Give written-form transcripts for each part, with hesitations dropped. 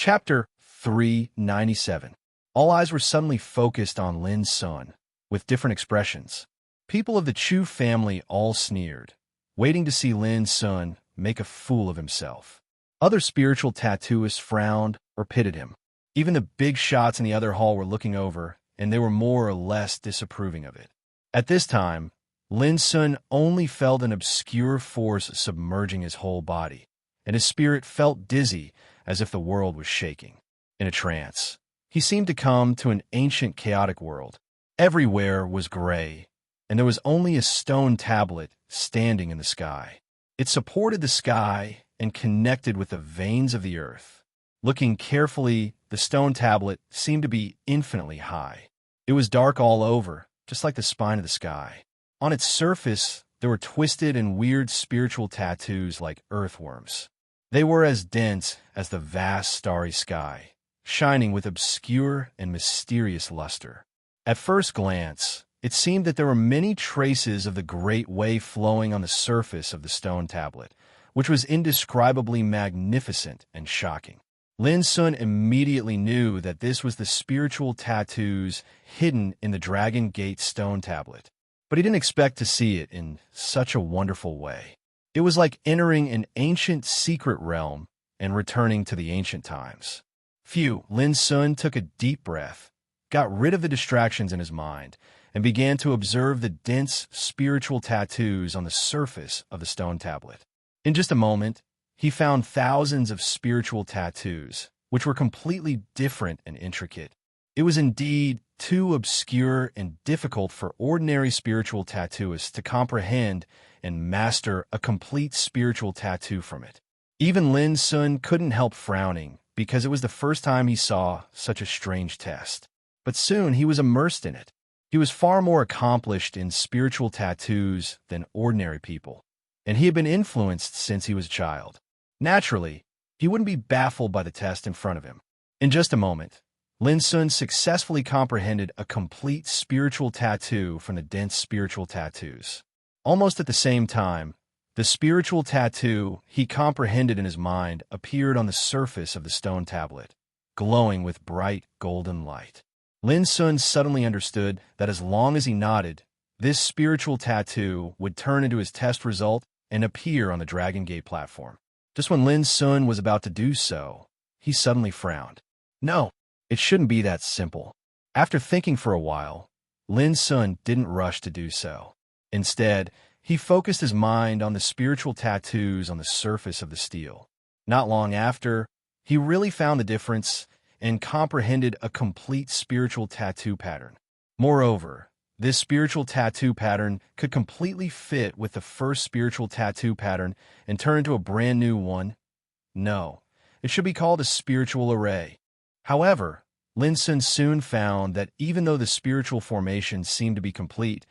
Chapter 397. All eyes were suddenly focused on Lin's son, with different expressions. People of the Chu family all sneered, waiting to see Lin's son make a fool of himself. Other spiritual tattooists frowned or pitied him. Even the big shots in the other hall were looking over, and they were more or less disapproving of it. At this time, Lin's son only felt an obscure force submerging his whole body, and his spirit felt dizzy as if the world was shaking. In a trance, he seemed to come to an ancient chaotic world. Everywhere was gray, and there was only a stone tablet standing in the sky. It supported the sky and connected with the veins of the earth. Looking carefully, the stone tablet seemed to be infinitely high. It was dark all over, just like the spine of the sky. On its surface, there were twisted and weird spiritual tattoos like earthworms. They were as dense as the vast starry sky, shining with obscure and mysterious luster. At first glance, it seemed that there were many traces of the great way flowing on the surface of the stone tablet, which was indescribably magnificent and shocking. Lin Sun immediately knew that this was the spiritual tattoos hidden in the Dragon Gate stone tablet, but he didn't expect to see it in such a wonderful way. It was like entering an ancient secret realm and returning to the ancient times. Lin Sun took a deep breath, got rid of the distractions in his mind, and began to observe the dense spiritual tattoos on the surface of the stone tablet. In just a moment, he found thousands of spiritual tattoos, which were completely different and intricate. It was indeed too obscure and difficult for ordinary spiritual tattooists to comprehend and master a complete spiritual tattoo from it. Even Lin Sun couldn't help frowning because it was the first time he saw such a strange test. But soon he was immersed in it. He was far more accomplished in spiritual tattoos than ordinary people, and he had been influenced since he was a child. Naturally, he wouldn't be baffled by the test in front of him. In just a moment, Lin Sun successfully comprehended a complete spiritual tattoo from the dense spiritual tattoos. Almost at the same time, the spiritual tattoo he comprehended in his mind appeared on the surface of the stone tablet, glowing with bright golden light. Lin Sun suddenly understood that as long as he nodded, this spiritual tattoo would turn into his test result and appear on the Dragon Gate platform. Just when Lin Sun was about to do so, he suddenly frowned. No, it shouldn't be that simple. After thinking for a while, Lin Sun didn't rush to do so. Instead, he focused his mind on the spiritual tattoos on the surface of the steel. Not long after, he really found the difference and comprehended a complete spiritual tattoo pattern. Moreover, this spiritual tattoo pattern could completely fit with the first spiritual tattoo pattern and turn into a brand new one. No, it should be called a spiritual array. However, Lin Sun soon found that even though the spiritual formation seemed to be complete,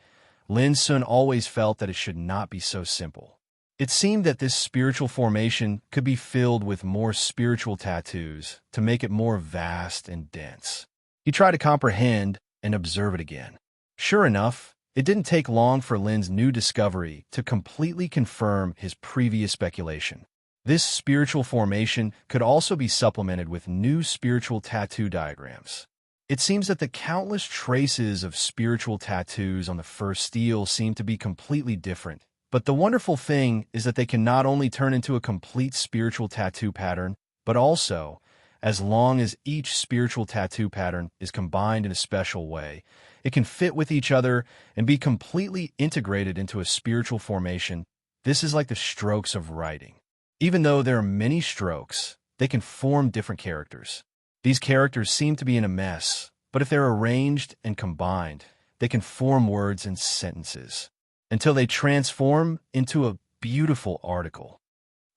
Lin Sun always felt that it should not be so simple. It seemed that this spiritual formation could be filled with more spiritual tattoos to make it more vast and dense. He tried to comprehend and observe it again. Sure enough, it didn't take long for Lin's new discovery to completely confirm his previous speculation. This spiritual formation could also be supplemented with new spiritual tattoo diagrams. It seems that the countless traces of spiritual tattoos on the first steel seem to be completely different. But the wonderful thing is that they can not only turn into a complete spiritual tattoo pattern, but also, as long as each spiritual tattoo pattern is combined in a special way, it can fit with each other and be completely integrated into a spiritual formation. This is like the strokes of writing. Even though there are many strokes, they can form different characters. These characters seem to be in a mess, but if they're arranged and combined, they can form words and sentences, until they transform into a beautiful article.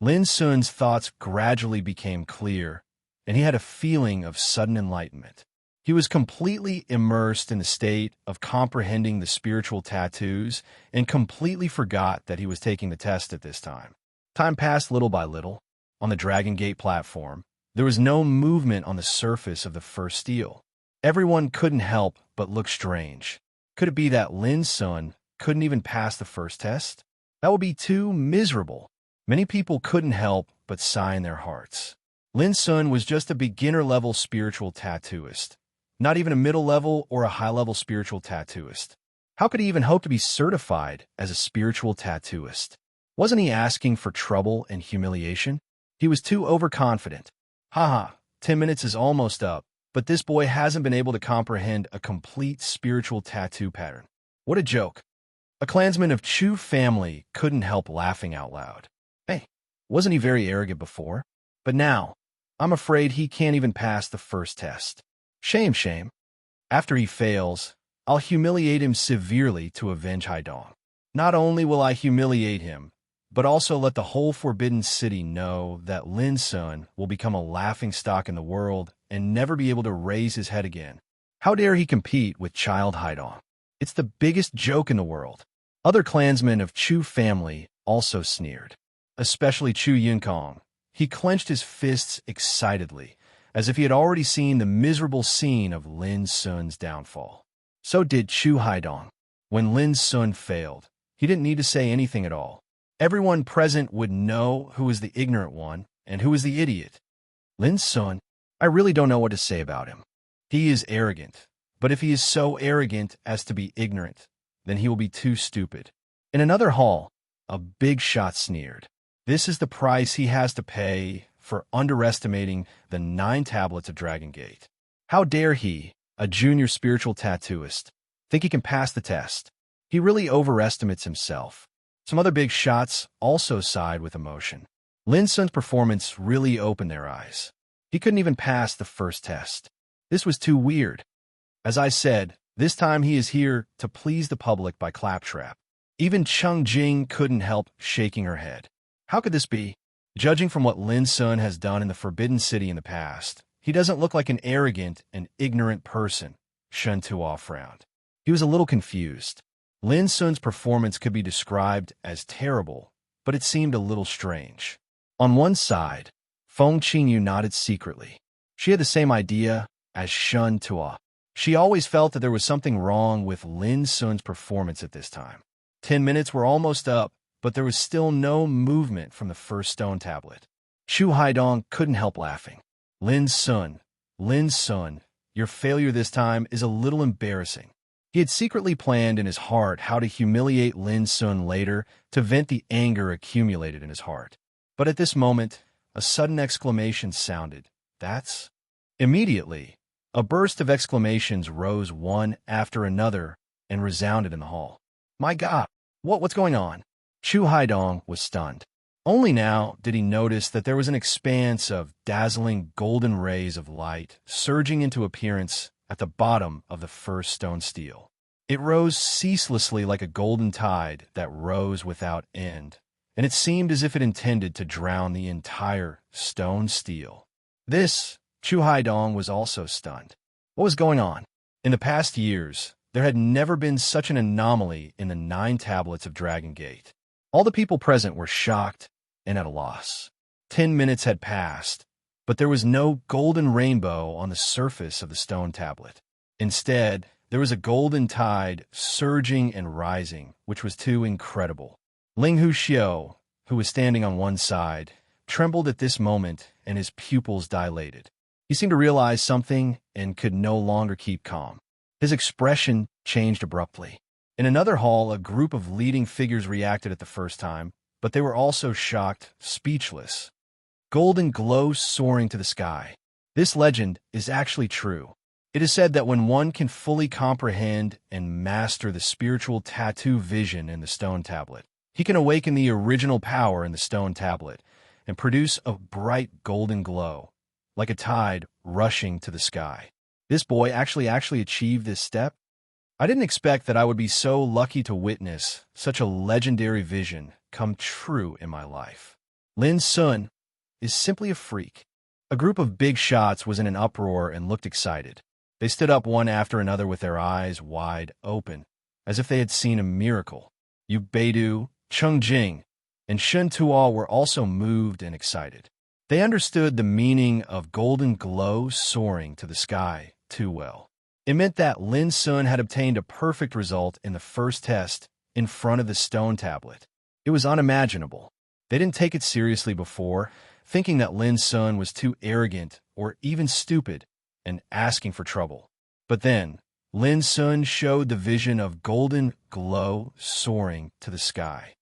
Lin Sun's thoughts gradually became clear, and he had a feeling of sudden enlightenment. He was completely immersed in the state of comprehending the spiritual tattoos and completely forgot that he was taking the test at this time. Time passed little by little. On the Dragon Gate platform, there was no movement on the surface of the first steel. Everyone couldn't help but look strange. Could it be that Lin Sun couldn't even pass the first test? That would be too miserable. Many people couldn't help but sigh in their hearts. Lin Sun was just a beginner-level spiritual tattooist, not even a middle-level or a high-level spiritual tattooist. How could he even hope to be certified as a spiritual tattooist? Wasn't he asking for trouble and humiliation? He was too overconfident. Haha, 10 minutes is almost up, but this boy hasn't been able to comprehend a complete spiritual tattoo pattern. What a joke. A clansman of Chu family couldn't help laughing out loud. Hey, wasn't he very arrogant before? But now, I'm afraid he can't even pass the first test. Shame, shame. After he fails, I'll humiliate him severely to avenge Haidong. Not only will I humiliate him, but also let the whole Forbidden City know that Lin Sun will become a laughingstock in the world and never be able to raise his head again. How dare he compete with Child Haidong? It's the biggest joke in the world. Other clansmen of Chu family also sneered, especially Chu Yunkong. He clenched his fists excitedly, as if he had already seen the miserable scene of Lin Sun's downfall. So did Chu Haidong. When Lin Sun failed, he didn't need to say anything at all. Everyone present would know who was the ignorant one and who was the idiot. Lin Sun, I really don't know what to say about him. He is arrogant, but if he is so arrogant as to be ignorant, then he will be too stupid. In another hall, a big shot sneered. This is the price he has to pay for underestimating the 9 tablets of Dragon Gate. How dare he, a junior spiritual tattooist, think he can pass the test? He really overestimates himself. Some other big shots also sighed with emotion. Lin Sun's performance really opened their eyes. He couldn't even pass the first test. This was too weird. As I said, this time he is here to please the public by claptrap. Even Cheng Jing couldn't help shaking her head. How could this be? Judging from what Lin Sun has done in the Forbidden City in the past, he doesn't look like an arrogant and ignorant person, Shen Tuo frowned. He was a little confused. Lin Sun's performance could be described as terrible, but it seemed a little strange. On one side, Feng Qingyu nodded secretly. She had the same idea as Shen Tuo. She always felt that there was something wrong with Lin Sun's performance at this time. 10 minutes were almost up, but there was still no movement from the first stone tablet. Chu Haidong couldn't help laughing. Lin Sun, your failure this time is a little embarrassing. He had secretly planned in his heart how to humiliate Lin Sun later to vent the anger accumulated in his heart. But at this moment, a sudden exclamation sounded. That's... Immediately, a burst of exclamations rose one after another and resounded in the hall. My God, what's going on? Chu Haidong was stunned. Only now did he notice that there was an expanse of dazzling golden rays of light surging into appearance at the bottom of the first stone stele. It rose ceaselessly like a golden tide that rose without end, and it seemed as if it intended to drown the entire stone stele. This, Chu Haidong was also stunned. What was going on? In the past years, there had never been such an anomaly in the 9 tablets of Dragon Gate. All the people present were shocked and at a loss. 10 minutes had passed, but there was no golden rainbow on the surface of the stone tablet. Instead, there was a golden tide surging and rising, which was too incredible. Ling Xiao, who was standing on one side, trembled at this moment and his pupils dilated. He seemed to realize something and could no longer keep calm. His expression changed abruptly. In another hall, a group of leading figures reacted at the first time, but they were also shocked, speechless. Golden glow soaring to the sky. This legend is actually true. It is said that when one can fully comprehend and master the spiritual tattoo vision in the stone tablet, he can awaken the original power in the stone tablet and produce a bright golden glow, like a tide rushing to the sky. This boy actually achieved this step? I didn't expect that I would be so lucky to witness such a legendary vision come true in my life. Lin Sun is simply a freak. A group of big shots was in an uproar and looked excited. They stood up one after another with their eyes wide open, as if they had seen a miracle. Yu Beidu, Cheng Jing, and Shen Tuo were also moved and excited. They understood the meaning of golden glow soaring to the sky too well. It meant that Lin Sun had obtained a perfect result in the first test in front of the stone tablet. It was unimaginable. They didn't take it seriously before, thinking that Lin Sun was too arrogant or even stupid and asking for trouble. But then, Lin Sun showed the vision of golden glow soaring to the sky.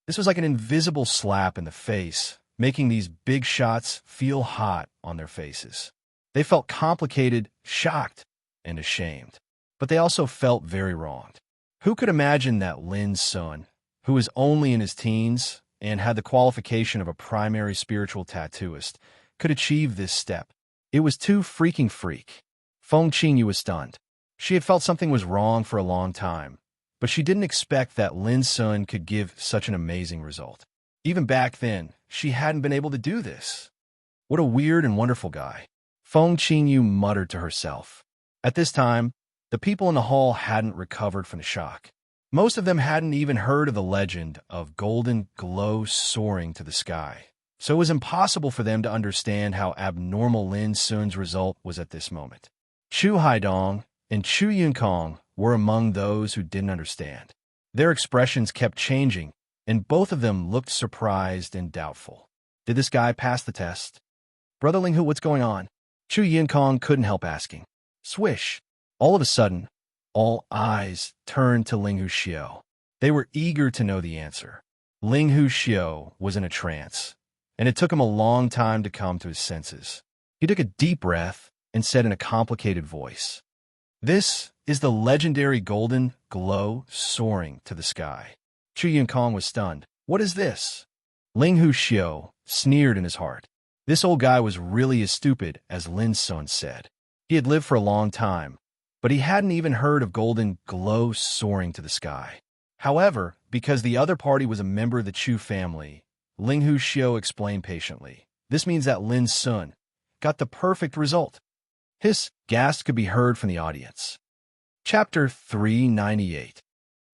This was like an invisible slap in the face, making these big shots feel hot on their faces. They felt complicated, shocked, and ashamed. But they also felt very wronged. Who could imagine that Lin Sun, who was only in his teens and had the qualification of a primary spiritual tattooist, could achieve this step? It was too freaking freak. Feng Qingyu was stunned. She had felt something was wrong for a long time, but she didn't expect that Lin Sun could give such an amazing result. Even back then, she hadn't been able to do this. What a weird and wonderful guy. Feng Qingyu muttered to herself. At this time, the people in the hall hadn't recovered from the shock. Most of them hadn't even heard of the legend of golden glow soaring to the sky, so it was impossible for them to understand how abnormal Lin Sun's result was at this moment. Chu Haidong and Chu Yunkong were among those who didn't understand. Their expressions kept changing, and both of them looked surprised and doubtful. Did this guy pass the test? Brother Linghu, what's going on? Chu Yunkong couldn't help asking. Swish! All of a sudden, all eyes turned to Linghu Xiao. They were eager to know the answer. Linghu Xiao was in a trance, and it took him a long time to come to his senses. He took a deep breath and said in a complicated voice, "This is the legendary golden glow soaring to the sky." Chu Yunkong was stunned. What is this? Linghu Xiao sneered in his heart. This old guy was really as stupid as Lin Sun said. He had lived for a long time, but he hadn't even heard of golden glow soaring to the sky. However, because the other party was a member of the Chu family, Linghu Xiao explained patiently. This means that Lin Sun got the perfect result. His gasp could be heard from the audience. Chapter 398.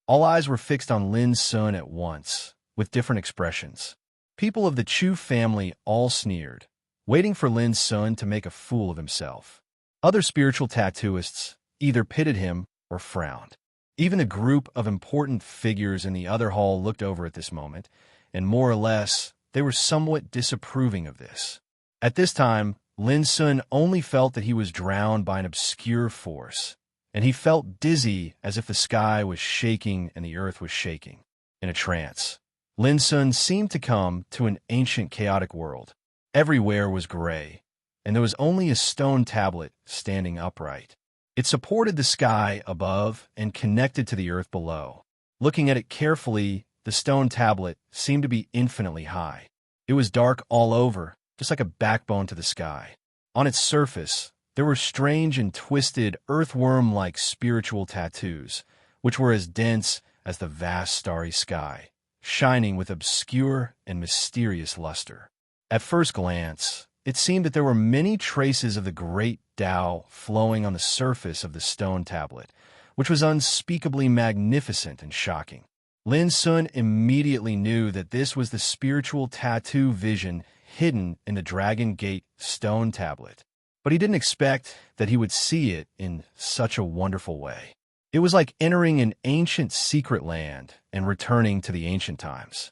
All eyes were fixed on Lin Sun at once, with different expressions. People of the Chu family all sneered, waiting for Lin Sun to make a fool of himself. Other spiritual tattooists either pitied him or frowned. Even a group of important figures in the other hall looked over at this moment, and more or less, they were somewhat disapproving of this. At this time, Lin Sun only felt that he was drowned by an obscure force, and he felt dizzy as if the sky was shaking and the earth was shaking. In a trance, Lin Sun seemed to come to an ancient chaotic world. Everywhere was gray, and there was only a stone tablet standing upright. It supported the sky above and connected to the earth below. Looking at it carefully, the stone tablet seemed to be infinitely high. It was dark all over, just like a backbone to the sky. On its surface, there were strange and twisted earthworm-like spiritual tattoos, which were as dense as the vast starry sky, shining with obscure and mysterious luster. At first glance, it seemed that there were many traces of the great Tao flowing on the surface of the stone tablet, which was unspeakably magnificent and shocking. Lin Sun immediately knew that this was the spiritual tattoo vision hidden in the Dragon Gate stone tablet, but he didn't expect that he would see it in such a wonderful way. It was like entering an ancient secret land and returning to the ancient times.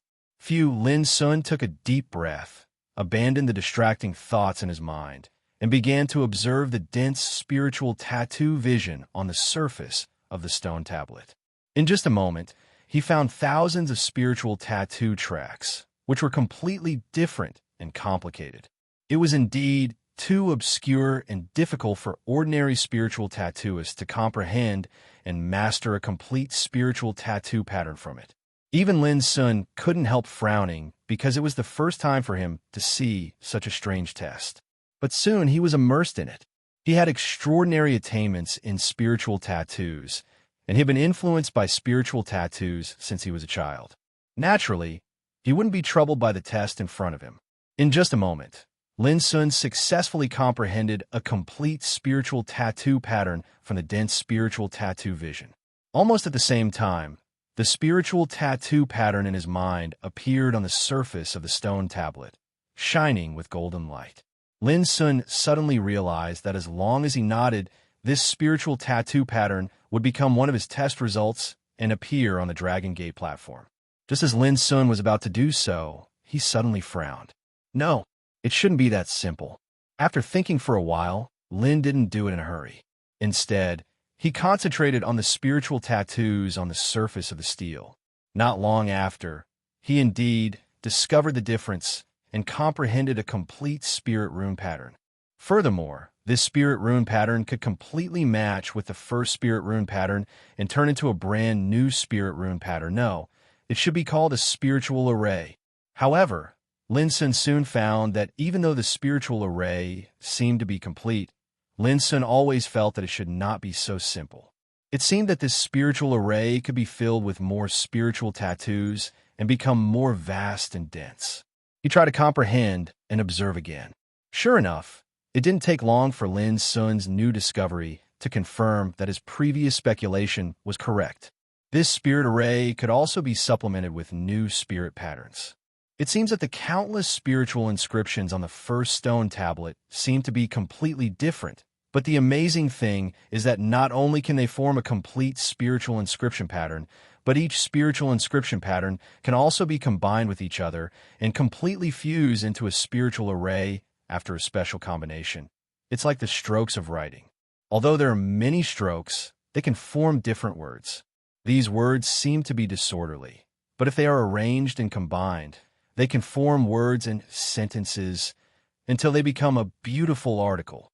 Lin Sun took a deep breath, abandoned the distracting thoughts in his mind, and began to observe the dense spiritual tattoo vision on the surface of the stone tablet. In just a moment, he found thousands of spiritual tattoo tracks, which were completely different and complicated. It was indeed too obscure and difficult for ordinary spiritual tattooists to comprehend and master a complete spiritual tattoo pattern from it. Even Lin Sun couldn't help frowning because it was the first time for him to see such a strange test. But soon he was immersed in it. He had extraordinary attainments in spiritual tattoos, and he had been influenced by spiritual tattoos since he was a child. Naturally, he wouldn't be troubled by the test in front of him. In just a moment, Lin Sun successfully comprehended a complete spiritual tattoo pattern from the dense spiritual tattoo vision. Almost at the same time, the spiritual tattoo pattern in his mind appeared on the surface of the stone tablet, shining with golden light. Lin Sun suddenly realized that as long as he nodded, this spiritual tattoo pattern would become one of his test results and appear on the Dragon Gate platform. Just as Lin Sun was about to do so, he suddenly frowned. No, It shouldn't be that simple. After thinking for a while, Lin didn't do it in a hurry. Instead, he concentrated on the spiritual tattoos on the surface of the steel. Not long after, he indeed discovered the difference and comprehended a complete spirit rune pattern. Furthermore, this spirit rune pattern could completely match with the first spirit rune pattern and turn into a brand new spirit rune pattern. No, it should be called a spiritual array. However, Lin Sun soon found that even though the spiritual array seemed to be complete, Lin Sun always felt that it should not be so simple. It seemed that this spiritual array could be filled with more spiritual tattoos and become more vast and dense. He tried to comprehend and observe again. Sure enough, it didn't take long for Lin Sun's new discovery to confirm that his previous speculation was correct. This spirit array could also be supplemented with new spirit patterns. It seems that the countless spiritual inscriptions on the first stone tablet seem to be completely different, but the amazing thing is that not only can they form a complete spiritual inscription pattern, but each spiritual inscription pattern can also be combined with each other and completely fuse into a spiritual array after a special combination. It's like the strokes of writing. Although there are many strokes, they can form different words. These words seem to be disorderly, but if they are arranged and combined, they can form words and sentences until they become a beautiful article.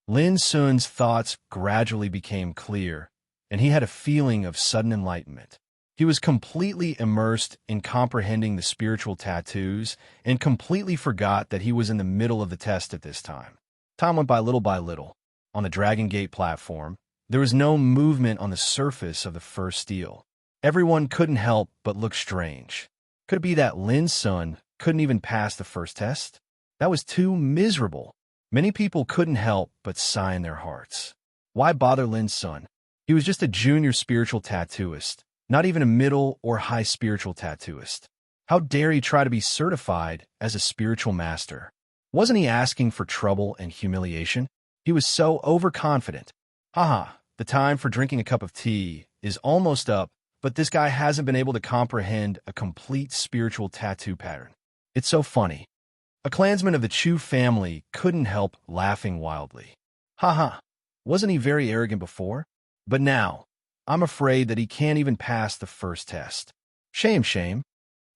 Lin Sun's thoughts gradually became clear, and he had a feeling of sudden enlightenment. He was completely immersed in comprehending the spiritual tattoos and completely forgot that he was in the middle of the test at this time. Time went by little by little. On the Dragon Gate platform, there was no movement on the surface of the first steel. Everyone couldn't help but look strange. Could it be that Lin Sun couldn't even pass the first test? That was too miserable. Many people couldn't help but sigh in their hearts. Why bother Lin Sun? He was just a junior spiritual tattooist, not even a middle or high spiritual tattooist. How dare he try to be certified as a spiritual master? Wasn't he asking for trouble and humiliation? He was so overconfident. Haha, the time for drinking a cup of tea is almost up, but this guy hasn't been able to comprehend a complete spiritual tattoo pattern. It's so funny. A clansman of the Chu family couldn't help laughing wildly. Haha, wasn't he very arrogant before? But now, I'm afraid that he can't even pass the first test. Shame, shame.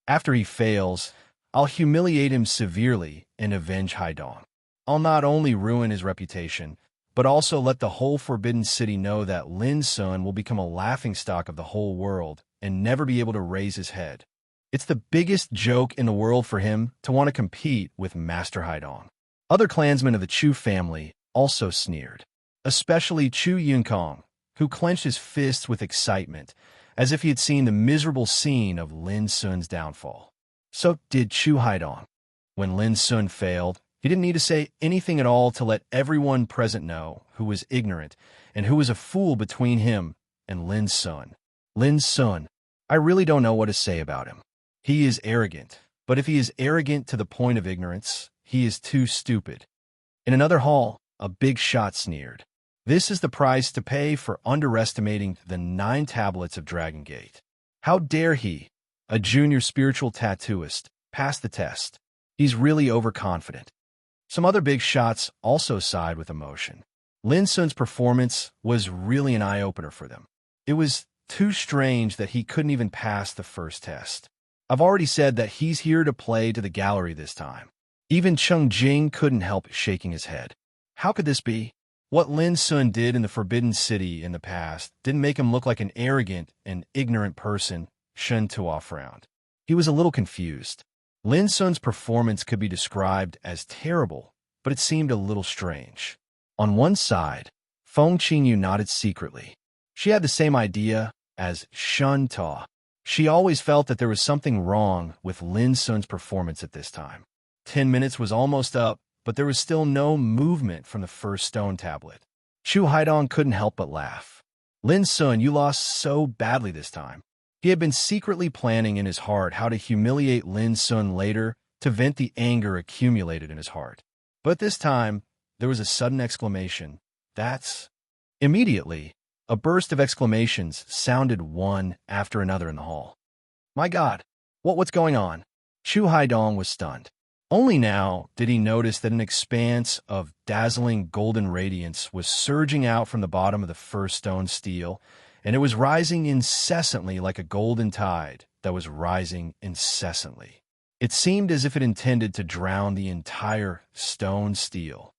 After he fails, I'll humiliate him severely and avenge Haidong. I'll not only ruin his reputation, but also let the whole Forbidden City know that Lin Sun will become a laughingstock of the whole world and never be able to raise his head. It's the biggest joke in the world for him to want to compete with Master Haidong. Other clansmen of the Chu family also sneered, especially Chu Yunkong, who clenched his fists with excitement, as if he had seen the miserable scene of Lin Sun's downfall. So did Chu Haidong. When Lin Sun failed, he didn't need to say anything at all to let everyone present know who was ignorant and who was a fool between him and Lin Sun. Lin Sun, I really don't know what to say about him. He is arrogant, but if he is arrogant to the point of ignorance, he is too stupid. In another hall, a big shot sneered. This is the price to pay for underestimating the 9 tablets of Dragon Gate. How dare he, a junior spiritual tattooist, pass the test? He's really overconfident. Some other big shots also sighed with emotion. Lin Sun's performance was really an eye-opener for them. It was too strange that he couldn't even pass the first test. I've already said that he's here to play to the gallery this time. Even Cheng Jing couldn't help shaking his head. How could this be? What Lin Sun did in the Forbidden City in the past didn't make him look like an arrogant and ignorant person, Shen Tuo frowned. He was a little confused. Lin Sun's performance could be described as terrible, but it seemed a little strange. On one side, Feng Qingyu nodded secretly. She had the same idea as Shen Tuo. She always felt that there was something wrong with Lin Sun's performance at this time. 10 minutes was almost up, but there was still no movement from the first stone tablet. Chu Haidong couldn't help but laugh. Lin Sun, you lost so badly this time. He had been secretly planning in his heart how to humiliate Lin Sun later to vent the anger accumulated in his heart. But this time, there was a sudden exclamation. That's... Immediately, a burst of exclamations sounded one after another in the hall. My God, what's going on? Chu Haidong was stunned. Only now did he notice that an expanse of dazzling golden radiance was surging out from the bottom of the first stone stele, and it was rising incessantly like a golden tide that was rising incessantly. It seemed as if it intended to drown the entire stone stele.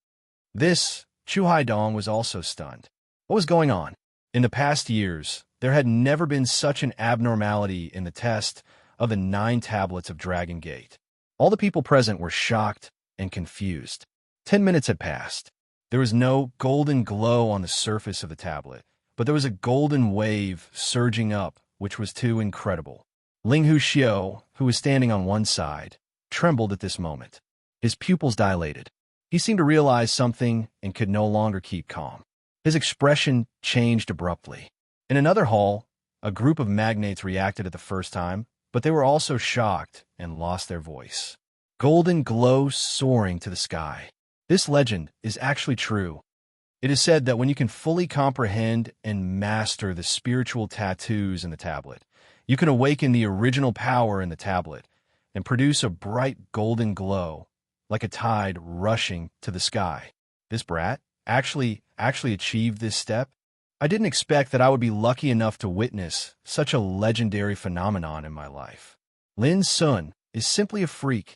This, Chu Haidong was also stunned. What was going on? In the past years, there had never been such an abnormality in the test of the 9 tablets of Dragon Gate. All the people present were shocked and confused. 10 minutes had passed. There was no golden glow on the surface of the tablet, but there was a golden wave surging up, which was too incredible. Ling Xiao, who was standing on one side, trembled at this moment. His pupils dilated. He seemed to realize something and could no longer keep calm. His expression changed abruptly. In another hall, a group of magnates reacted at the first time, but they were also shocked and lost their voice. Golden glow soaring to the sky. This legend is actually true. It is said that when you can fully comprehend and master the spiritual tattoos in the tablet, you can awaken the original power in the tablet and produce a bright golden glow, like a tide rushing to the sky. This brat actually achieved this step. I didn't expect that I would be lucky enough to witness such a legendary phenomenon in my life. Lin Sun is simply a freak.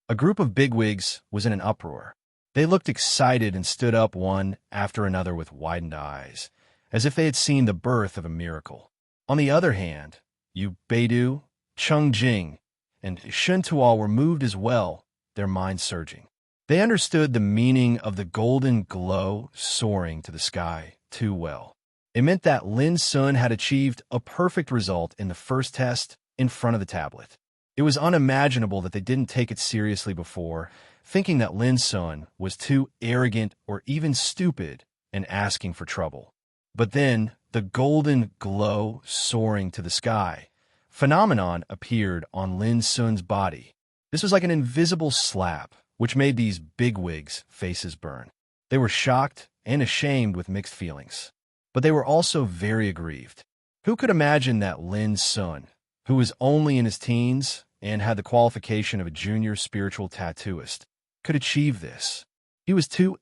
A group of bigwigs was in an uproar. They looked excited and stood up one after another with widened eyes, as if they had seen the birth of a miracle. On the other hand, Yu Beidu, Cheng Jing, and Shen Tuo were moved as well, their minds surging. They understood the meaning of the golden glow soaring to the sky too well. It meant that Lin Sun had achieved a perfect result in the first test in front of the tablet. It was unimaginable that they didn't take it seriously before, thinking that Lin Sun was too arrogant or even stupid and asking for trouble. But then, the golden glow soaring to the sky phenomenon appeared on Lin Sun's body. This was like an invisible slap, which made these bigwigs' faces burn. They were shocked and ashamed with mixed feelings. But they were also very aggrieved. Who could imagine that Lin Sun, who was only in his teens and had the qualification of a junior spiritual tattooist, could achieve this? He was too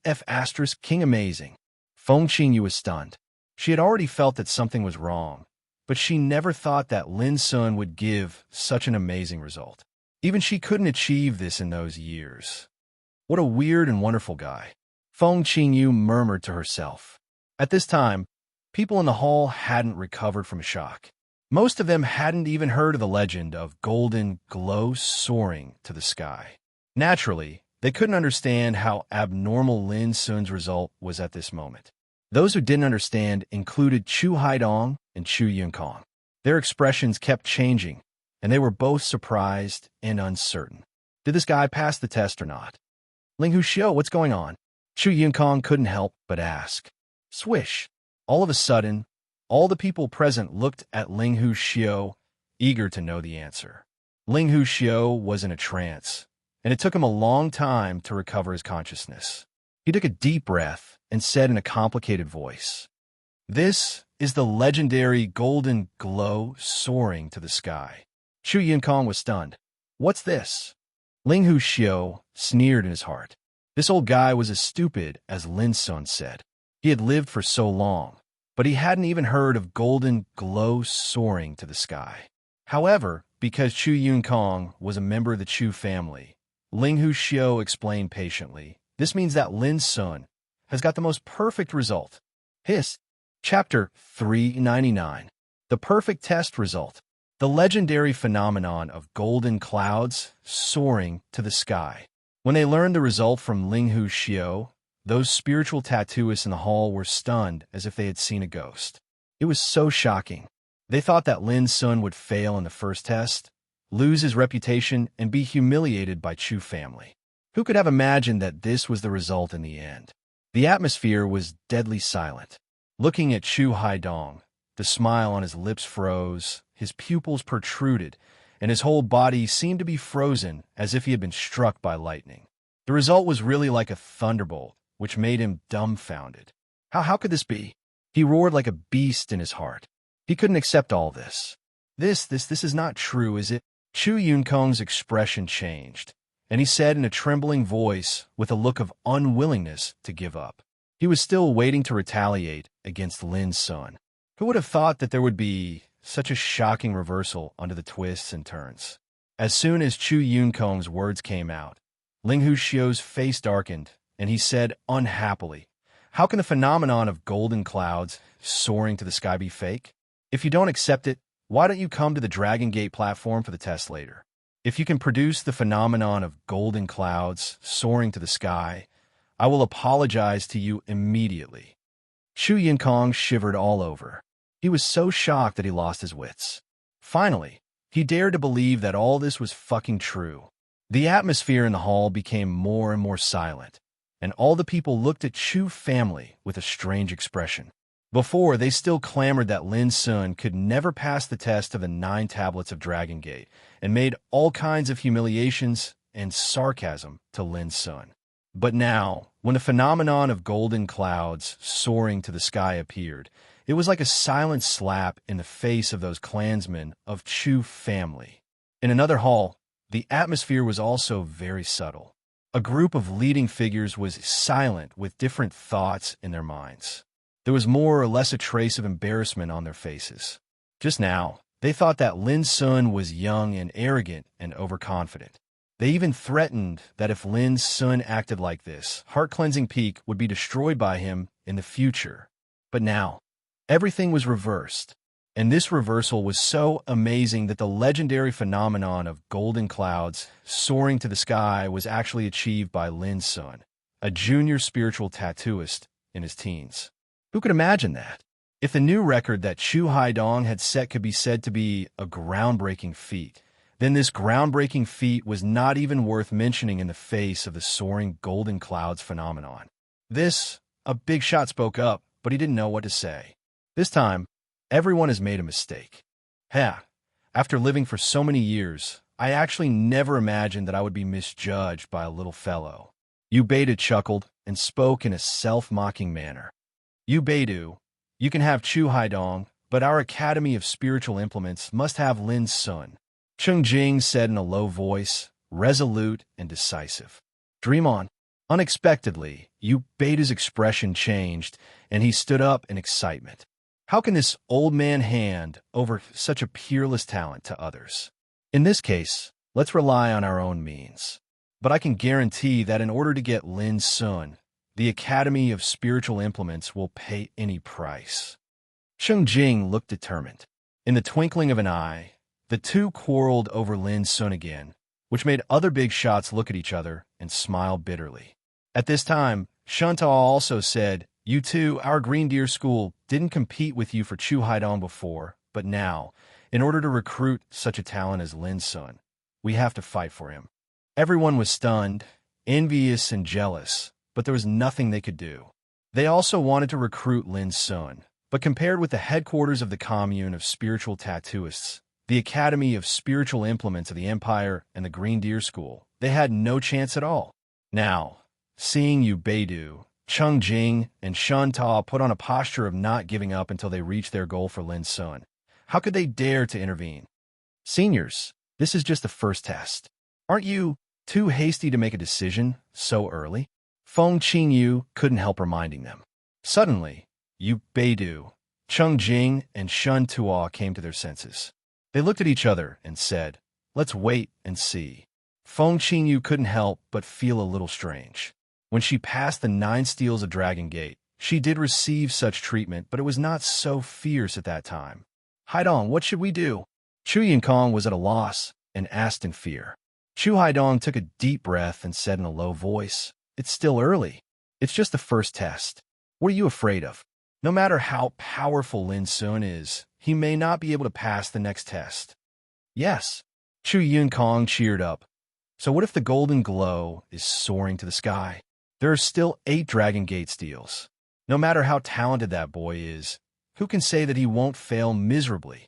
King amazing. Feng Qingyu was stunned. She had already felt that something was wrong, but she never thought that Lin Sun would give such an amazing result. Even she couldn't achieve this in those years. What a weird and wonderful guy. Feng Qingyu murmured to herself. At this time, people in the hall hadn't recovered from shock. Most of them hadn't even heard of the legend of golden glow soaring to the sky. Naturally, they couldn't understand how abnormal Lin Sun's result was at this moment. Those who didn't understand included Chu Haidong and Chu Yunkong. Their expressions kept changing, and they were both surprised and uncertain. Did this guy pass the test or not? Ling Xiao, what's going on? Chu Yunkong couldn't help but ask. Swish! All of a sudden, all the people present looked at Ling Xiao, eager to know the answer. Ling Xiao was in a trance, and it took him a long time to recover his consciousness. He took a deep breath and said in a complicated voice, "This is the legendary golden glow soaring to the sky." Chu Yunkong was stunned. What's this? Ling Xiao sneered in his heart. This old guy was as stupid as Lin Sun said. He had lived for so long, but he hadn't even heard of golden glow soaring to the sky. However, because Chu Yunkong was a member of the Chu family, Ling Xiao explained patiently, this means that Lin Sun has got the most perfect result. His Chapter 399. The perfect test result. The legendary phenomenon of golden clouds soaring to the sky. When they learned the result from Ling Xiao, those spiritual tattooists in the hall were stunned as if they had seen a ghost. It was so shocking. They thought that Lin Sun would fail in the first test, lose his reputation, and be humiliated by Chu family. Who could have imagined that this was the result in the end? The atmosphere was deadly silent. Looking at Chu Haidong, the smile on his lips froze, his pupils protruded, and his whole body seemed to be frozen as if he had been struck by lightning. The result was really like a thunderbolt, which made him dumbfounded. How could this be? He roared like a beast in his heart. He couldn't accept all this. This is not true, is it? Chu Yunkong's expression changed. and he said in a trembling voice with a look of unwillingness to give up. He was still waiting to retaliate against Lin's son. Who would have thought that there would be such a shocking reversal under the twists and turns? As soon as Chu Yunkong's words came out, Ling Huxiu's face darkened, and he said unhappily, "How can the phenomenon of golden clouds soaring to the sky be fake? If you don't accept it, why don't you come to the Dragon Gate platform for the test later? If you can produce the phenomenon of golden clouds soaring to the sky, I will apologize to you immediately." Chu Yunkong shivered all over. He was so shocked that he lost his wits. Finally, he dared to believe that all this was fucking true. The atmosphere in the hall became more and more silent, and all the people looked at Chu family with a strange expression. Before, they still clamored that Lin's son could never pass the test of the 9 tablets of Dragon Gate, and made all kinds of humiliations and sarcasm to Lin's son. But now, when the phenomenon of golden clouds soaring to the sky appeared, it was like a silent slap in the face of those clansmen of Chu family. In another hall, the atmosphere was also very subtle. A group of leading figures was silent with different thoughts in their minds. There was more or less a trace of embarrassment on their faces. Just now, they thought that Lin's son was young and arrogant and overconfident. They even threatened that if Lin's son acted like this, Heart-Cleansing Peak would be destroyed by him in the future. But now, everything was reversed, and this reversal was so amazing that the legendary phenomenon of golden clouds soaring to the sky was actually achieved by Lin's son, a junior spiritual tattooist in his teens. Who could imagine that? If the new record that Chu Haidong had set could be said to be a groundbreaking feat, then this groundbreaking feat was not even worth mentioning in the face of the soaring golden clouds phenomenon. A big shot spoke up, but he didn't know what to say. This time, everyone has made a mistake. After living for so many years, I actually never imagined that I would be misjudged by a little fellow. Yu Beidou chuckled and spoke in a self-mocking manner. Yu Beidou, you can have Chu Haidong, but our Academy of Spiritual Implements must have Lin's son. Cheng Jing said in a low voice, resolute and decisive. Dream on. Unexpectedly, Yu Beidou's expression changed, and he stood up in excitement. How can this old man hand over such a peerless talent to others? In this case, let's rely on our own means. But I can guarantee that in order to get Lin's son, the Academy of Spiritual Implements will pay any price. Cheng Jing looked determined. In the twinkling of an eye, the two quarreled over Lin's son again, which made other big shots look at each other and smile bitterly. At this time, Shanta also said, "You two, our Green Deer School, didn't compete with you for Chu Haidong before, but now, in order to recruit such a talent as Lin's son, we have to fight for him." Everyone was stunned, envious, and jealous, but there was nothing they could do. They also wanted to recruit Lin's son, but compared with the headquarters of the commune of spiritual tattooists, the Academy of Spiritual Implements of the Empire and the Green Deer School, they had no chance at all. Now, seeing Yu Beidou, Cheng Jing, and Shan Ta put on a posture of not giving up until they reached their goal for Lin's son, how could they dare to intervene? Seniors, this is just the first test. Aren't you too hasty to make a decision so early? Feng Qingyu couldn't help reminding them. Suddenly, Yu Beidou, Cheng Jing, and Shun Tua came to their senses. They looked at each other and said, "Let's wait and see." Feng Qingyu couldn't help but feel a little strange. When she passed the 9 steels of Dragon Gate, she did receive such treatment, but it was not so fierce at that time. "Haidong, what should we do?" Chu Yunkong was at a loss and asked in fear. Chu Haidong took a deep breath and said in a low voice, "It's still early. It's just the first test. What are you afraid of? No matter how powerful Lin's son is, he may not be able to pass the next test." "Yes." Chu Yunkong cheered up. "So what if the golden glow is soaring to the sky? There are still 8 Dragon Gate steels. No matter how talented that boy is, who can say that he won't fail miserably?"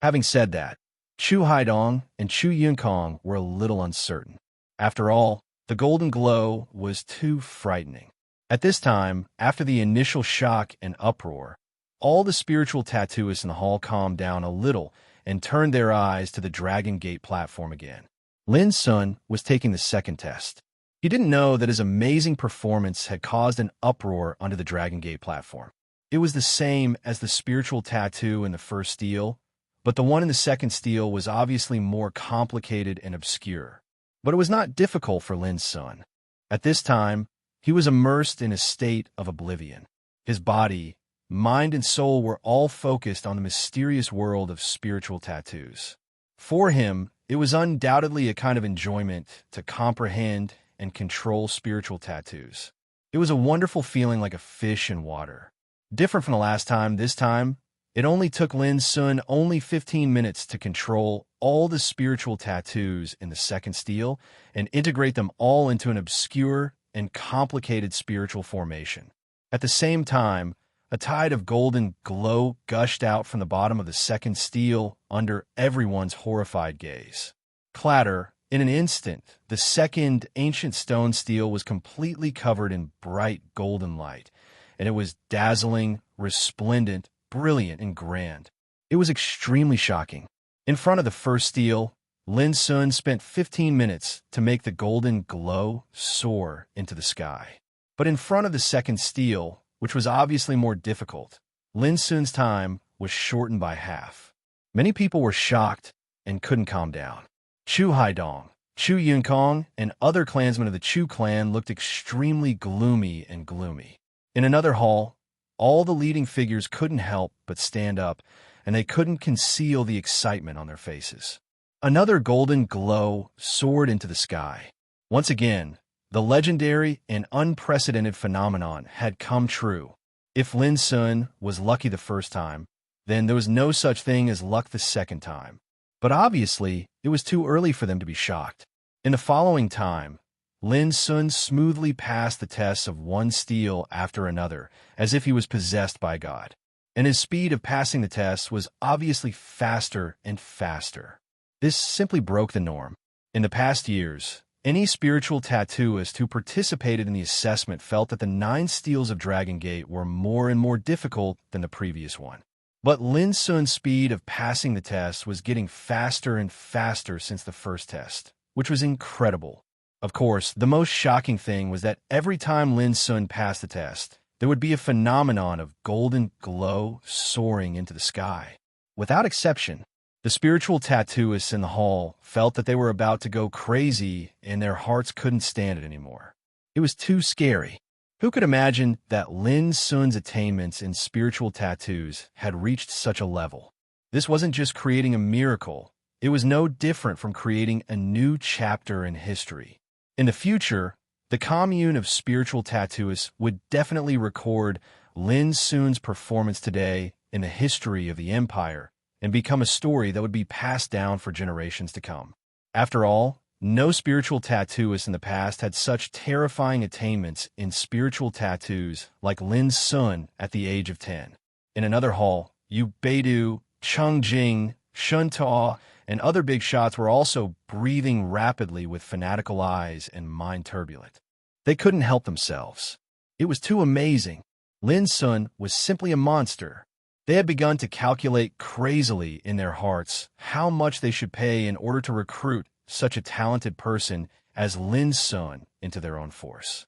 Having said that, Chu Haidong and Chu Yunkong were a little uncertain. After all, the golden glow was too frightening. At this time, after the initial shock and uproar, all the spiritual tattooists in the hall calmed down a little and turned their eyes to the Dragon Gate platform again. Lin Sun was taking the second test. He didn't know that his amazing performance had caused an uproar onto the Dragon Gate platform. It was the same as the spiritual tattoo in the first stele, but the one in the second stele was obviously more complicated and obscure. But it was not difficult for Lin Sun. At this time, he was immersed in a state of oblivion. His body, mind, and soul were all focused on the mysterious world of spiritual tattoos. For him, it was undoubtedly a kind of enjoyment to comprehend and control spiritual tattoos. It was a wonderful feeling like a fish in water. Different from the last time, this time, it only took Lin Sun only 15 minutes to control all the spiritual tattoos in the second stele and integrate them all into an obscure and complicated spiritual formation. At the same time, a tide of golden glow gushed out from the bottom of the second stele under everyone's horrified gaze. Clatter, in an instant, the second ancient stone stele was completely covered in bright golden light, and it was dazzling, resplendent, brilliant, and grand. It was extremely shocking. In front of the first stele, Lin Sun spent 15 minutes to make the golden glow soar into the sky. But in front of the second stele, which was obviously more difficult, Lin Sun's time was shortened by half. Many people were shocked and couldn't calm down. Chu Haidong, Chu Yunkong, and other clansmen of the Chu clan looked extremely gloomy. In another hall, all the leading figures couldn't help but stand up, and they couldn't conceal the excitement on their faces. Another golden glow soared into the sky. Once again, the legendary and unprecedented phenomenon had come true. If Lin Sun was lucky the first time, then there was no such thing as luck the second time. But obviously, it was too early for them to be shocked. In the following time, Lin Sun smoothly passed the tests of one stele after another, as if he was possessed by God. And his speed of passing the tests was obviously faster and faster. This simply broke the norm. In the past years, any spiritual tattooist who participated in the assessment felt that the 9 steles of Dragon Gate were more and more difficult than the previous one. But Lin Sun's speed of passing the test was getting faster and faster since the first test, which was incredible. Of course, the most shocking thing was that every time Lin Sun passed the test, there would be a phenomenon of golden glow soaring into the sky. Without exception, the spiritual tattooists in the hall felt that they were about to go crazy and their hearts couldn't stand it anymore. It was too scary. Who could imagine that Lin Sun's attainments in spiritual tattoos had reached such a level? This wasn't just creating a miracle. It was no different from creating a new chapter in history. In the future, the commune of spiritual tattooists would definitely record Lin Sun's performance today in the history of the empire and become a story that would be passed down for generations to come. After all, no spiritual tattooist in the past had such terrifying attainments in spiritual tattoos like Lin Sun at the age of 10. In another hall, Yu Beidu, Cheng Jing, Shun Ta, and other big shots were also breathing rapidly with fanatical eyes and mind turbulent. They couldn't help themselves. It was too amazing. Lin Sun was simply a monster. They had begun to calculate crazily in their hearts how much they should pay in order to recruit such a talented person as Lin Sun into their own force.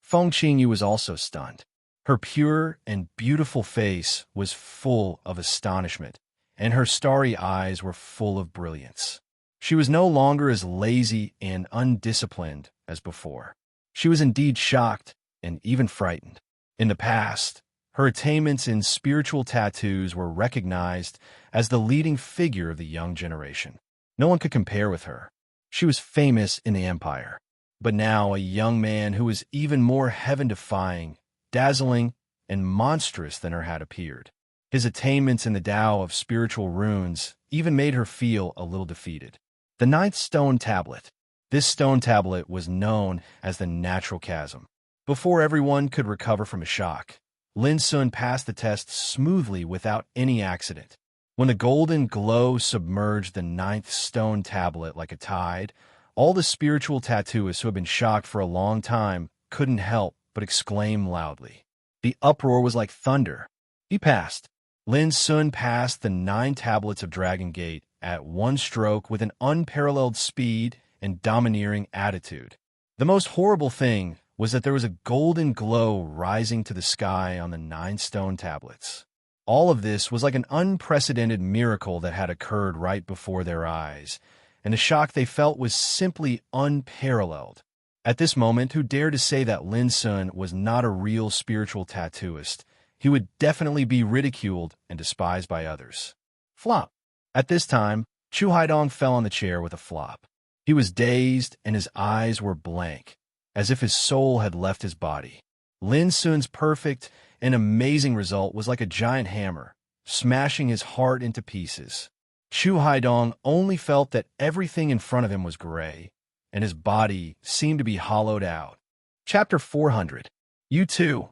Feng Qingyu was also stunned. Her pure and beautiful face was full of astonishment, and her starry eyes were full of brilliance. She was no longer as lazy and undisciplined as before. She was indeed shocked and even frightened. In the past, her attainments in spiritual tattoos were recognized as the leading figure of the young generation. No one could compare with her. She was famous in the empire. But now a young man who was even more heaven-defying, dazzling, and monstrous than her had appeared. His attainments in the Tao of spiritual runes even made her feel a little defeated. The 9th stone tablet. This stone tablet was known as the Natural Chasm. Before everyone could recover from a shock, Lin Sun passed the test smoothly without any accident. When the golden glow submerged the 9th stone tablet like a tide, all the spiritual tattooists who had been shocked for a long time couldn't help but exclaim loudly. The uproar was like thunder. He passed. Lin Sun passed the 9 tablets of Dragon Gate at one stroke with an unparalleled speed and domineering attitude. The most horrible thing was that there was a golden glow rising to the sky on the 9 stone tablets. All of this was like an unprecedented miracle that had occurred right before their eyes, and the shock they felt was simply unparalleled. At this moment, who dared to say that Lin Sun was not a real spiritual tattooist? He would definitely be ridiculed and despised by others. Flop. At this time, Chu Haidong fell on the chair with a flop. He was dazed and his eyes were blank, as if his soul had left his body. Lin Sun's perfect and amazing result was like a giant hammer, smashing his heart into pieces. Chu Haidong only felt that everything in front of him was gray, and his body seemed to be hollowed out. Chapter 400. You two.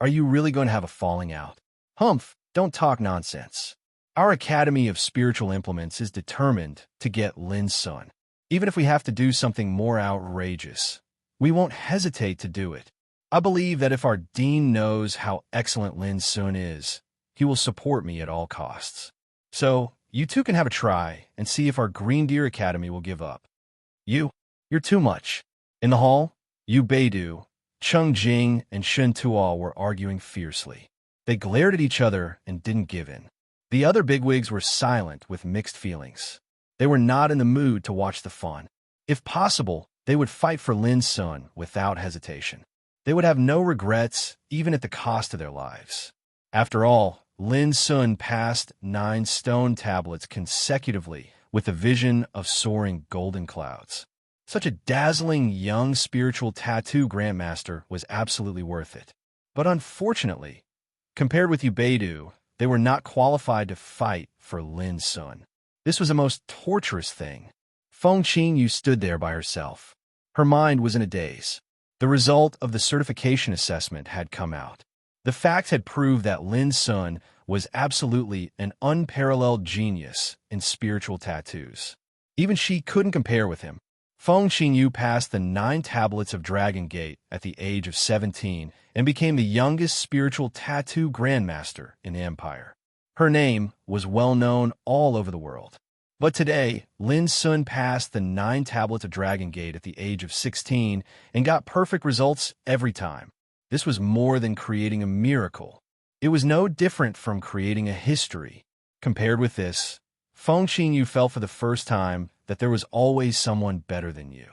Are you really going to have a falling out? Humph, don't talk nonsense. Our Academy of Spiritual Implements is determined to get Lin Sun. Even if we have to do something more outrageous, we won't hesitate to do it. I believe that if our dean knows how excellent Lin Sun is, he will support me at all costs. So, you two can have a try and see if our Green Deer Academy will give up. You're too much. In the hall, Yu Beidu, Cheng Jing, and Shen Tuo were arguing fiercely. They glared at each other and didn't give in. The other bigwigs were silent with mixed feelings. They were not in the mood to watch the fun. If possible, they would fight for Lin Sun without hesitation. They would have no regrets, even at the cost of their lives. After all, Lin Sun passed 9 stone tablets consecutively with a vision of soaring golden clouds. Such a dazzling young spiritual tattoo grandmaster was absolutely worth it. But unfortunately, compared with Yu Beidu, they were not qualified to fight for Lin Sun. This was a most torturous thing. Feng Qingyu stood there by herself. Her mind was in a daze. The result of the certification assessment had come out. The facts had proved that Lin Sun was absolutely an unparalleled genius in spiritual tattoos. Even she couldn't compare with him. Feng Qingyu passed the 9 tablets of Dragon Gate at the age of 17 and became the youngest spiritual tattoo grandmaster in the empire. Her name was well known all over the world. But today, Lin Sun passed the 9 tablets of Dragon Gate at the age of 16 and got perfect results every time. This was more than creating a miracle. It was no different from creating a history. Compared with this, Feng Qingyu felt for the first time that there was always someone better than you.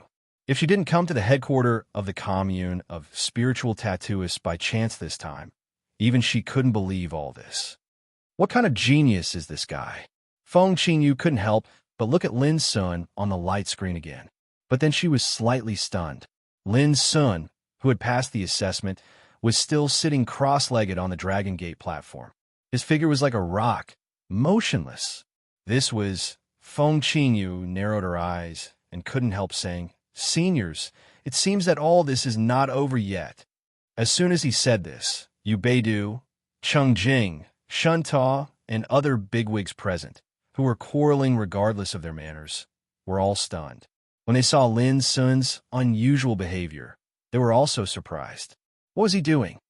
If she didn't come to the headquarters of the commune of spiritual tattooists by chance this time, even she couldn't believe all this. What kind of genius is this guy? Feng Qingyu couldn't help but look at Lin Sun on the light screen again. But then she was slightly stunned. Lin Sun, who had passed the assessment, was still sitting cross-legged on the Dragon Gate platform. His figure was like a rock, motionless. This was... Feng Qingyu narrowed her eyes and couldn't help saying, "Seniors, it seems that all this is not over yet." As soon as he said this, Yu Beidu, Cheng Jing, Shen Tuo, and other bigwigs present, who were quarreling regardless of their manners, were all stunned. When they saw Lin Sun's unusual behavior, they were also surprised. What was he doing?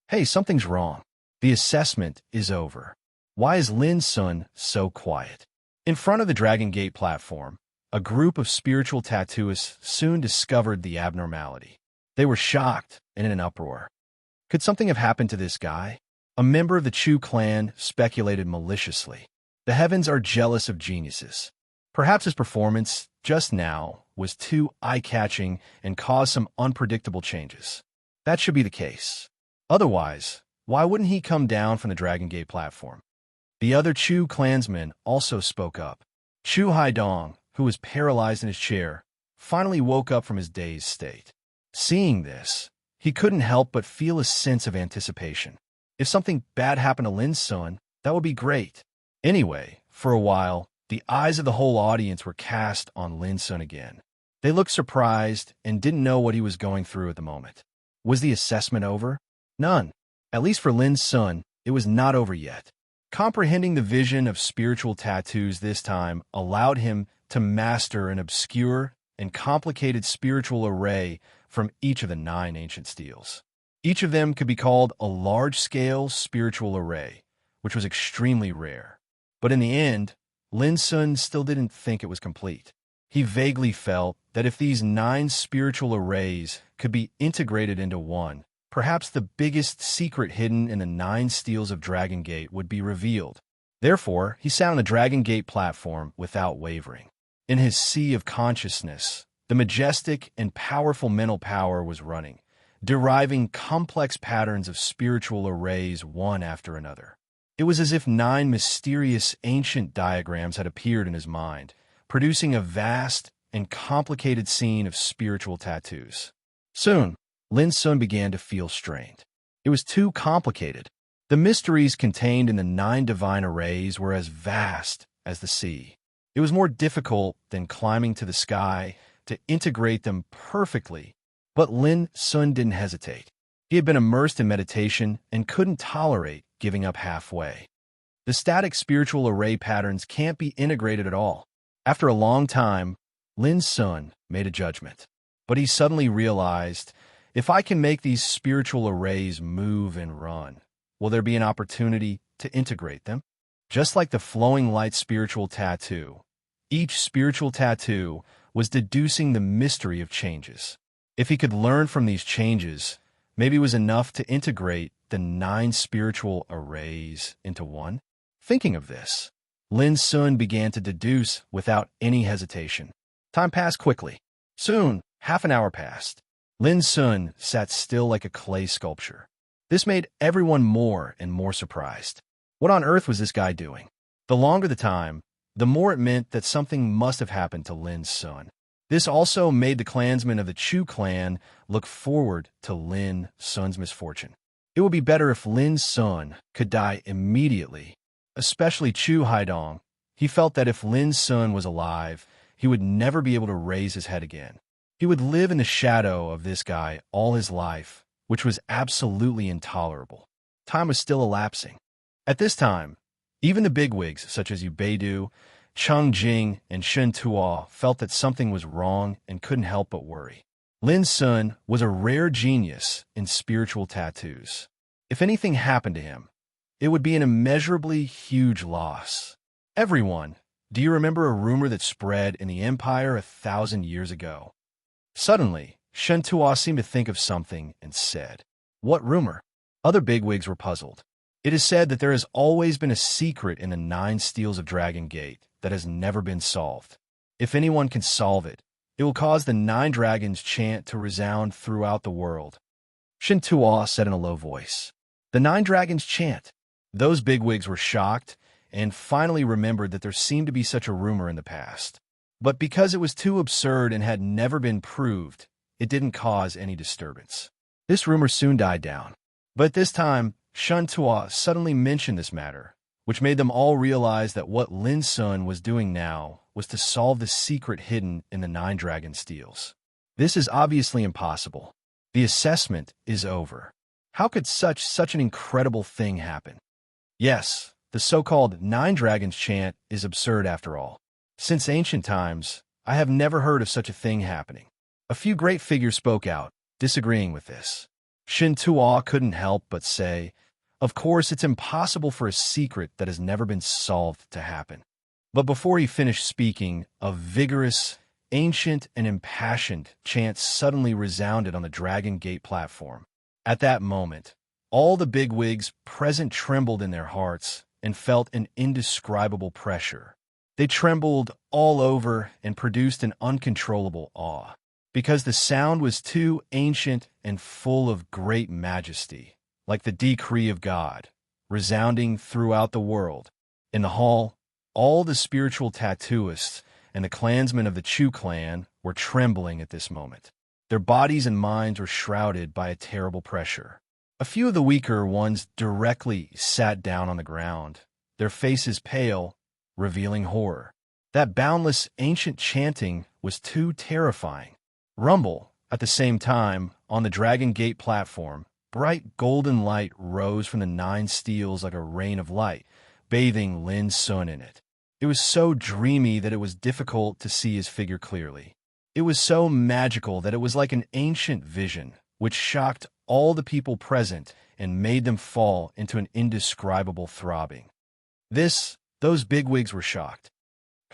Hey, something's wrong. The assessment is over. Why is Lin Sun so quiet? In front of the Dragon Gate platform, a group of spiritual tattooists soon discovered the abnormality. They were shocked and in an uproar. Could something have happened to this guy? A member of the Chu clan speculated maliciously. The heavens are jealous of geniuses. Perhaps his performance, just now, was too eye-catching and caused some unpredictable changes. That should be the case. Otherwise, why wouldn't he come down from the Dragon Gate platform? The other Chu clansmen also spoke up. Chu Haidong, who was paralyzed in his chair, finally woke up from his dazed state. Seeing this, he couldn't help but feel a sense of anticipation. If something bad happened to Lin Sun, that would be great. Anyway, for a while, the eyes of the whole audience were cast on Lin Sun again. They looked surprised and didn't know what he was going through at the moment. Was the assessment over? None. At least for Lin Sun, it was not over yet. Comprehending the vision of spiritual tattoos this time allowed him to master an obscure and complicated spiritual array from each of the 9 ancient steels. Each of them could be called a large-scale spiritual array, which was extremely rare. But in the end, Lin Sun still didn't think it was complete. He vaguely felt that if these 9 spiritual arrays could be integrated into one, perhaps the biggest secret hidden in the 9 steels of Dragon Gate would be revealed. Therefore, he sat on the Dragon Gate platform without wavering. In his sea of consciousness, the majestic and powerful mental power was running, deriving complex patterns of spiritual arrays one after another. It was as if 9 mysterious ancient diagrams had appeared in his mind, producing a vast and complicated scene of spiritual tattoos. Soon, Lin Sun began to feel strained. It was too complicated. The mysteries contained in the 9 divine arrays were as vast as the sea. It was more difficult than climbing to the sky to integrate them perfectly, but Lin Sun didn't hesitate. He had been immersed in meditation and couldn't tolerate giving up halfway. The static spiritual array patterns can't be integrated at all. After a long time, Lin Sun made a judgment. But he suddenly realized, if I can make these spiritual arrays move and run, will there be an opportunity to integrate them? Just like the flowing light spiritual tattoo, each spiritual tattoo was deducing the mystery of changes. If he could learn from these changes, maybe it was enough to integrate the 9 spiritual arrays into one. Thinking of this, Lin Sun began to deduce without any hesitation. Time passed quickly. Soon, half an hour passed. Lin Sun sat still like a clay sculpture. This made everyone more and more surprised. What on earth was this guy doing? The longer the time, the more it meant that something must have happened to Lin Sun. This also made the clansmen of the Chu clan look forward to Lin Sun's misfortune. It would be better if Lin Sun could die immediately, especially Chu Haidong. He felt that if Lin Sun was alive, he would never be able to raise his head again. He would live in the shadow of this guy all his life, which was absolutely intolerable. Time was still elapsing. At this time, even the bigwigs such as Yu Beidu, Cheng Jing, and Shen Tuo felt that something was wrong and couldn't help but worry. Lin Sun was a rare genius in spiritual tattoos. If anything happened to him, it would be an immeasurably huge loss. Everyone, do you remember a rumor that spread in the Empire 1,000 years ago? Suddenly, Shen Tuo seemed to think of something and said, "What rumor?" Other bigwigs were puzzled. It is said that there has always been a secret in the 9 steels of Dragon Gate that has never been solved. If anyone can solve it, it will cause the 9 dragons' chant to resound throughout the world. Shen Tuo said in a low voice, "The 9 dragons' chant." Those bigwigs were shocked and finally remembered that there seemed to be such a rumor in the past. But because it was too absurd and had never been proved, it didn't cause any disturbance. This rumor soon died down. But at this time, Shen Tuo suddenly mentioned this matter, which made them all realize that what Lin Sun was doing now was to solve the secret hidden in the 9 dragon steels. This is obviously impossible. The assessment is over. How could such an incredible thing happen? Yes, the so-called 9 dragons chant is absurd after all. Since ancient times, I have never heard of such a thing happening. A few great figures spoke out, disagreeing with this. Shen Tuo couldn't help but say, "Of course, it's impossible for a secret that has never been solved to happen." But before he finished speaking, a vigorous, ancient, and impassioned chant suddenly resounded on the Dragon Gate platform. At that moment, all the bigwigs present trembled in their hearts and felt an indescribable pressure. They trembled all over and produced an uncontrollable awe, because the sound was too ancient and full of great majesty, like the decree of God, resounding throughout the world. In the hall, all the spiritual tattooists and the clansmen of the Chu clan were trembling at this moment. Their bodies and minds were shrouded by a terrible pressure. A few of the weaker ones directly sat down on the ground, their faces pale, revealing horror. That boundless ancient chanting was too terrifying. Rumble, at the same time, on the Dragon Gate platform, bright golden light rose from the 9 steels like a rain of light, bathing Lin Sun in it. It was so dreamy that it was difficult to see his figure clearly. It was so magical that it was like an ancient vision, which shocked all the people present and made them fall into an indescribable throbbing. Those bigwigs were shocked.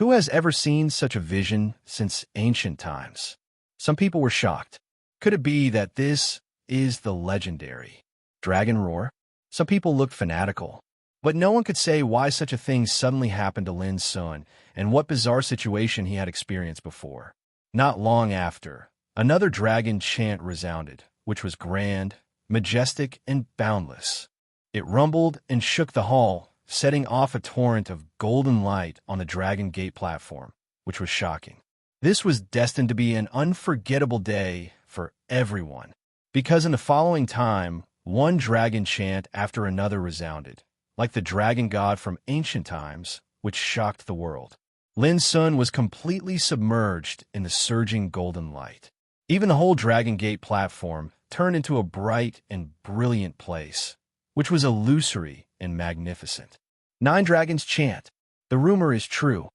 Who has ever seen such a vision since ancient times? Some people were shocked. Could it be that this is the legendary dragon roar? Some people looked fanatical. But no one could say why such a thing suddenly happened to Lin's son and what bizarre situation he had experienced before. Not long after, another dragon chant resounded, which was grand, majestic, and boundless. It rumbled and shook the hall, setting off a torrent of golden light on the Dragon Gate platform, which was shocking. This was destined to be an unforgettable day for everyone, because in the following time, one dragon chant after another resounded, like the dragon god from ancient times, which shocked the world. Lin's son was completely submerged in the surging golden light. Even the whole Dragon Gate platform turned into a bright and brilliant place, which was illusory and magnificent. 9 dragons chant. The rumor is true.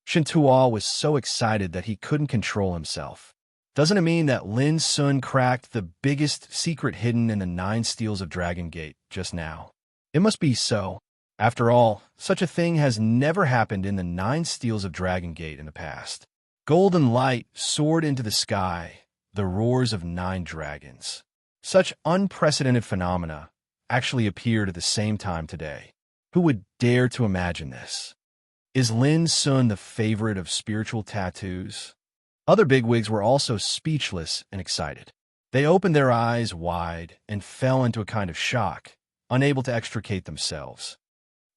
Shintuo was so excited that he couldn't control himself. Doesn't it mean that Lin's son cracked the biggest secret hidden in the 9 steels of Dragon Gate just now? It must be so. After all, such a thing has never happened in the 9 steels of Dragon Gate in the past. Golden light soared into the sky, the roars of 9 dragons. Such unprecedented phenomena actually appeared at the same time today. Who would dare to imagine this? Is Lin's son the favorite of spiritual tattoos? Other bigwigs were also speechless and excited. They opened their eyes wide and fell into a kind of shock, unable to extricate themselves.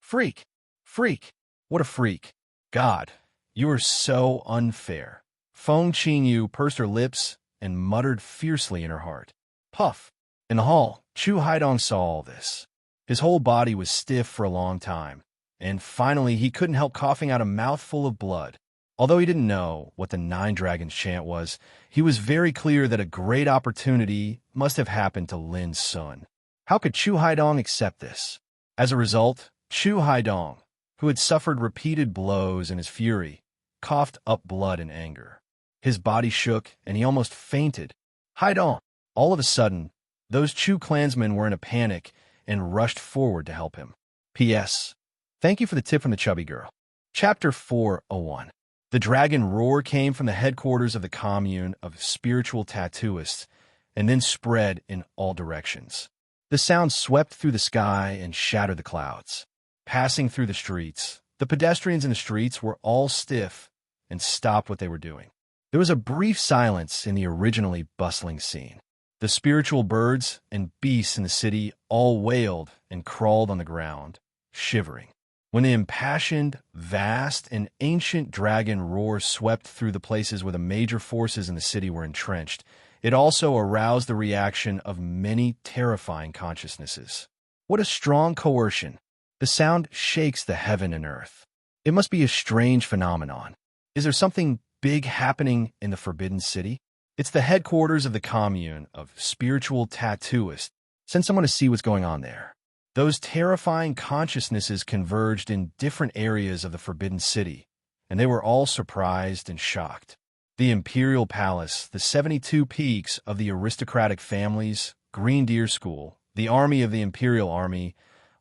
Freak! Freak! What a freak! God, you are so unfair. Feng Qingyu pursed her lips and muttered fiercely in her heart. Puff! In the hall, Chu Haidong saw all this. His whole body was stiff for a long time, and finally he couldn't help coughing out a mouthful of blood. Although he didn't know what the 9 dragons chant was, he was very clear that a great opportunity must have happened to Lin's son. How could Chu Haidong accept this? As a result, Chu Haidong, who had suffered repeated blows in his fury, coughed up blood in anger. His body shook, and he almost fainted. Haidong! All of a sudden, those Chu clansmen were in a panic and rushed forward to help him. P.S. Thank you for the tip from the chubby girl. Chapter 401. The dragon roar came from the headquarters of the commune of spiritual tattooists and then spread in all directions. The sound swept through the sky and shattered the clouds. Passing through the streets, the pedestrians in the streets were all stiff and stopped what they were doing. There was a brief silence in the originally bustling scene. The spiritual birds and beasts in the city all wailed and crawled on the ground, shivering. When the impassioned, vast, and ancient dragon roar swept through the places where the major forces in the city were entrenched, it also aroused the reaction of many terrifying consciousnesses. What a strong coercion! The sound shakes the heaven and earth. It must be a strange phenomenon. Is there something big happening in the Forbidden City? It's the headquarters of the commune of spiritual tattooists. Send someone to see what's going on there. Those terrifying consciousnesses converged in different areas of the Forbidden City, and they were all surprised and shocked. The Imperial Palace, the 72 peaks of the aristocratic families, Green Deer School, the army of the Imperial Army,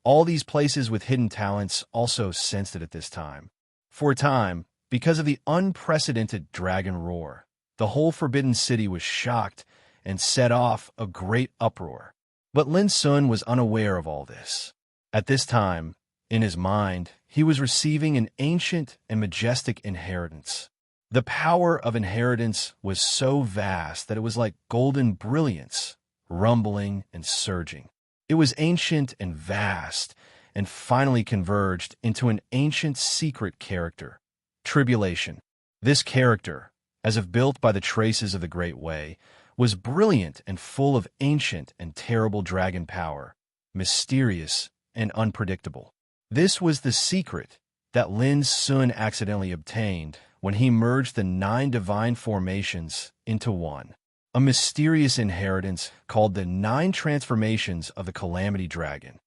all these places with hidden talents also sensed it at this time. For a time, because of the unprecedented dragon roar, the whole Forbidden City was shocked and set off a great uproar. But Lin's son was unaware of all this. At this time, in his mind, he was receiving an ancient and majestic inheritance. The power of inheritance was so vast that it was like golden brilliance, rumbling and surging. It was ancient and vast, and finally converged into an ancient secret character, Tribulation. This character, as if built by the traces of the Great Way, was brilliant and full of ancient and terrible dragon power, mysterious and unpredictable. This was the secret that Lin's son accidentally obtained when he merged the 9 divine formations into one, a mysterious inheritance called the 9 transformations of the Calamity Dragon.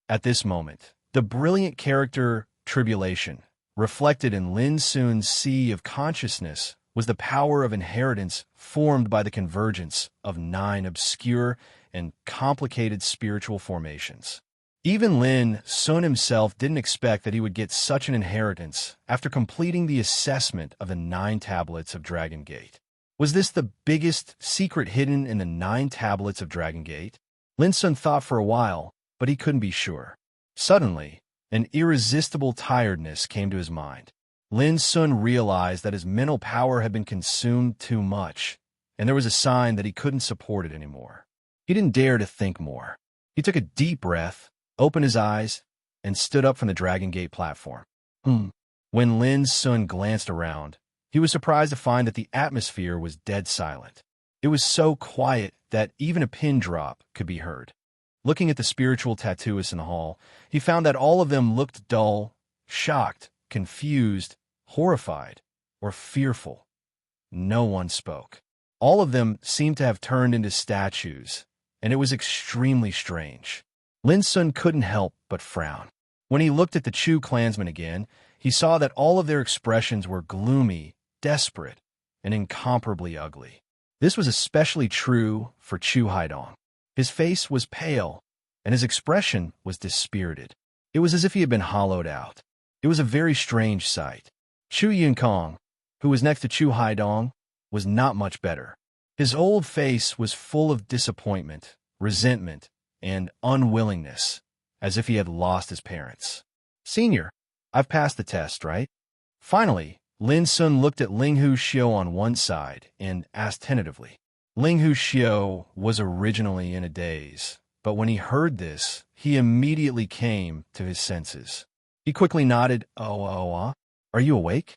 At this moment, the brilliant character Tribulation, reflected in Lin's son's sea of consciousness, was the power of inheritance formed by the convergence of 9 obscure and complicated spiritual formations. Even Lin Sun himself didn't expect that he would get such an inheritance after completing the assessment of the 9 tablets of Dragon Gate. Was this the biggest secret hidden in the 9 tablets of Dragon Gate? Lin Sun thought for a while, but he couldn't be sure. Suddenly, an irresistible tiredness came to his mind. Lin Sun realized that his mental power had been consumed too much, and there was a sign that he couldn't support it anymore. He didn't dare to think more. He took a deep breath, opened his eyes, and stood up from the Dragon Gate platform. When Lin Sun glanced around, he was surprised to find that the atmosphere was dead silent. It was so quiet that even a pin drop could be heard. Looking at the spiritual tattooists in the hall, he found that all of them looked dull, shocked, confused, horrified, or fearful. No one spoke. All of them seemed to have turned into statues, and it was extremely strange. Lin Sun couldn't help but frown. When he looked at the Chu clansmen again, he saw that all of their expressions were gloomy, desperate, and incomparably ugly. This was especially true for Chu Haidong. His face was pale, and his expression was dispirited. It was as if he had been hollowed out. It was a very strange sight. Chu Yunkong, who was next to Chu Haidong, was not much better. His old face was full of disappointment, resentment, and unwillingness, as if he had lost his parents. "Senior, I've passed the test, right?" Finally, Lin Sun looked at Ling Hu Xiu on one side and asked tentatively. Ling Hu Xiu was originally in a daze, but when he heard this, he immediately came to his senses. He quickly nodded. Are you awake?"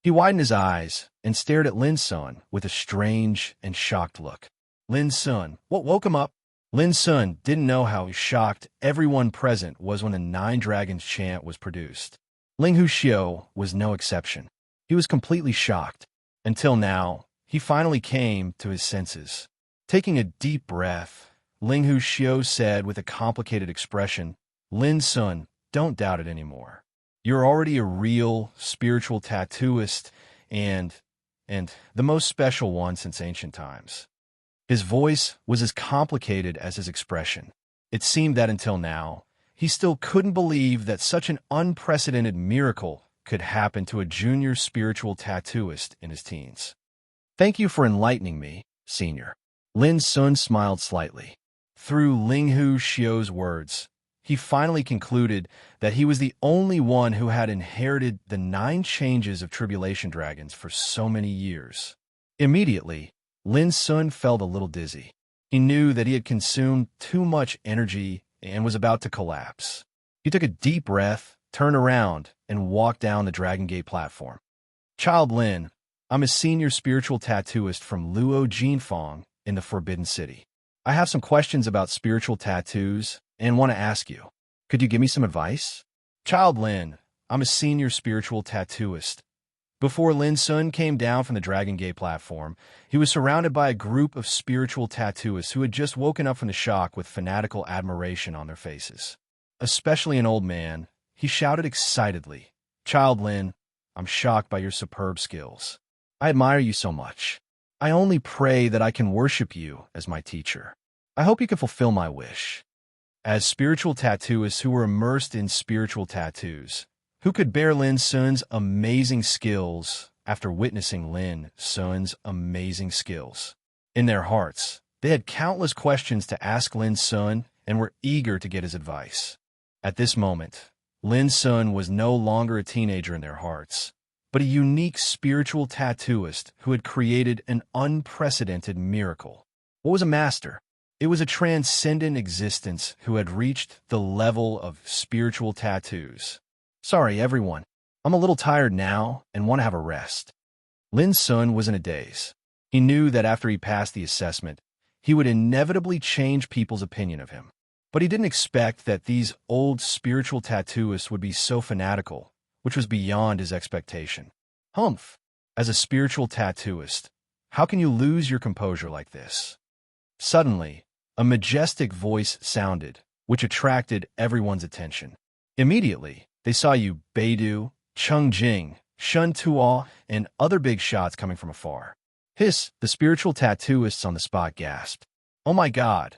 He widened his eyes and stared at Lin Sun with a strange and shocked look. Lin Sun, what woke him up? Lin Sun didn't know how shocked everyone present was when the 9 Dragons chant was produced. Ling Hu Xiu was no exception. He was completely shocked. Until now, he finally came to his senses. Taking a deep breath, Ling Hu Xiu said with a complicated expression, "Lin Sun, don't doubt it anymore. You're already a real spiritual tattooist and the most special one since ancient times." His voice was as complicated as his expression. It seemed that until now, he still couldn't believe that such an unprecedented miracle could happen to a junior spiritual tattooist in his teens. "Thank you for enlightening me, Senior." Lin Sun smiled slightly. Through Ling Hu Xiu's words, he finally concluded that he was the only one who had inherited the 9 changes of Tribulation Dragons for so many years. Immediately, Lin Sun felt a little dizzy. He knew that he had consumed too much energy and was about to collapse. He took a deep breath, turned around, and walked down the Dragon Gate platform. "Child Lin, I'm a senior spiritual tattooist from Luo Jinfang in the Forbidden City. I have some questions about spiritual tattoos and want to ask you. Could you give me some advice?" "Child Lin, I'm a senior spiritual tattooist." Before Lin Sun came down from the Dragon Gate platform, he was surrounded by a group of spiritual tattooists who had just woken up from the shock with fanatical admiration on their faces. Especially an old man, he shouted excitedly, "Child Lin, I'm shocked by your superb skills. I admire you so much. I only pray that I can worship you as my teacher. I hope you can fulfill my wish." As spiritual tattooists who were immersed in spiritual tattoos, who could bear Lin Sun's amazing skills after witnessing Lin Sun's amazing skills? In their hearts, they had countless questions to ask Lin Sun and were eager to get his advice. At this moment, Lin Sun was no longer a teenager in their hearts, but a unique spiritual tattooist who had created an unprecedented miracle. What was a master? It was a transcendent existence who had reached the level of spiritual tattoos. "Sorry, everyone. I'm a little tired now and want to have a rest." Lin Sun was in a daze. He knew that after he passed the assessment, he would inevitably change people's opinion of him. But he didn't expect that these old spiritual tattooists would be so fanatical, which was beyond his expectation. Humph! As a spiritual tattooist, how can you lose your composure like this? Suddenly, a majestic voice sounded, which attracted everyone's attention. Immediately, they saw Yu Beidu, Cheng Jing, Shun Tuo, and other big shots coming from afar. The spiritual tattooists on the spot gasped. "Oh my God!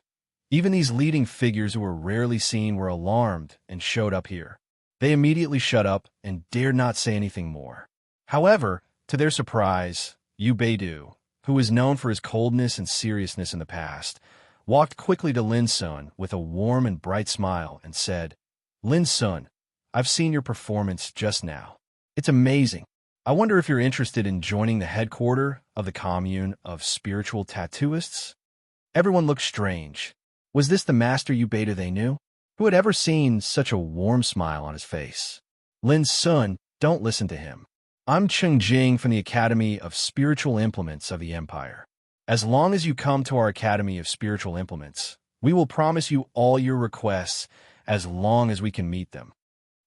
Even these leading figures who were rarely seen were alarmed and showed up here. They immediately shut up and dared not say anything more. However, to their surprise, Yu Beidou, who was known for his coldness and seriousness in the past, walked quickly to Lin Sun with a warm and bright smile and said, "Lin Sun, I've seen your performance just now. It's amazing. I wonder if you're interested in joining the headquarters of the commune of spiritual tattooists?" Everyone looked strange. Was this the master Yu Beidou they knew? Who had ever seen such a warm smile on his face? "Lin Sun, don't listen to him. I'm Cheng Jing from the Academy of Spiritual Implements of the Empire. As long as you come to our Academy of Spiritual Implements, we will promise you all your requests as long as we can meet them."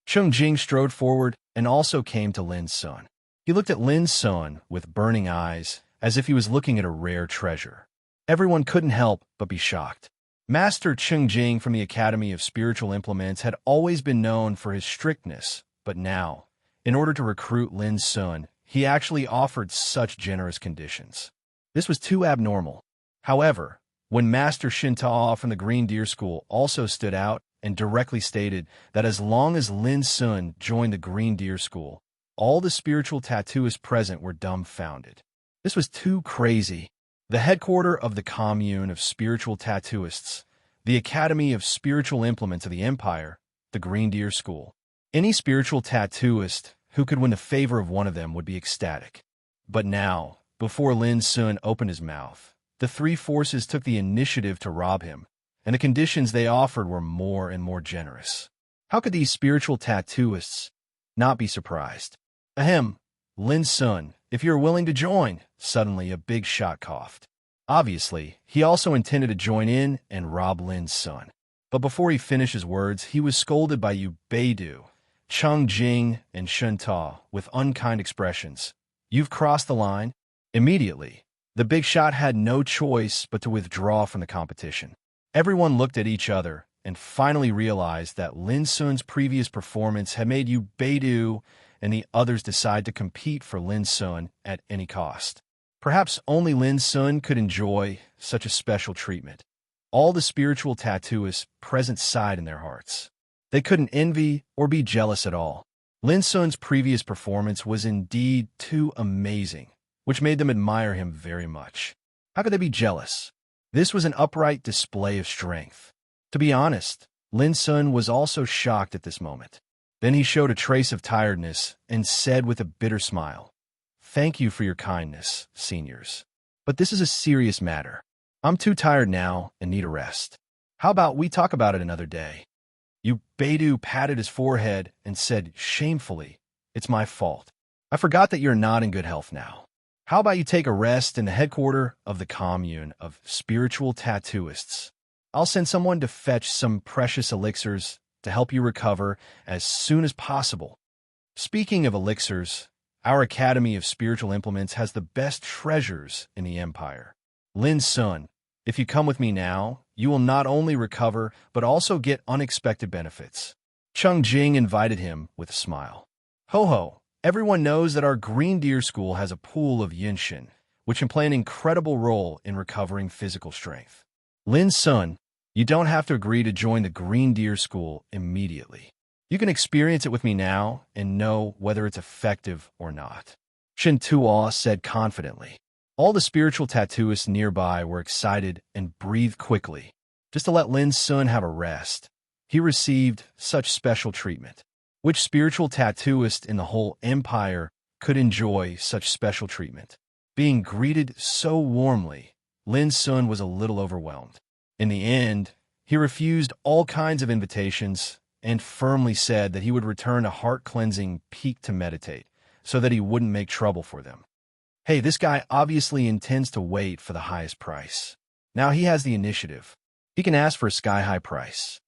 Cheng Jing strode forward and also came to Lin Sun. He looked at Lin Sun with burning eyes, as if he was looking at a rare treasure. Everyone couldn't help but be shocked. Master Cheng Jing from the Academy of Spiritual Implements had always been known for his strictness, but now, in order to recruit Lin Sun, he actually offered such generous conditions. This was too abnormal. However, when Master Shin Ta from the Green Deer School also stood out and directly stated that as long as Lin Sun joined the Green Deer School, all the spiritual tattooists present were dumbfounded. This was too crazy. The headquarters of the commune of spiritual tattooists, the Academy of Spiritual Implements of the Empire, the Green Deer School. Any spiritual tattooist who could win the favor of one of them would be ecstatic. But now, before Lin Sun opened his mouth, the three forces took the initiative to rob him, and the conditions they offered were more and more generous. How could these spiritual tattooists not be surprised? "Ahem, Lin Sun, if you're willing to join," suddenly a big shot coughed. Obviously, he also intended to join in and rob Lin Sun. But before he finished his words, he was scolded by Yu Beidou, Cheng Jing, and Shen Ta with unkind expressions. "You've crossed the line." Immediately, the big shot had no choice but to withdraw from the competition. Everyone looked at each other and finally realized that Lin Sun's previous performance had made Yu Beidou and the others decide to compete for Lin Sun at any cost. Perhaps only Lin Sun could enjoy such a special treatment. All the spiritual tattooists present sighed in their hearts. They couldn't envy or be jealous at all. Lin Sun's previous performance was indeed too amazing, which made them admire him very much. How could they be jealous? This was an upright display of strength. To be honest, Lin Sun was also shocked at this moment. Then he showed a trace of tiredness and said with a bitter smile, "Thank you for your kindness, seniors. But this is a serious matter. I'm too tired now and need a rest. How about we talk about it another day?" Yu Beidou patted his forehead and said shamefully, "It's my fault. I forgot that you're not in good health now. How about you take a rest in the headquarters of the commune of spiritual tattooists? I'll send someone to fetch some precious elixirs to help you recover as soon as possible." Speaking of elixirs, our Academy of Spiritual Implements has the best treasures in the Empire. "Lin Sun, if you come with me now, you will not only recover, but also get unexpected benefits." Cheng Jing invited him with a smile. "Ho ho, everyone knows that our Green Deer School has a pool of yinshin, which can play an incredible role in recovering physical strength. Lin Sun, you don't have to agree to join the Green Deer School immediately. You can experience it with me now and know whether it's effective or not," Shin Tuo said confidently. All the spiritual tattooists nearby were excited and breathed quickly, just to let Lin Sun have a rest. He received such special treatment. Which spiritual tattooist in the whole empire could enjoy such special treatment? Being greeted so warmly, Lin Sun was a little overwhelmed. In the end, he refused all kinds of invitations and firmly said that he would return to heart-cleansing peak to meditate so that he wouldn't make trouble for them. Hey, this guy obviously intends to wait for the highest price. Now he has the initiative. He can ask for a sky-high price.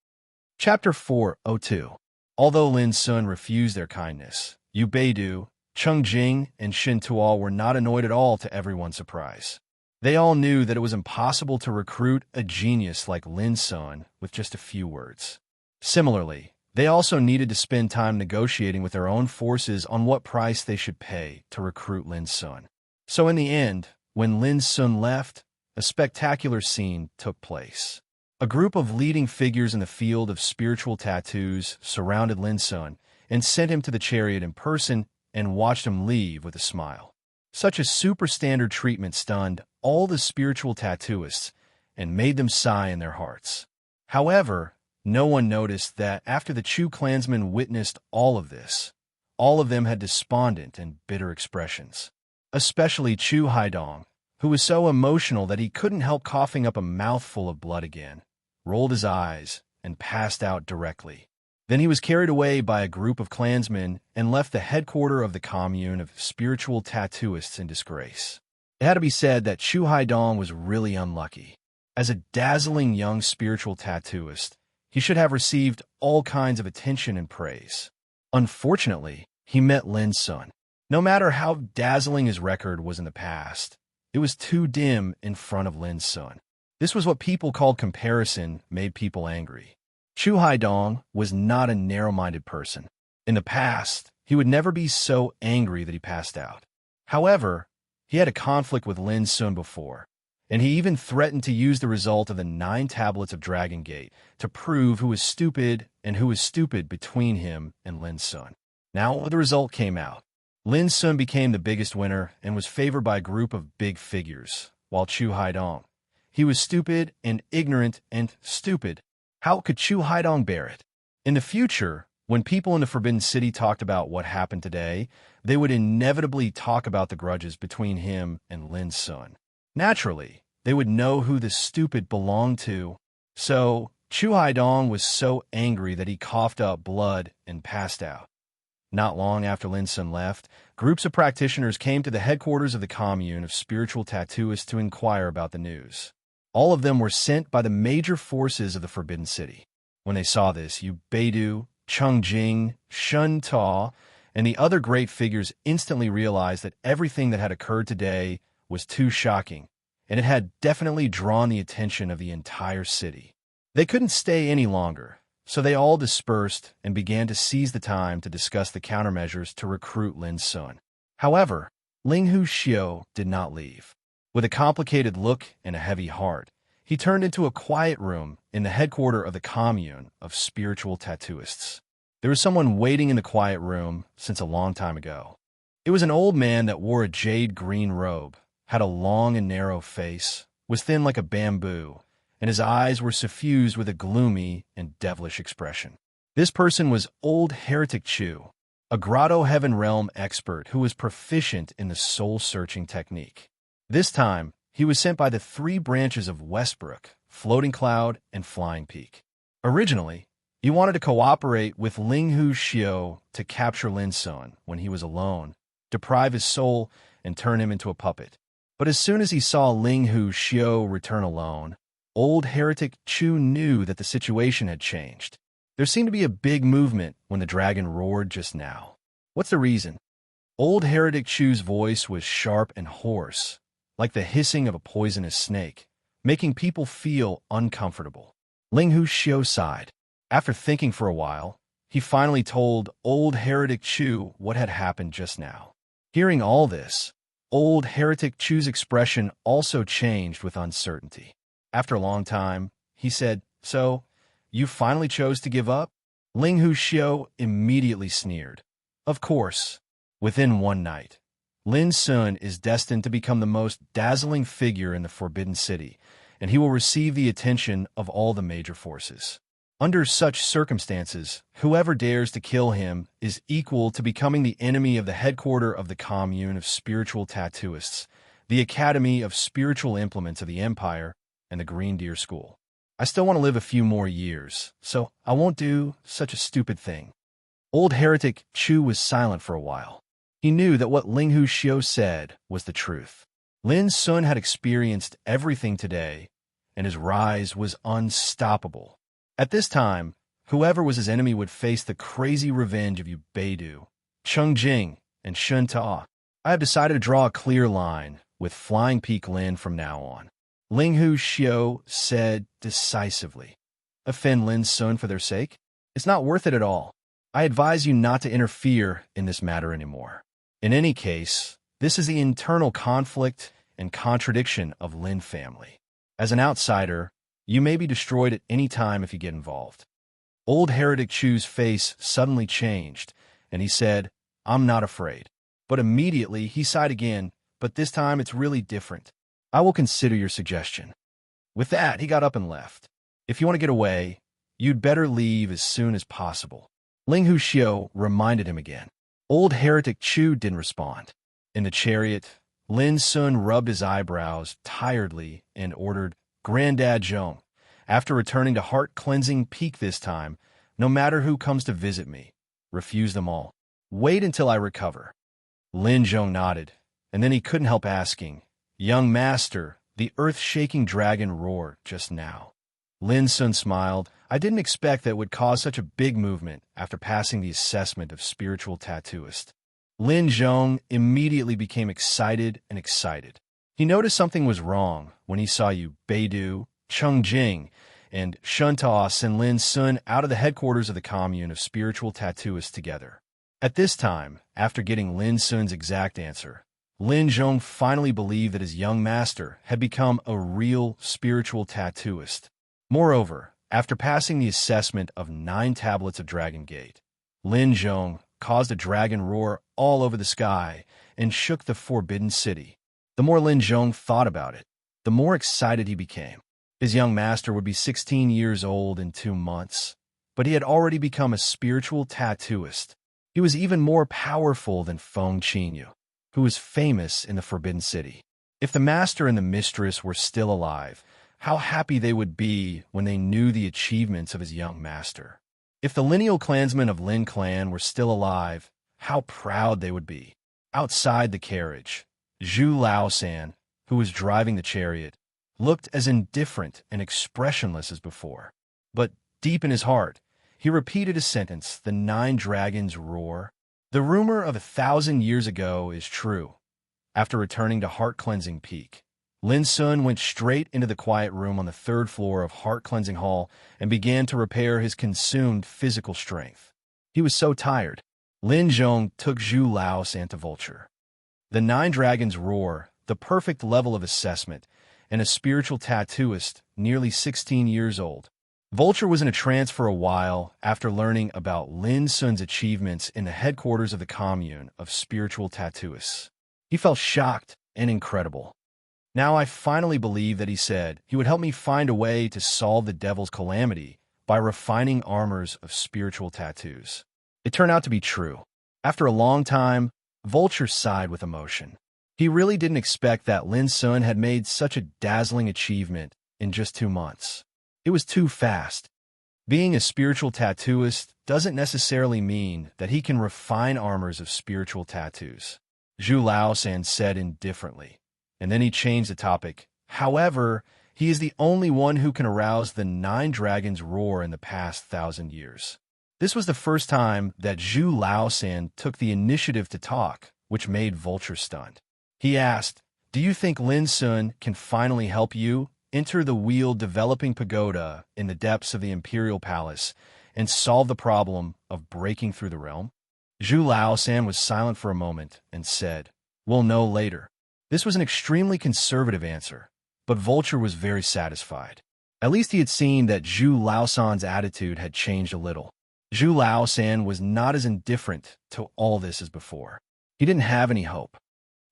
Chapter 402. Although Lin Sun refused their kindness, Yu Beidou, Cheng Jing, and Shin Tuo were not annoyed at all to everyone's surprise. They all knew that it was impossible to recruit a genius like Lin Sun with just a few words. Similarly, they also needed to spend time negotiating with their own forces on what price they should pay to recruit Lin Sun. So in the end, when Lin Sun left, a spectacular scene took place. A group of leading figures in the field of spiritual tattoos surrounded Lin Sun and sent him to the chariot in person and watched him leave with a smile. Such a super-standard treatment stunned all the spiritual tattooists and made them sigh in their hearts. However, no one noticed that after the Chu clansmen witnessed all of this, all of them had despondent and bitter expressions. Especially Chu Haidong, who was so emotional that he couldn't help coughing up a mouthful of blood again, rolled his eyes, and passed out directly. Then he was carried away by a group of clansmen and left the headquarters of the commune of spiritual tattooists in disgrace. It had to be said that Chu Haidong was really unlucky. As a dazzling young spiritual tattooist, he should have received all kinds of attention and praise. Unfortunately, he met Lin Sun. No matter how dazzling his record was in the past, it was too dim in front of Lin Sun. This was what people called comparison made people angry. Chu Haidong was not a narrow-minded person. In the past, he would never be so angry that he passed out. However, he had a conflict with Lin Sun before, and he even threatened to use the result of the 9 tablets of Dragon Gate to prove who was stupid and who was stupid between him and Lin Sun. Now the result came out. Lin Sun became the biggest winner and was favored by a group of big figures, while Chu Haidong, he was stupid and ignorant and stupid. How could Chu Haidong bear it? In the future, when people in the Forbidden City talked about what happened today, they would inevitably talk about the grudges between him and Lin Sun. Naturally, they would know who the stupid belonged to. So, Chu Haidong was so angry that he coughed up blood and passed out. Not long after Lin Sun left, groups of practitioners came to the headquarters of the commune of spiritual tattooists to inquire about the news. All of them were sent by the major forces of the Forbidden City. When they saw this, Yu Beidu, Cheng Jing, Shun Ta, and the other great figures instantly realized that everything that had occurred today was too shocking, and it had definitely drawn the attention of the entire city. They couldn't stay any longer, so they all dispersed and began to seize the time to discuss the countermeasures to recruit Lin Sun. However, Ling Hu Xiu did not leave. With a complicated look and a heavy heart, he turned into a quiet room in the headquarters of the commune of spiritual tattooists. There was someone waiting in the quiet room since a long time ago. It was an old man that wore a jade green robe, had a long and narrow face, was thin like a bamboo, and his eyes were suffused with a gloomy and devilish expression. This person was Old Heretic Chu, a Grotto Heaven Realm expert who was proficient in the soul-searching technique. This time, he was sent by the 3 branches of Westbrook, Floating Cloud, and Flying Peak. Originally, he wanted to cooperate with Ling Hu Xiu to capture Lin Sun when he was alone, deprive his soul, and turn him into a puppet. But as soon as he saw Ling Hu Xiu return alone, Old Heretic Chu knew that the situation had changed. There seemed to be a big movement when the dragon roared just now. What's the reason? Old Heretic Chu's voice was sharp and hoarse, like the hissing of a poisonous snake, making people feel uncomfortable. Ling Hu Xiu sighed. After thinking for a while, he finally told Old Heretic Chu what had happened just now. Hearing all this, Old Heretic Chu's expression also changed with uncertainty. After a long time, he said, "So, you finally chose to give up?" Ling Hu Xiu immediately sneered. Of course, within one night, Lin Sun is destined to become the most dazzling figure in the Forbidden City, and he will receive the attention of all the major forces. Under such circumstances, whoever dares to kill him is equal to becoming the enemy of the headquarters of the commune of spiritual tattooists, the Academy of Spiritual Implements of the Empire, and the Green Deer School. I still want to live a few more years, so I won't do such a stupid thing. Old Heretic Chu was silent for a while. He knew that what Ling Hu Xiu said was the truth. Lin Sun had experienced everything today, and his rise was unstoppable. At this time, whoever was his enemy would face the crazy revenge of Yu Beidu, Cheng Jing, and Shun Ta. I have decided to draw a clear line with Flying Peak Lin from now on. Ling Hu Xiu said decisively. Offend Lin Sun for their sake? It's not worth it at all. I advise you not to interfere in this matter anymore. In any case, this is the internal conflict and contradiction of Lin family. As an outsider, You may be destroyed at any time if you get involved. Old Heretic Chu's face suddenly changed, and he said, I'm not afraid. But immediately he sighed again, but this time it's really different. I will consider your suggestion. With that, he got up and left. If you want to get away, you'd better leave as soon as possible. Ling Huxiu reminded him again. Old Heretic Chu didn't respond. In the chariot, Lin Sun rubbed his eyebrows tiredly and ordered, Granddad Zhong, after returning to heart-cleansing Peak this time, no matter who comes to visit me, refuse them all. Wait until I recover. Lin Zhong nodded, and then he couldn't help asking, Young master, the earth-shaking dragon roared just now. Lin Sun smiled. I didn't expect that it would cause such a big movement after passing the assessment of spiritual tattooist. Lin Zhong immediately became excited. He noticed something was wrong when he saw you, Beidou, Cheng Jing, and Shunta send Lin Sun out of the headquarters of the commune of spiritual tattooists together. At this time, after getting Lin Sun's exact answer, Lin Zhong finally believed that his young master had become a real spiritual tattooist. Moreover, after passing the assessment of 9 tablets of Dragon Gate, Lin Zhong caused a dragon roar all over the sky and shook the Forbidden City. The more Lin Zhong thought about it, the more excited he became. His young master would be 16 years old in 2 months, but he had already become a spiritual tattooist. He was even more powerful than Feng Qinyu, who was famous in the Forbidden City. If the master and the mistress were still alive, how happy they would be when they knew the achievements of his young master. If the lineal clansmen of Lin Clan were still alive, how proud they would be. Outside the carriage, Zhu Laosan, who was driving the chariot, looked as indifferent and expressionless as before. But deep in his heart, he repeated a sentence, the 9 dragons roar. The rumor of 1,000 years ago is true. After returning to heart-cleansing Peak, Lin Sun went straight into the quiet room on the 3rd floor of Heart Cleansing Hall and began to repair his consumed physical strength. He was so tired. Lin Zhong took Zhu Laosan to Vulture. The 9 dragons roar, the perfect level of assessment, and a spiritual tattooist, nearly 16 years old. Vulture was in a trance for a while after learning about Lin Sun's achievements in the headquarters of the commune of spiritual tattooists. He felt shocked and incredible. Now I finally believe that he said he would help me find a way to solve the devil's calamity by refining armors of spiritual tattoos. It turned out to be true. After a long time, Vulture sighed with emotion. He really didn't expect that Lin Sun had made such a dazzling achievement in just 2 months. It was too fast. Being a spiritual tattooist doesn't necessarily mean that he can refine armors of spiritual tattoos, Zhu Laosan said indifferently. And then he changed the topic. However, he is the only one who can arouse the 9 dragons' roar in the past 1,000 years. This was the first time that Zhu Laosan took the initiative to talk, which made Vulture stunned. He asked, Do you think Lin Sun can finally help you enter the wheel-developing pagoda in the depths of the Imperial Palace and solve the problem of breaking through the realm? Zhu Laosan was silent for a moment and said, We'll know later. This was an extremely conservative answer, but Vulture was very satisfied. At least he had seen that Zhu Laosan's attitude had changed a little. Zhu Laosan was not as indifferent to all this as before. He didn't have any hope.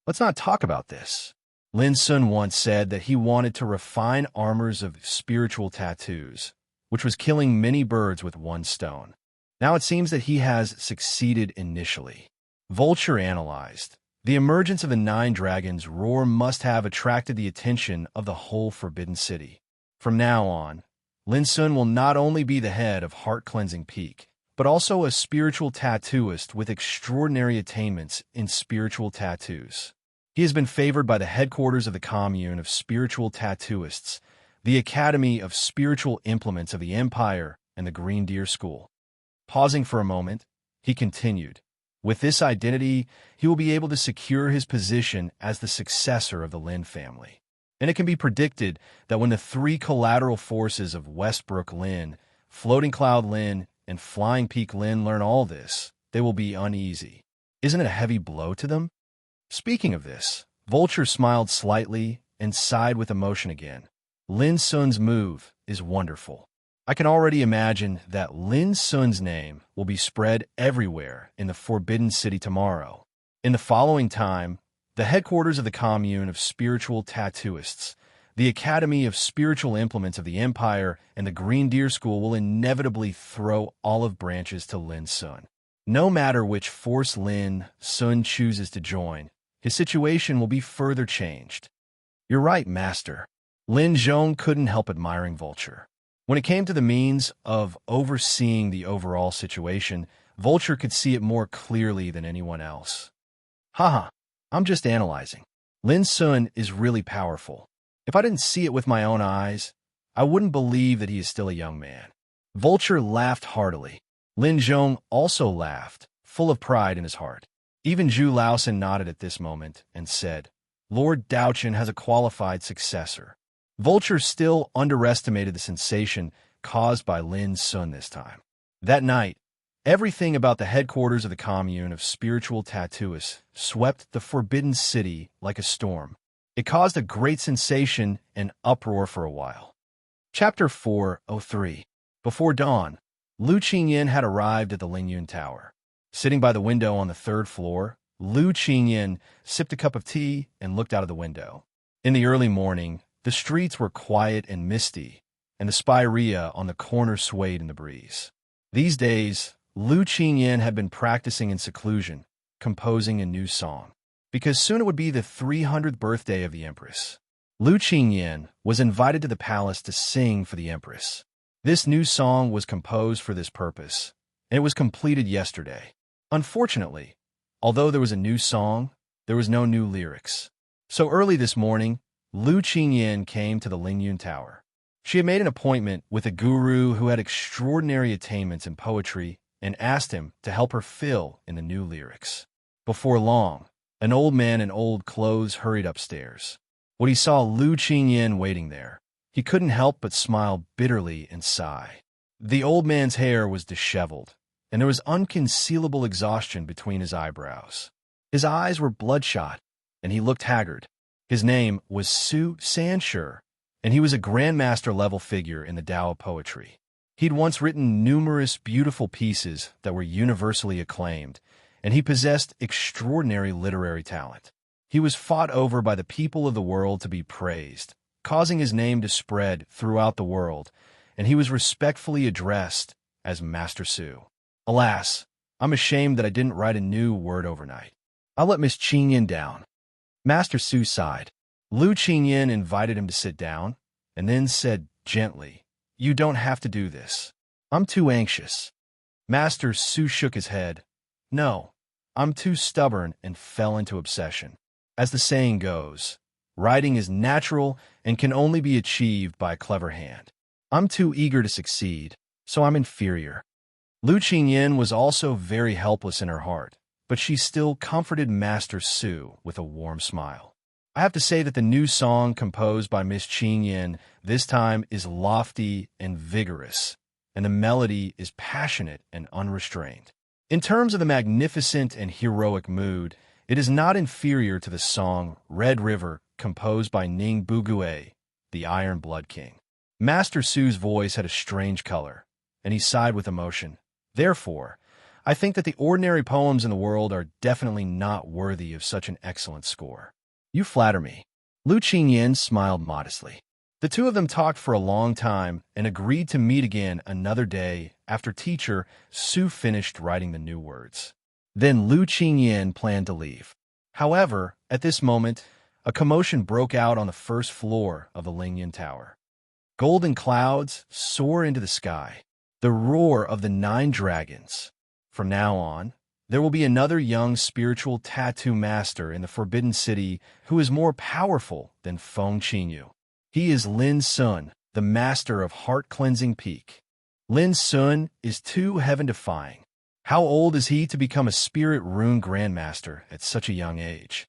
Let's not talk about this. Lin Sun once said that he wanted to refine armors of spiritual tattoos, which was killing many birds with 1 stone. Now it seems that he has succeeded initially. Vulture analyzed. The emergence of the 9 dragons' roar must have attracted the attention of the whole Forbidden City. From now on, Lin Sun will not only be the head of Heart Cleansing Peak, but also a spiritual tattooist with extraordinary attainments in spiritual tattoos. He has been favored by the headquarters of the commune of spiritual tattooists, the Academy of Spiritual Implements of the Empire, and the Green Deer School. Pausing for a moment, he continued. With this identity, he will be able to secure his position as the successor of the Lin family. And it can be predicted that when the 3 collateral forces of Westbrook Lin, Floating Cloud Lin, and Flying Peak Lin learn all this, they will be uneasy. Isn't it a heavy blow to them? Speaking of this, Vulture smiled slightly and sighed with emotion again. Lin Sun's move is wonderful. I can already imagine that Lin Sun's name will be spread everywhere in the Forbidden City tomorrow. In the following time, the headquarters of the Commune of Spiritual Tattooists, the Academy of Spiritual Implements of the Empire, and the Green Deer School will inevitably throw olive branches to Lin Sun. No matter which force Lin Sun chooses to join, his situation will be further changed. You're right, Master. Lin Zhong couldn't help admiring Vulture. When it came to the means of overseeing the overall situation, Vulture could see it more clearly than anyone else. Haha, I'm just analyzing. Lin Sun is really powerful. If I didn't see it with my own eyes, I wouldn't believe that he is still a young man. Vulture laughed heartily. Lin Zhong also laughed, full of pride in his heart. Even Zhu Laosan nodded at this moment and said, Lord Daochen has a qualified successor. Vulture still underestimated the sensation caused by Lin Sun this time. That night, everything about the headquarters of the Commune of Spiritual Tattooists swept the Forbidden City like a storm. It caused a great sensation and uproar for a while. Chapter 403. Before dawn, Lu Qingyin had arrived at the Lingyun Tower. Sitting by the window on the third floor, Lu Qingyin sipped a cup of tea and looked out of the window. In the early morning, the streets were quiet and misty, and the spirea on the corner swayed in the breeze. These days, Lu Qingyin had been practicing in seclusion, composing a new song. Because soon it would be the 300th birthday of the Empress. Lu Qingyin was invited to the palace to sing for the Empress. This new song was composed for this purpose, and it was completed yesterday. Unfortunately, although there was a new song, there was no new lyrics. So early this morning, Lu Qingyin came to the Lingyun Tower. She had made an appointment with a guru who had extraordinary attainments in poetry and asked him to help her fill in the new lyrics. Before long, an old man in old clothes hurried upstairs. When he saw Lu Qingyin waiting there, he couldn't help but smile bitterly and sigh. The old man's hair was disheveled, and there was unconcealable exhaustion between his eyebrows. His eyes were bloodshot, and he looked haggard. His name was Su Sanshur, and he was a grandmaster-level figure in the Tao of poetry. He'd once written numerous beautiful pieces that were universally acclaimed, and he possessed extraordinary literary talent. He was fought over by the people of the world to be praised, causing his name to spread throughout the world, and he was respectfully addressed as Master Su. Alas, I'm ashamed that I didn't write a new word overnight. I'll let Miss Qingyin down. Master Su sighed. Lu Qingyin invited him to sit down, and then said gently, You don't have to do this. I'm too anxious. Master Su shook his head. No, I'm too stubborn, and fell into obsession. As the saying goes, writing is natural and can only be achieved by a clever hand. I'm too eager to succeed, so I'm inferior. Lu Qingyin was also very helpless in her heart, but she still comforted Master Su with a warm smile. I have to say that the new song composed by Miss Qingyin this time is lofty and vigorous, and the melody is passionate and unrestrained. In terms of the magnificent and heroic mood, it is not inferior to the song Red River composed by Ning Bugue, the Iron Blood King. Master Su's voice had a strange color, and he sighed with emotion. Therefore, I think that the ordinary poems in the world are definitely not worthy of such an excellent score. You flatter me. Lu Qingyin smiled modestly. The two of them talked for a long time and agreed to meet again another day after teacher Su finished writing the new words. Then Lu Qingyin planned to leave. However, at this moment, a commotion broke out on the first floor of the Lingyun Tower. Golden clouds soar into the sky. The roar of the 9 dragons. From now on, there will be another young spiritual tattoo master in the Forbidden City who is more powerful than Feng Qingyu. He is Lin Sun, the master of heart-cleansing peak. Lin Sun is too heaven-defying. How old is he to become a spirit rune grandmaster at such a young age?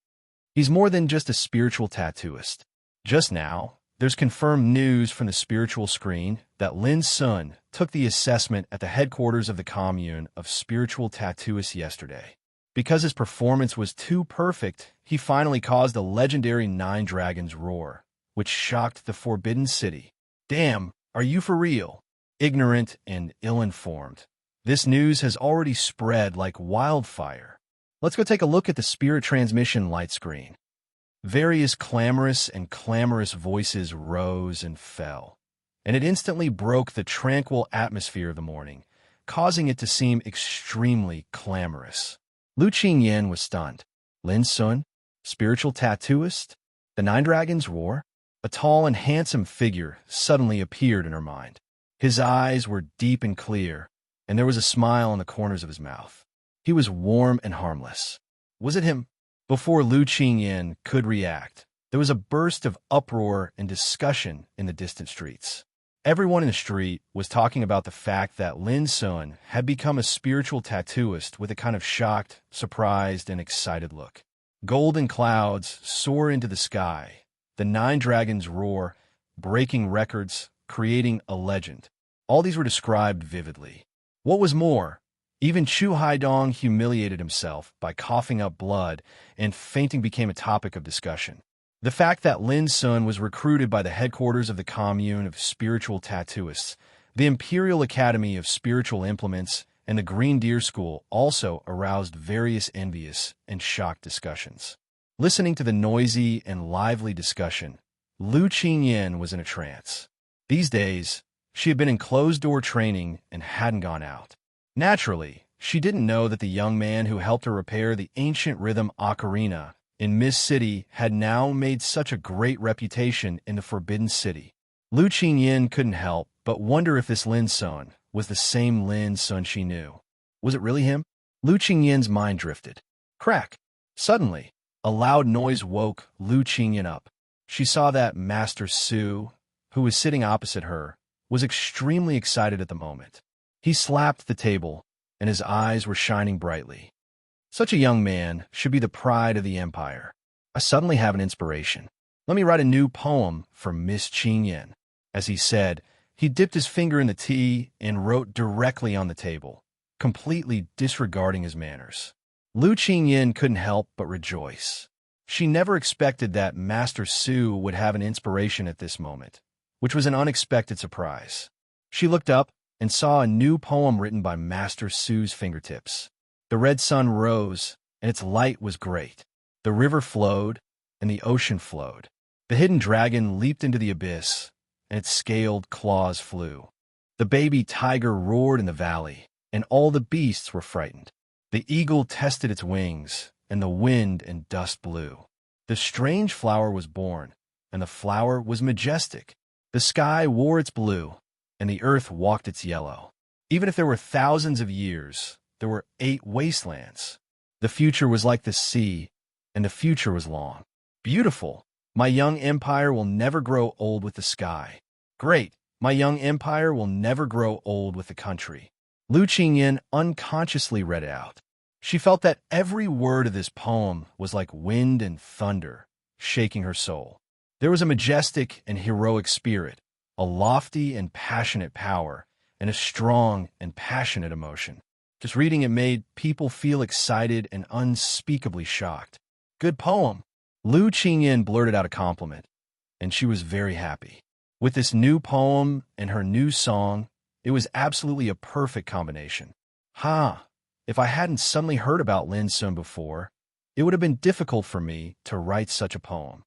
He's more than just a spiritual tattooist. Just now, there's confirmed news from the spiritual screen that Lin Sun took the assessment at the headquarters of the Commune of Spiritual Tattooists yesterday. Because his performance was too perfect, he finally caused the legendary 9 dragons roar, which shocked the Forbidden City. Damn, are you for real? Ignorant and ill-informed. This news has already spread like wildfire. Let's go take a look at the spirit transmission light screen. Various clamorous voices rose and fell, and it instantly broke the tranquil atmosphere of the morning, causing it to seem extremely clamorous. Lu Qingyan was stunned. Lin Sun, spiritual tattooist? The Nine Dragons' roar? A tall and handsome figure suddenly appeared in her mind. His eyes were deep and clear, and there was a smile on the corners of his mouth. He was warm and harmless. Was it him? Before Lu Qingyan could react, there was a burst of uproar and discussion in the distant streets. Everyone in the street was talking about the fact that Lin Sun had become a spiritual tattooist with a kind of shocked, surprised, and excited look. Golden clouds soar into the sky. The Nine Dragons roar, breaking records, creating a legend. All these were described vividly. What was more, even Chu Haidong humiliated himself by coughing up blood, and fainting became a topic of discussion. The fact that Lin Sun was recruited by the headquarters of the Commune of Spiritual Tattooists, the Imperial Academy of Spiritual Implements, and the Green Deer School also aroused various envious and shocked discussions. Listening to the noisy and lively discussion, Lu Qingyan was in a trance. These days, she had been in closed-door training and hadn't gone out. Naturally, she didn't know that the young man who helped her repair the ancient rhythm ocarina in Mist City had now made such a great reputation in the Forbidden City. Lu Qingyan couldn't help but wonder if this Lin Sun was the same Lin Sun she knew. Was it really him? Lu Qingyan's mind drifted. Crack! Suddenly, a loud noise woke Lu Qingyan up. She saw that Master Su, who was sitting opposite her, was extremely excited at the moment. He slapped the table, and his eyes were shining brightly. Such a young man should be the pride of the Empire. I suddenly have an inspiration. Let me write a new poem for Miss Qingyan. As he said, he dipped his finger in the tea and wrote directly on the table, completely disregarding his manners. Lu Qingyan couldn't help but rejoice. She never expected that Master Su would have an inspiration at this moment, which was an unexpected surprise. She looked up and saw a new poem written by Master Su's fingertips. The red sun rose, and its light was great. The river flowed, and the ocean flowed. The hidden dragon leaped into the abyss, and its scaled claws flew. The baby tiger roared in the valley, and all the beasts were frightened. The eagle tested its wings, and the wind and dust blew. The strange flower was born, and the flower was majestic. The sky wore its blue, and the earth walked its yellow. Even if there were thousands of years, there were 8 wastelands. The future was like the sea, and the future was long. Beautiful! My young empire will never grow old with the sky. Great! My young empire will never grow old with the country. Lu Qingyan unconsciously read it out. She felt that every word of this poem was like wind and thunder, shaking her soul. There was a majestic and heroic spirit, a lofty and passionate power, and a strong and passionate emotion. Just reading it made people feel excited and unspeakably shocked. Good poem. Lu Qingyan blurted out a compliment, and she was very happy. With this new poem and her new song, it was absolutely a perfect combination. If I hadn't suddenly heard about Lin Sun before, it would have been difficult for me to write such a poem.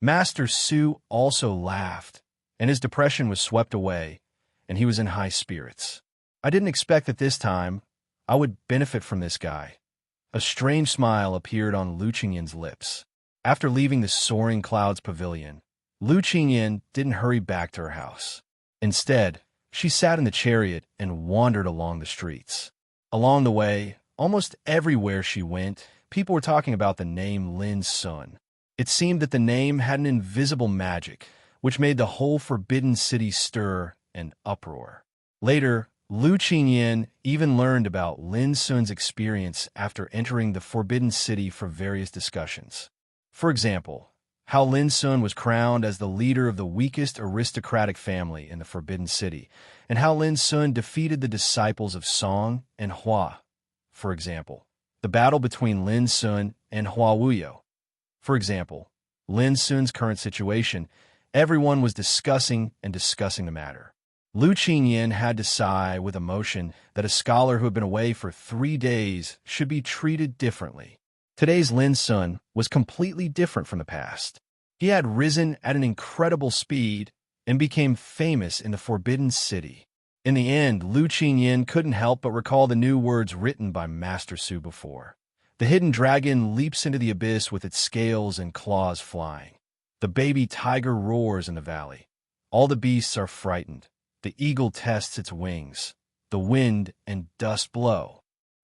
Master Su also laughed, and his depression was swept away, and he was in high spirits. I didn't expect that this time I would benefit from this guy. A strange smile appeared on Lu Qingyan's lips. After leaving the soaring clouds pavilion, Lu Qingyan didn't hurry back to her house. Instead, she sat in the chariot and wandered along the streets. Along the way, almost everywhere she went, people were talking about the name Lin Sun. It seemed that the name had an invisible magic, which made the whole Forbidden City stir and uproar. Later, Lu Qingyan even learned about Lin Sun's experience after entering the Forbidden City for various discussions. For example, how Lin Sun was crowned as the leader of the weakest aristocratic family in the Forbidden City, and how Lin Sun defeated the disciples of Song and Hua. For example, the battle between Lin Sun and Hua Wuyo. For example, Lin Sun's current situation, Everyone was discussing the matter. Lu Qingyan had to sigh with emotion that a scholar who had been away for 3 days should be treated differently. Today's Lin Sun was completely different from the past. He had risen at an incredible speed and became famous in the Forbidden City. In the end, Lu Qingyan couldn't help but recall the new words written by Master Su before. The hidden dragon leaps into the abyss with its scales and claws flying. The baby tiger roars in the valley. All the beasts are frightened. The eagle tests its wings. The wind and dust blow.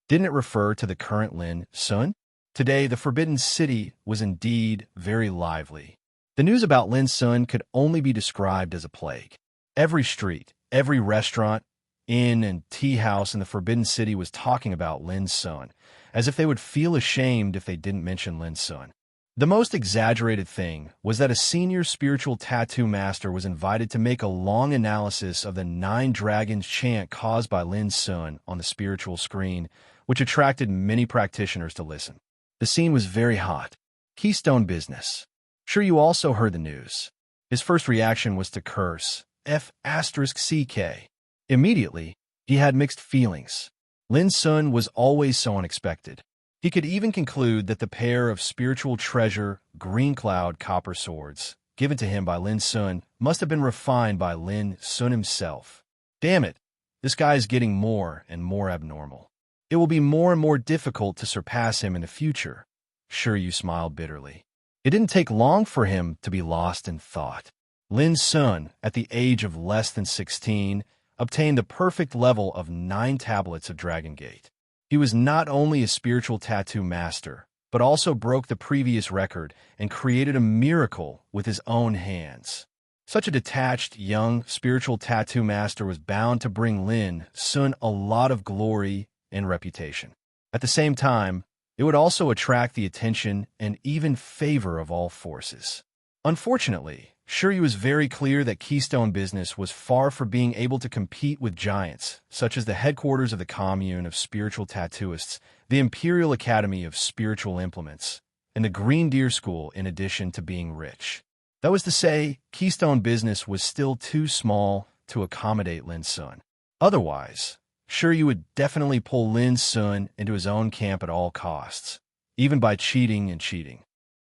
Didn't it refer to the current Lin Sun? Today, the Forbidden City was indeed very lively. The news about Lin Sun could only be described as a plague. Every street, every restaurant, inn, and tea house in the Forbidden City was talking about Lin Sun, as if they would feel ashamed if they didn't mention Lin Sun. The most exaggerated thing was that a senior spiritual tattoo master was invited to make a long analysis of the 9 dragons chant caused by Lin Sun on the spiritual screen, which attracted many practitioners to listen. The scene was very hot. Keystone business. Sure, you also heard the news. His first reaction was to curse F***CK. Immediately, he had mixed feelings. Lin Sun was always so unexpected. He could even conclude that the pair of spiritual treasure, green cloud copper swords, given to him by Lin Sun must have been refined by Lin Sun himself. Damn it, this guy is getting more and more abnormal. It will be more and more difficult to surpass him in the future. Sure, you smiled bitterly. It didn't take long for him to be lost in thought. Lin Sun, at the age of less than 16, obtained the perfect level of 9 tablets of Dragon Gate. He was not only a spiritual tattoo master, but also broke the previous record and created a miracle with his own hands. Such a detached, young, spiritual tattoo master was bound to bring Lin Sun a lot of glory and reputation. At the same time, it would also attract the attention and even favor of all forces. Unfortunately, Shiryu was very clear that Keystone Business was far from being able to compete with giants, such as the headquarters of the Commune of Spiritual Tattooists, the Imperial Academy of Spiritual Implements, and the Green Deer School in addition to being rich. That was to say, Keystone Business was still too small to accommodate Lin Sun. Otherwise, Shiryu would definitely pull Lin Sun into his own camp at all costs, even by cheating and cheating.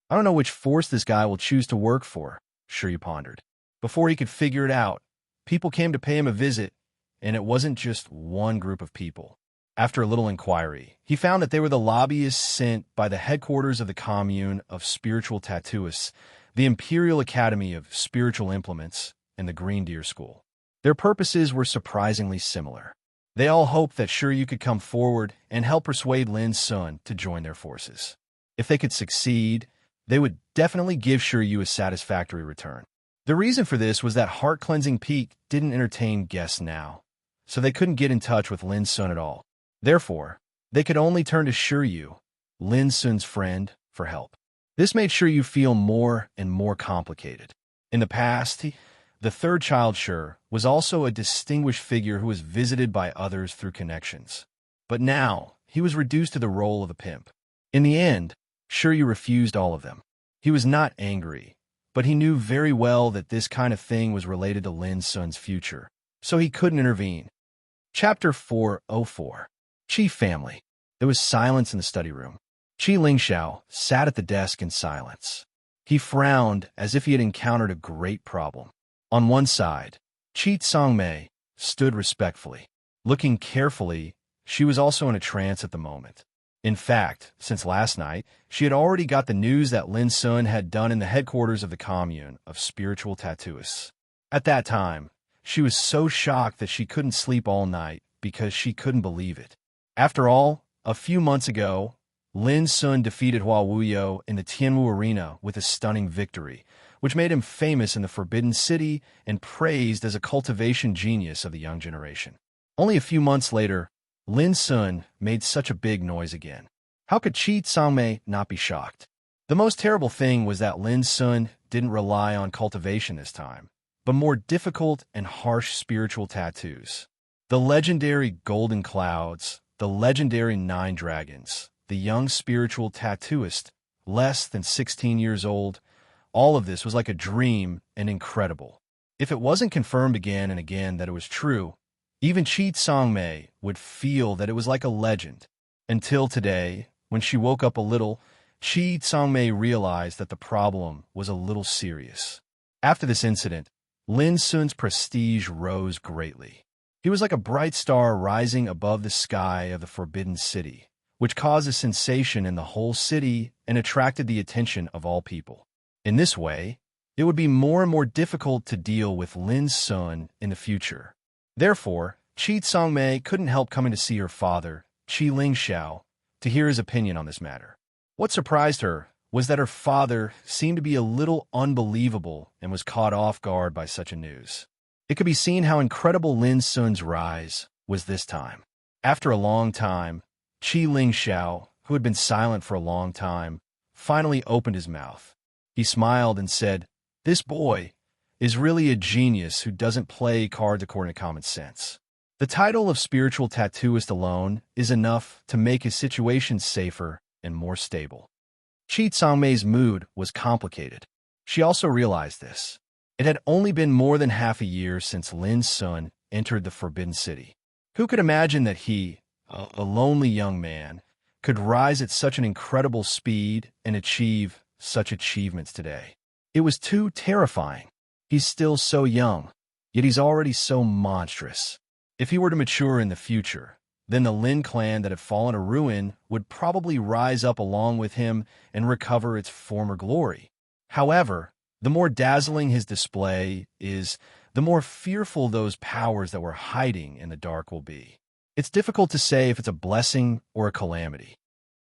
I don't know which force this guy will choose to work for, Shiryu pondered. Before he could figure it out, people came to pay him a visit, and it wasn't just one group of people. After a little inquiry, he found that they were the lobbyists sent by the headquarters of the Commune of Spiritual Tattooists, the Imperial Academy of Spiritual Implements, and the Green Deer School. Their purposes were surprisingly similar. They all hoped that Shiryu could come forward and help persuade Lin Sun to join their forces. If they could succeed, they would definitely give Shiryu a satisfactory return. The reason for this was that Heart Cleansing Peak didn't entertain guests now, so they couldn't get in touch with Lin Sun at all. Therefore, they could only turn to Shiryu, Lin Sun's friend, for help. This made Shiryu feel more and more complicated. In the past, the third child Shur was also a distinguished figure who was visited by others through connections. But now, he was reduced to the role of a pimp. In the end, Shiryu refused all of them. He was not angry, but he knew very well that this kind of thing was related to Lin Sun's future, so he couldn't intervene. Chapter 404. Qi Family. There was silence in the study room. Qi Lingxiao sat at the desk in silence. He frowned as if he had encountered a great problem. On one side, Qi Tsangmei stood respectfully. Looking carefully, she was also in a trance at the moment. In fact, since last night, she had already got the news that Lin Sun had done in the headquarters of the Commune of Spiritual Tattooists. At that time, she was so shocked that she couldn't sleep all night because she couldn't believe it. After all, a few months ago, Lin Sun defeated Hua Wuyo in the Tianwu Arena with a stunning victory, which made him famous in the Forbidden City and praised as a cultivation genius of the young generation. Only a few months later, Lin Sun made such a big noise again. How could Qi Tsangmei not be shocked? The most terrible thing was that Lin Sun didn't rely on cultivation this time, but more difficult and harsh spiritual tattoos. The legendary Golden Clouds, the legendary 9 Dragons, the young spiritual tattooist, less than 16 years old, All of this was like a dream and incredible. If it wasn't confirmed again and again that it was true, even Chi Song-mei would feel that it was like a legend. Until today, when she woke up a little, Chi Song-mei realized that the problem was a little serious. After this incident, Lin Sun's prestige rose greatly. He was like a bright star rising above the sky of the Forbidden City, which caused a sensation in the whole city and attracted the attention of all people. In this way, it would be more and more difficult to deal with Lin Sun in the future. Therefore, Chi Song-mei couldn't help coming to see her father, Chi Ling-xiao, to hear his opinion on this matter. What surprised her was that her father seemed to be a little unbelievable and was caught off guard by such a news. It could be seen how incredible Lin Sun's rise was this time. After a long time, Chi Ling-xiao, who had been silent for a long time, finally opened his mouth. He smiled and said, "This boy is really a genius who doesn't play cards according to common sense. The title of spiritual tattooist alone is enough to make his situation safer and more stable." Chi Song-mei's mood was complicated. She also realized this. It had only been more than half a year since Lin Sun entered the Forbidden City. Who could imagine that he, a lonely young man, could rise at such an incredible speed and achieve such achievements today? It was too terrifying. He's still so young, yet he's already so monstrous. If he were to mature in the future, then the Lin clan that had fallen to ruin would probably rise up along with him and recover its former glory. However, the more dazzling his display is, the more fearful those powers that were hiding in the dark will be. It's difficult to say if it's a blessing or a calamity.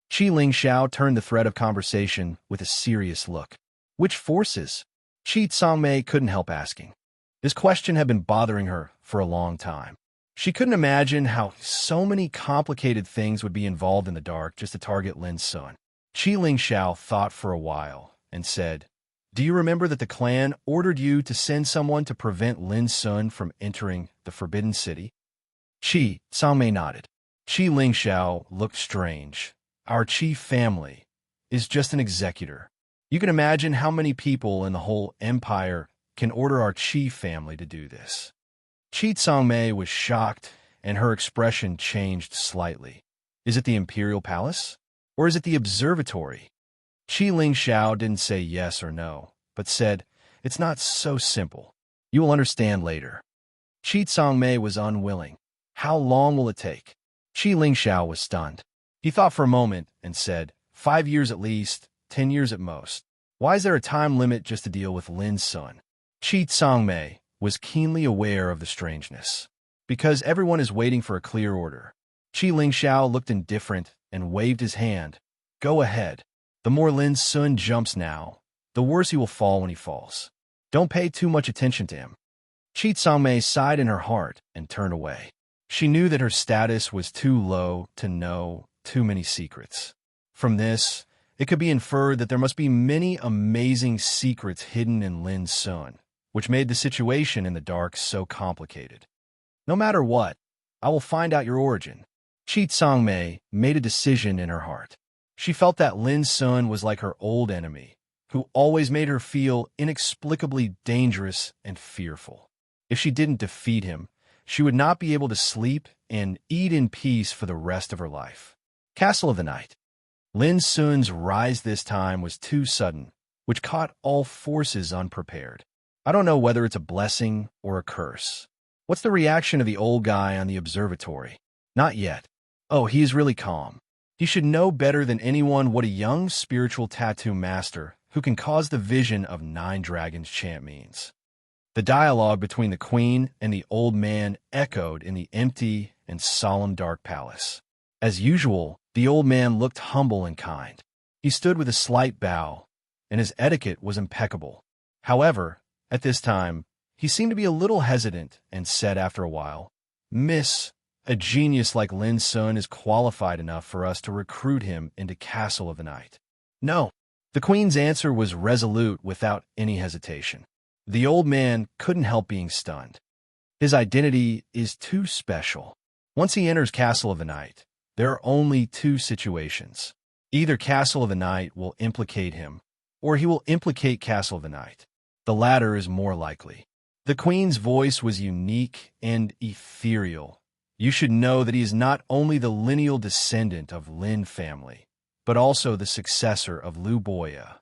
Chi Ling-xiao turned the thread of conversation with a serious look. Which forces? Chi Song-mei couldn't help asking. This question had been bothering her for a long time. She couldn't imagine how so many complicated things would be involved in the dark just to target Lin Sun. Chi Ling-xiao thought for a while and said, "Do you remember that the clan ordered you to send someone to prevent Lin Sun from entering the Forbidden City?" Chi Song-mei nodded. Chi Ling-xiao looked strange. "Our chief family is just an executor. You can imagine how many people in the whole empire can order our chief family to do this." Chi Song-mei was shocked, and her expression changed slightly. Is it the Imperial Palace? Or is it the observatory? Chi Ling-xiao didn't say yes or no, but said, "It's not so simple. You will understand later." Chi Song-mei was unwilling. "How long will it take?" Chi Ling-xiao was stunned. He thought for a moment and said, 5 years at least, 10 years at most. Why is there a time limit just to deal with Lin Sun? Chi Song-mei was keenly aware of the strangeness. Because everyone is waiting for a clear order. Chi Ling-xiao looked indifferent and waved his hand. "Go ahead. The more Lin Sun jumps now, the worse he will fall when he falls. Don't pay too much attention to him." Chi Song-mei sighed in her heart and turned away. She knew that her status was too low to know too many secrets. From this, it could be inferred that there must be many amazing secrets hidden in Lin Sun, which made the situation in the dark so complicated. "No matter what, I will find out your origin." Chi Song-mei made a decision in her heart. She felt that Lin Sun was like her old enemy, who always made her feel inexplicably dangerous and fearful. If she didn't defeat him, she would not be able to sleep and eat in peace for the rest of her life. Castle of the Night. Lin Sun's rise this time was too sudden, which caught all forces unprepared. I don't know whether it's a blessing or a curse. What's the reaction of the old guy on the observatory? Not yet. Oh, he is really calm. He should know better than anyone what a young spiritual tattoo master who can cause the vision of 9 dragons chant means. The dialogue between the queen and the old man echoed in the empty and solemn dark palace. As usual, the old man looked humble and kind. He stood with a slight bow, and his etiquette was impeccable. However, at this time, he seemed to be a little hesitant and said after a while, "Miss, a genius like Lin Sun is qualified enough for us to recruit him into Castle of the Night." "No." The queen's answer was resolute without any hesitation. The old man couldn't help being stunned. His identity is too special. Once he enters Castle of the Night, there are only 2 situations. Either Castle of the Night will implicate him, or he will implicate Castle of the Night. The latter is more likely. The queen's voice was unique and ethereal. You should know that he is not only the lineal descendant of Lin family, but also the successor of Lu Boya.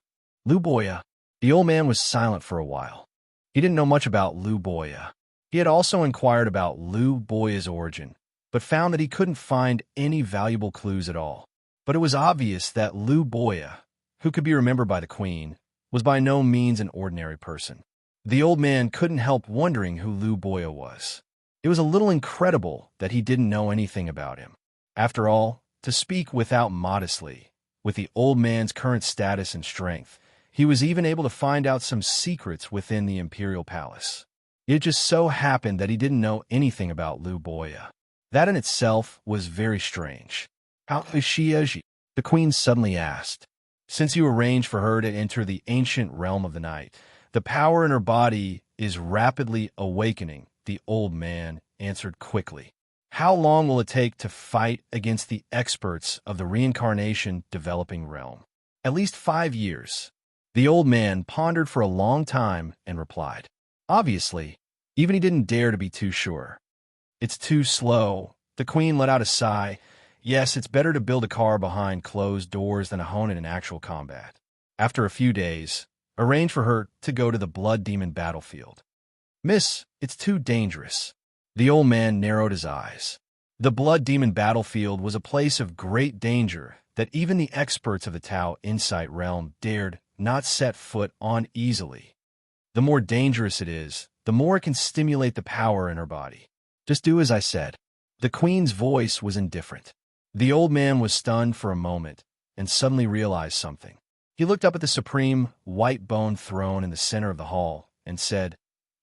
Lu Boya. The old man was silent for a while. He didn't know much about Lu Boya. He had also inquired about Lu Boya's origin, but found that he couldn't find any valuable clues at all. But it was obvious that Lu Boya, who could be remembered by the queen, was by no means an ordinary person. The old man couldn't help wondering who Lu Boya was. It was a little incredible that he didn't know anything about him. After all, to speak without modestly, with the old man's current status and strength, he was even able to find out some secrets within the imperial palace. It just so happened that he didn't know anything about Lu Boya. That in itself was very strange. How is she? The queen suddenly asked. Since you arranged for her to enter the ancient realm of the night, the power in her body is rapidly awakening, the old man answered quickly. How long will it take to fight against the experts of the reincarnation developing realm? At least 5 years. The old man pondered for a long time and replied. Obviously, even he didn't dare to be too sure. It's too slow. The queen let out a sigh. Yes, it's better to build a car behind closed doors than to hone it in actual combat. After a few days, arrange for her to go to the Blood Demon battlefield. Miss, it's too dangerous. The old man narrowed his eyes. The Blood Demon battlefield was a place of great danger that even the experts of the Tao Insight realm dared not set foot on easily. The more dangerous it is, the more it can stimulate the power in her body. Just do as I said. The queen's voice was indifferent. The old man was stunned for a moment and suddenly realized something. He looked up at the supreme white bone throne in the center of the hall and said,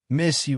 Miss,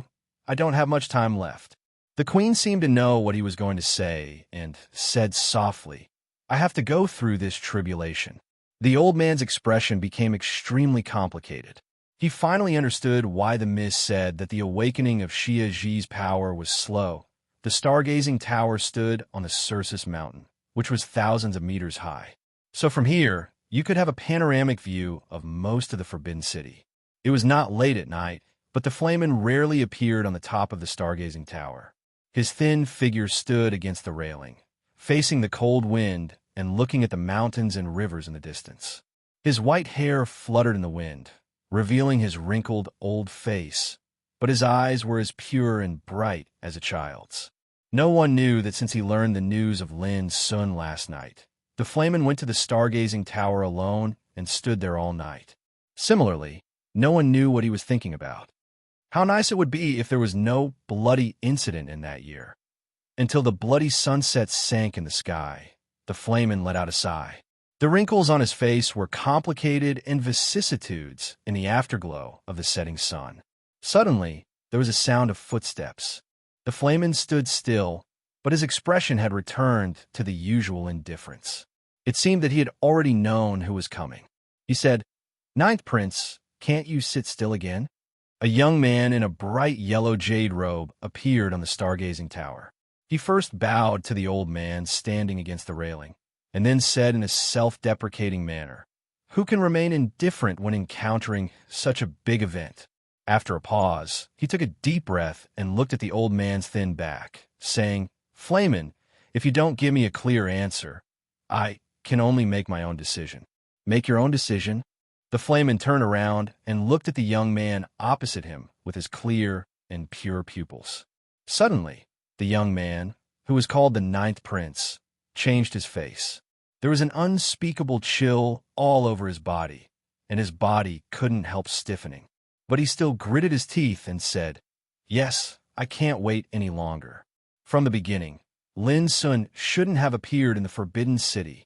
I don't have much time left. The queen seemed to know what he was going to say and said softly, I have to go through this tribulation. The old man's expression became extremely complicated. He finally understood why the Miss said that the awakening of Xia Zhi's power was slow. The stargazing tower stood on the Cirsus mountain, which was thousands of meters high. So from here, you could have a panoramic view of most of the Forbidden City. It was not late at night, but the flamen rarely appeared on the top of the stargazing tower. His thin figure stood against the railing, facing the cold wind and looking at the mountains and rivers in the distance. His white hair fluttered in the wind, revealing his wrinkled old face, but his eyes were as pure and bright as a child's. No one knew that since he learned the news of Lin Sun last night, the flamen went to the stargazing tower alone and stood there all night. Similarly, no one knew what he was thinking about. How nice it would be if there was no bloody incident in that year. Until the bloody sunset sank in the sky, the flamen let out a sigh. The wrinkles on his face were complicated and vicissitudes in the afterglow of the setting sun. Suddenly, there was a sound of footsteps. The flamen stood still, but his expression had returned to the usual indifference. It seemed that he had already known who was coming. He said, Ninth Prince, can't you sit still again? A young man in a bright yellow jade robe appeared on the stargazing tower. He first bowed to the old man standing against the railing, and then said in a self-deprecating manner, Who can remain indifferent when encountering such a big event? After a pause, he took a deep breath and looked at the old man's thin back, saying, Flamen, if you don't give me a clear answer, I can only make my own decision. Make your own decision? The flamen turned around and looked at the young man opposite him with his clear and pure pupils. Suddenly, the young man, who was called the Ninth Prince, changed his face. There was an unspeakable chill all over his body, and his body couldn't help stiffening. But he still gritted his teeth and said, Yes, I can't wait any longer. From the beginning, Lin Sun shouldn't have appeared in the Forbidden City.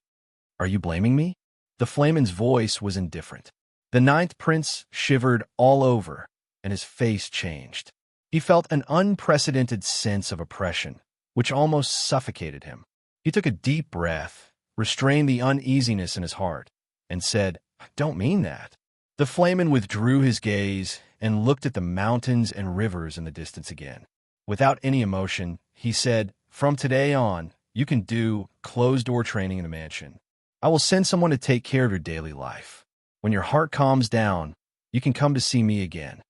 Are you blaming me? The flaмен's voice was indifferent. The Ninth Prince shivered all over, and his face changed. He felt an unprecedented sense of oppression, which almost suffocated him. He took a deep breath, restrained the uneasiness in his heart, and said, I don't mean that. The flamen withdrew his gaze and looked at the mountains and rivers in the distance again. Without any emotion, he said, From today on, you can do closed-door training in the mansion. I will send someone to take care of your daily life. When your heart calms down, you can come to see me again."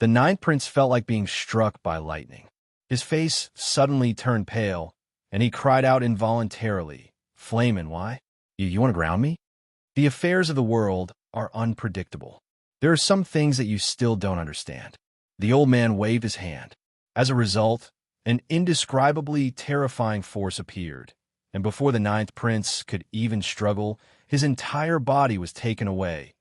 The ninth prince felt like being struck by lightning. His face suddenly turned pale, and he cried out involuntarily, "Flamin', why? You want to ground me?" The affairs of the world are unpredictable. There are some things that you still don't understand. The old man waved his hand. As a result, an indescribably terrifying force appeared, and before the ninth prince could even struggle, his entire body was taken away,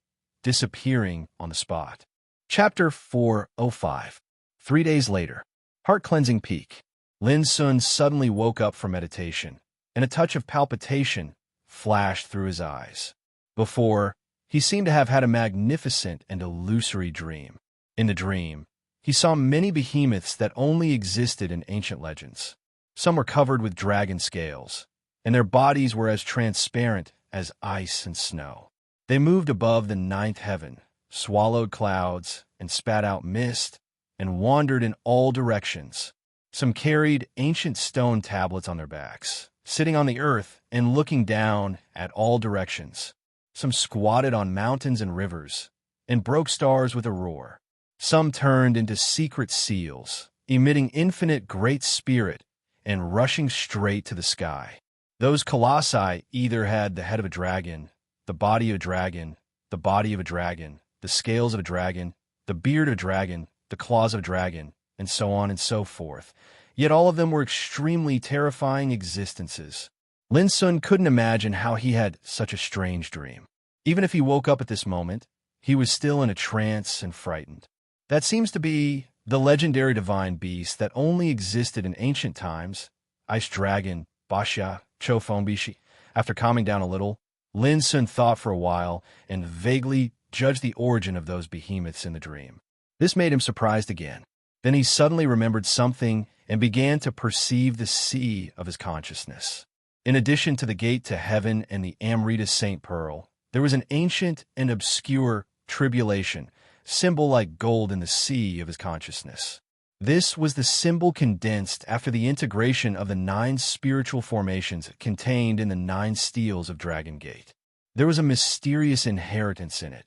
disappearing on the spot. Chapter 405. 3 days later. Heart-cleansing peak. Lin Sun suddenly woke up from meditation, and a touch of palpitation flashed through his eyes. Before, he seemed to have had a magnificent and illusory dream. In the dream, he saw many behemoths that only existed in ancient legends. Some were covered with dragon scales, and their bodies were as transparent as ice and snow. They moved above the ninth heaven, swallowed clouds, and spat out mist, and wandered in all directions. Some carried ancient stone tablets on their backs, sitting on the earth and looking down at all directions. Some squatted on mountains and rivers, and broke stars with a roar. Some turned into secret seals, emitting infinite great spirit and rushing straight to the sky. Those colossi either had the head of a dragon, the body of a dragon, the body of a dragon, the scales of a dragon, the beard of a dragon, the claws of a dragon, and so on and so forth. Yet all of them were extremely terrifying existences. Lin Sun couldn't imagine how he had such a strange dream. Even if he woke up at this moment, he was still in a trance and frightened. That seems to be the legendary divine beast that only existed in ancient times, Ice Dragon, Basha, Chofongbishi. After calming down a little, Lin Sun thought for a while and vaguely judged the origin of those behemoths in the dream. This made him surprised again. Then he suddenly remembered something and began to perceive the sea of his consciousness. In addition to the gate to heaven and the Amrita St. Pearl, there was an ancient and obscure tribulation, symbol like gold in the sea of his consciousness. This was the symbol condensed after the integration of the 9 spiritual formations contained in the 9 steels of Dragon Gate. There was a mysterious inheritance in it.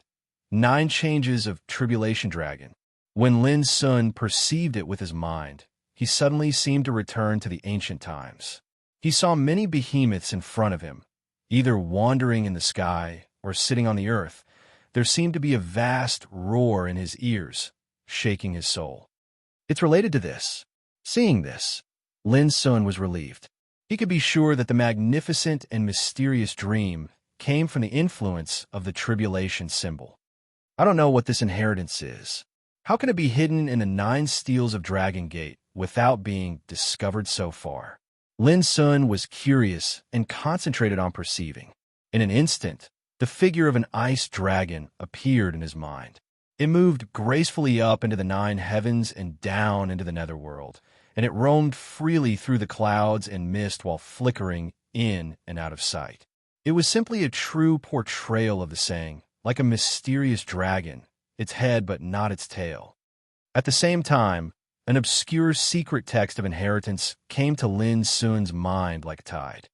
9 changes of Tribulation Dragon. When Lin Sun perceived it with his mind, he suddenly seemed to return to the ancient times. He saw many behemoths in front of him, either wandering in the sky or sitting on the earth. There seemed to be a vast roar in his ears, shaking his soul. It's related to this. Seeing this, Lin Sun was relieved. He could be sure that the magnificent and mysterious dream came from the influence of the tribulation symbol. I don't know what this inheritance is. How can it be hidden in the 9 steels of Dragon Gate without being discovered so far? Lin Sun was curious and concentrated on perceiving. In an instant, the figure of an ice dragon appeared in his mind. It moved gracefully up into the 9 heavens and down into the netherworld, and it roamed freely through the clouds and mist while flickering in and out of sight. It was simply a true portrayal of the saying, like a mysterious dragon, its head but not its tail. At the same time, an obscure secret text of inheritance came to Lin Sun's mind like a tide.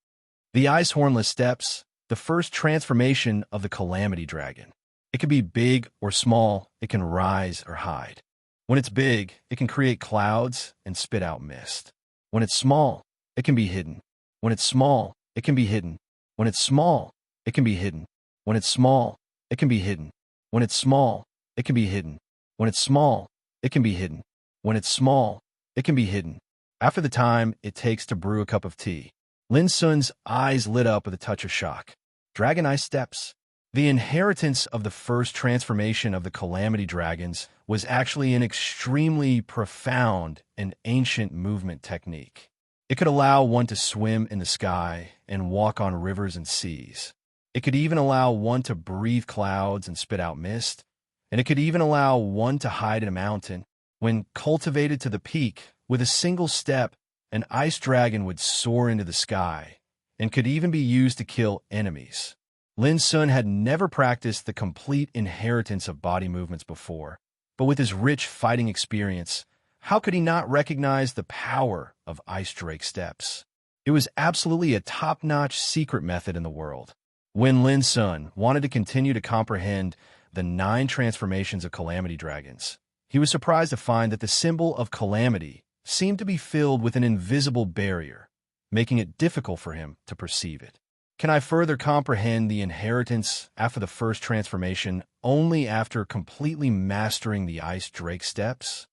The Ice Hornless Steps, the first transformation of the Calamity Dragon. It can be big or small, it can rise or hide. When it's big, it can create clouds and spit out mist. When it's small, it can be hidden. When it's small, it can be hidden. When it's small, it can be hidden. When it's small, it can be hidden. When it's small, it can be hidden. When it's small, it can be hidden. When it's small, it can be hidden. After the time it takes to brew a cup of tea, Lin Sun's eyes lit up with a touch of shock. Dragon Ice Steps. The inheritance of the first transformation of the Calamity Dragons was actually an extremely profound and ancient movement technique. It could allow one to swim in the sky and walk on rivers and seas. It could even allow one to breathe clouds and spit out mist, and it could even allow one to hide in a mountain. When cultivated to the peak, with a single step, an ice dragon would soar into the sky and could even be used to kill enemies. Lin Sun had never practiced the complete inheritance of body movements before, but with his rich fighting experience, how could he not recognize the power of Ice Drake Steps? It was absolutely a top-notch secret method in the world. When Lin Sun wanted to continue to comprehend the 9 transformations of calamity dragons, he was surprised to find that the symbol of calamity seemed to be filled with an invisible barrier, making it difficult for him to perceive it. Can I further comprehend the inheritance after the first transformation only after completely mastering the ice drake steps?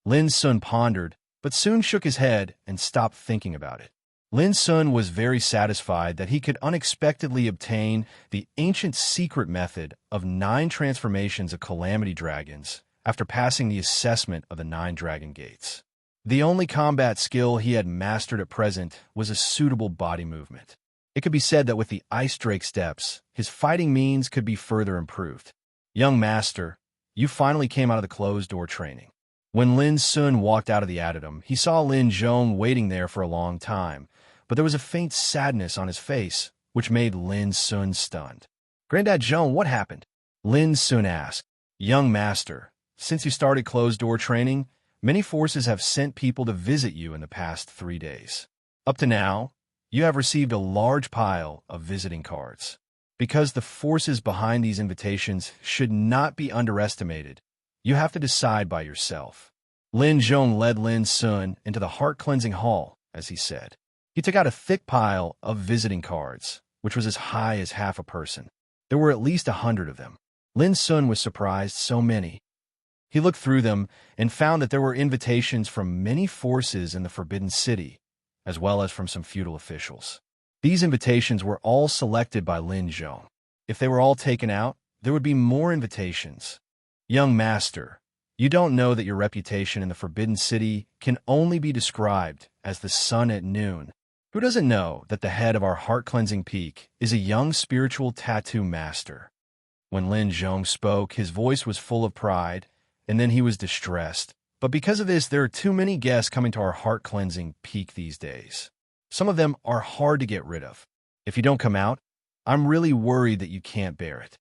Lin Sun pondered, but soon shook his head and stopped thinking about it. Lin Sun was very satisfied that he could unexpectedly obtain the ancient secret method of 9 transformations of calamity dragons after passing the assessment of the 9 dragon gates. The only combat skill he had mastered at present was a suitable body movement. It could be said that with the ice drake steps, his fighting means could be further improved. Young master, you finally came out of the closed-door training. When Lin Sun walked out of the addendum, he saw Lin Zhong waiting there for a long time, but there was a faint sadness on his face, which made Lin Sun stunned. "Granddad Zhong, what happened?" Lin Sun asked. "Young master, since you started closed-door training, many forces have sent people to visit you in the past 3 days. Up to now, you have received a large pile of visiting cards. Because the forces behind these invitations should not be underestimated, you have to decide by yourself." Lin Zhong led Lin Sun into the heart-cleansing hall, as he said. He took out a thick pile of visiting cards, which was as high as half a person. There were at least 100 of them. Lin Sun was surprised so many. He looked through them and found that there were invitations from many forces in the Forbidden City, as well as from some feudal officials. These invitations were all selected by Lin Zhong. If they were all taken out, there would be more invitations. "Young master, you don't know that your reputation in the Forbidden City can only be described as the sun at noon. Who doesn't know that the head of our heart-cleansing peak is a young spiritual tattoo master?" When Lin Zhong spoke, his voice was full of pride, and then he was distressed. "But because of this, there are too many guests coming to our heart-cleansing peak these days. Some of them are hard to get rid of. If you don't come out, I'm really worried that you can't bear it."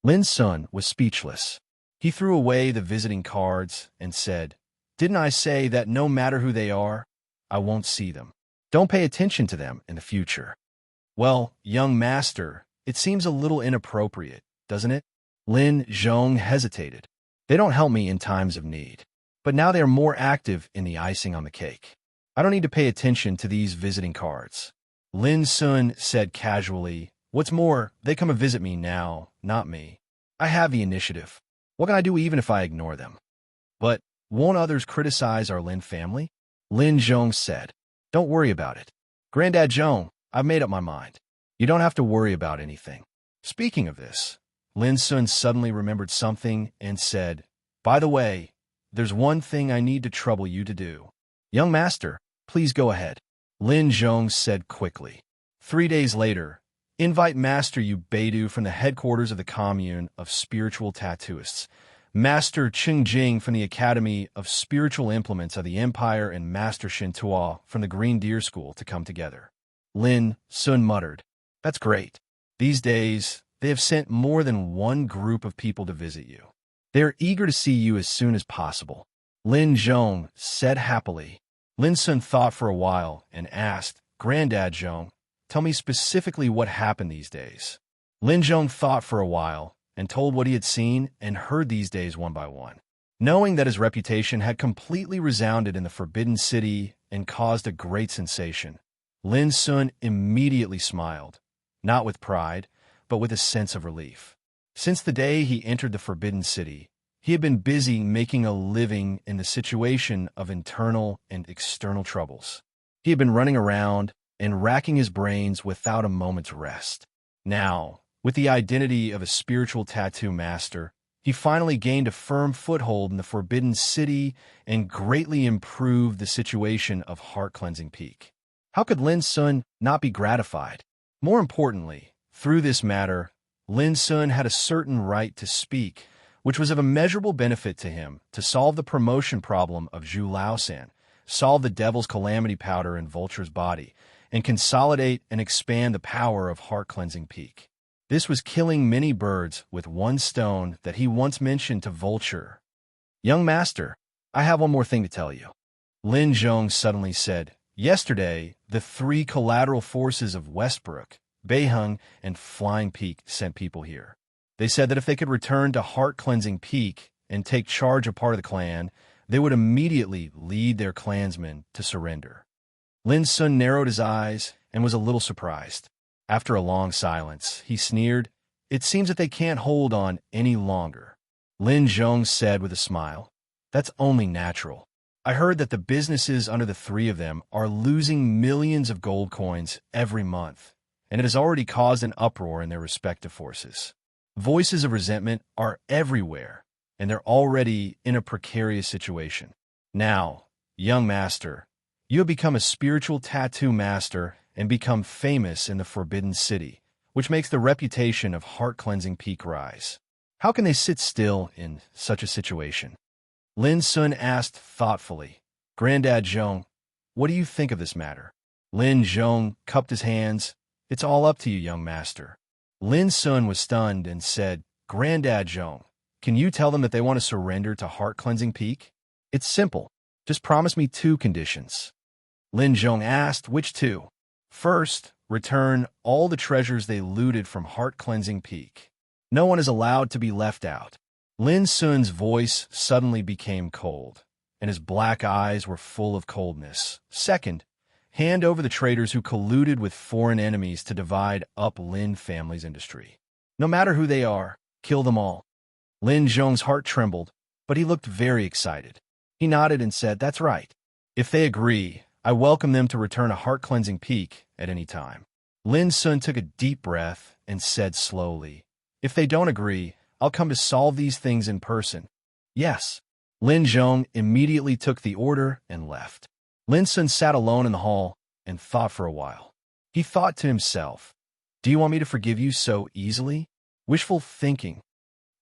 Lin Sun was speechless. He threw away the visiting cards and said, "Didn't I say that no matter who they are, I won't see them? Don't pay attention to them in the future." "Well, young master, it seems a little inappropriate, doesn't it?" Lin Zhong hesitated. "They don't help me in times of need, but now they are more active in the icing on the cake. I don't need to pay attention to these visiting cards." Lin Sun said casually, "What's more, they come to visit me now, not me. I have the initiative. What can I do even if I ignore them?" "But won't others criticize our Lin family?" Lin Zhong said. "Don't worry about it. Granddad Zhong, I've made up my mind. You don't have to worry about anything." Speaking of this, Lin Sun suddenly remembered something and said, "By the way, there's one thing I need to trouble you to do." "Young master, please go ahead," Lin Zhong said quickly. 3 days later, invite Master Yu Beidou from the headquarters of the Commune of Spiritual Tattooists, Master Qing Jing from the Academy of Spiritual Implements of the Empire, and Master Shin Tuo from the Green Deer School to come together. Lin Sun muttered, "That's great. These days, they have sent more than one group of people to visit you. They are eager to see you as soon as possible." Lin Zhong said happily. Lin Sun thought for a while and asked, "Granddad Zhong, tell me specifically what happened these days." Lin Zhong thought for a while and told what he had seen and heard these days one by one. Knowing that his reputation had completely resounded in the Forbidden City and caused a great sensation, Lin Sun immediately smiled, not with pride, but with a sense of relief. Since the day he entered the Forbidden City, he had been busy making a living in the situation of internal and external troubles. He had been running around and racking his brains without a moment's rest. Now, with the identity of a spiritual tattoo master, he finally gained a firm foothold in the Forbidden City and greatly improved the situation of Heart-Cleansing Peak. How could Lin Sun not be gratified? More importantly, through this matter, Lin Sun had a certain right to speak, which was of immeasurable benefit to him to solve the promotion problem of Zhu Laosan, solve the Devil's Calamity Powder in Vulture's body, and consolidate and expand the power of Heart-Cleansing Peak. This was killing many birds with one stone that he once mentioned to Vulture. "Young master, I have one more thing to tell you." Lin Zhong suddenly said, "Yesterday, the 3 collateral forces of Westbrook, Beiheng and Flying Peak sent people here. They said that if they could return to Heart-Cleansing Peak and take charge of part of the clan, they would immediately lead their clansmen to surrender. Lin Sun narrowed his eyes and was a little surprised. After a long silence, he sneered, "It seems that they can't hold on any longer." Lin Zhong said with a smile, "That's only natural. I heard that the businesses under the three of them are losing millions of gold coins every month, and it has already caused an uproar in their respective forces. Voices of resentment are everywhere, and they're already in a precarious situation. Now, young master, you have become a spiritual tattoo master and become famous in the Forbidden City, which makes the reputation of Heart-Cleansing Peak rise. How can they sit still in such a situation?" Lin Sun asked thoughtfully, "Granddad Zhong, what do you think of this matter?" Lin Zhong cupped his hands. "It's all up to you, young master." Lin Sun was stunned and said, "Granddad Zhong, can you tell them that they want to surrender to Heart-Cleansing Peak? It's simple. Just promise me 2 conditions." Lin Zhong asked, "Which 2? "First, return all the treasures they looted from Heart-Cleansing Peak. No one is allowed to be left out." Lin Sun's voice suddenly became cold, and his black eyes were full of coldness. "Second, hand over the traitors who colluded with foreign enemies to divide up Lin family's industry. No matter who they are, kill them all." Lin Zhong's heart trembled, but he looked very excited. He nodded and said, "That's right. If they agree, I welcome them to return to Heart-Cleansing Peak at any time." Lin Sun took a deep breath and said slowly, "If they don't agree, I'll come to solve these things in person." "Yes." Lin Zhong immediately took the order and left. Lin Sun sat alone in the hall and thought for a while. He thought to himself, "Do you want me to forgive you so easily?" Wishful thinking.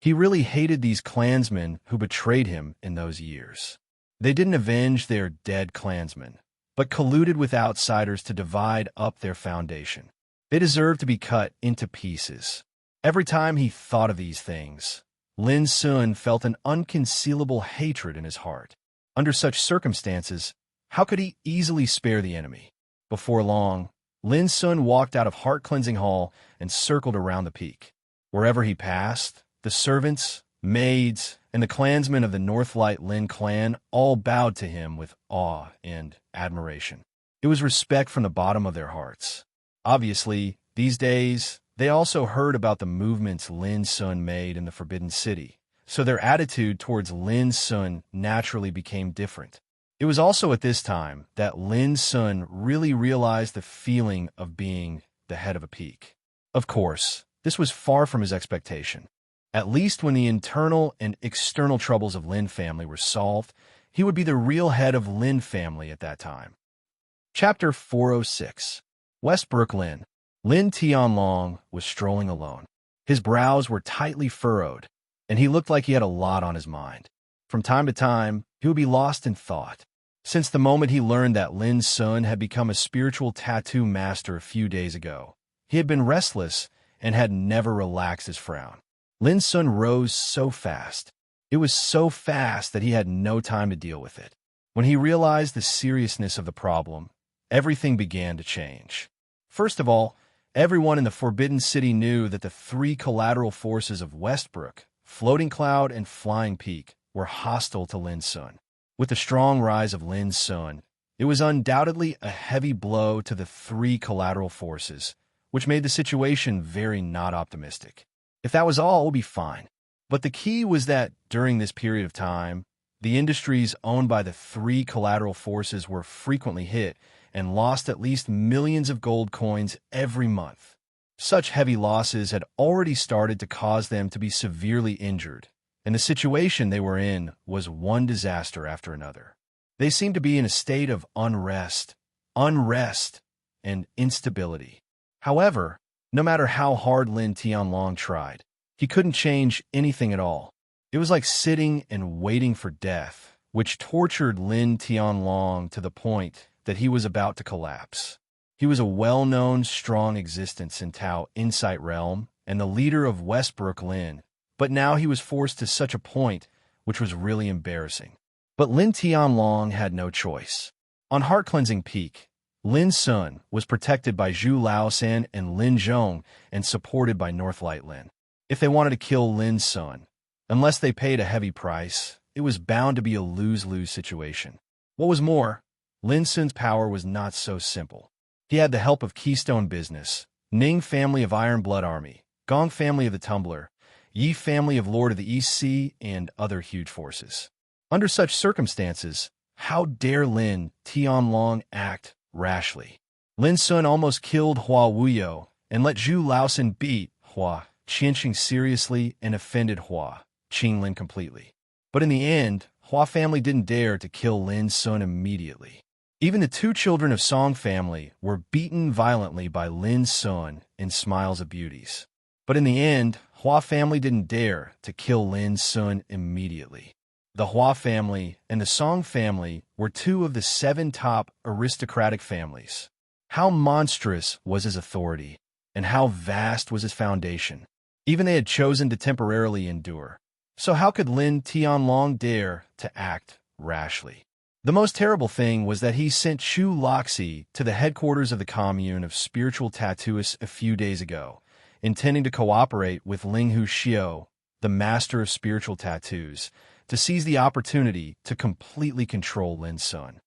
He really hated these clansmen who betrayed him in those years. They didn't avenge their dead clansmen, but colluded with outsiders to divide up their foundation. They deserved to be cut into pieces. Every time he thought of these things, Lin Sun felt an unconcealable hatred in his heart. Under such circumstances, how could he easily spare the enemy? Before long, Lin Sun walked out of Heart-Cleansing Hall and circled around the peak. Wherever he passed, the servants, maids, and the clansmen of the Northlight Lin clan all bowed to him with awe and admiration. It was respect from the bottom of their hearts. Obviously, these days, they also heard about the movements Lin Sun made in the Forbidden City, so their attitude towards Lin Sun naturally became different. It was also at this time that Lin Sun really realized the feeling of being the head of a peak. Of course, this was far from his expectation. At least when the internal and external troubles of Lin family were solved, he would be the real head of Lin family at that time. Chapter 406. Westbrook Lin. Lin Tianlong was strolling alone. His brows were tightly furrowed, and he looked like he had a lot on his mind. From time to time, he would be lost in thought. Since the moment he learned that Lin Sun had become a spiritual tattoo master a few days ago, he had been restless and had never relaxed his frown. Lin Sun rose so fast. It was so fast that he had no time to deal with it. When he realized the seriousness of the problem, everything began to change. First of all, everyone in the Forbidden City knew that the 3 collateral forces of Westbrook, Floating Cloud, and Flying Peak were hostile to Lin Sun. With the strong rise of Lin Sun, it was undoubtedly a heavy blow to the 3 collateral forces, which made the situation very not optimistic. If that was all, it would be fine. But the key was that during this period of time, the industries owned by the 3 collateral forces were frequently hit and lost at least millions of gold coins every month. Such heavy losses had already started to cause them to be severely injured, and the situation they were in was one disaster after another. They seemed to be in a state of unrest, and instability. However, no matter how hard Lin Tianlong tried, he couldn't change anything at all. It was like sitting and waiting for death, which tortured Lin Tianlong to the point that he was about to collapse. He was a well-known, strong existence in Tao Insight Realm and the leader of Westbrook Lin, but now he was forced to such a point which was really embarrassing. But Lin Tianlong had no choice. On Heart-Cleansing Peak, Lin Sun was protected by Zhu Laosan and Lin Zhong and supported by Northlight Lin. If they wanted to kill Lin Sun, unless they paid a heavy price, it was bound to be a lose-lose situation. What was more, Lin Sun's power was not so simple. He had the help of Keystone Business, Ning family of Iron Blood Army, Gong family of the Tumbler, Yi family of Lord of the East Sea, and other huge forces. Under such circumstances, how dare Lin Tianlong act rashly? Lin Sun almost killed Hua Wuyo and let Zhu Laosan beat Hua Qianqing seriously and offended Hua Qinglin completely. But in the end, Hua family didn't dare to kill Lin Sun immediately. Even the two children of Song family were beaten violently by Lin Sun in Smiles of Beauties. But in the end, Hua family didn't dare to kill Lin Sun immediately. The Hua family and the Song family were two of the 7 top aristocratic families. How monstrous was his authority, and how vast was his foundation. Even they had chosen to temporarily endure. So how could Lin Tianlong dare to act rashly? The most terrible thing was that he sent Chu Loxi to the headquarters of the commune of spiritual tattooists a few days ago, intending to cooperate with Linghu Xiao, the master of spiritual tattoos, to seize the opportunity to completely control Lin Sun.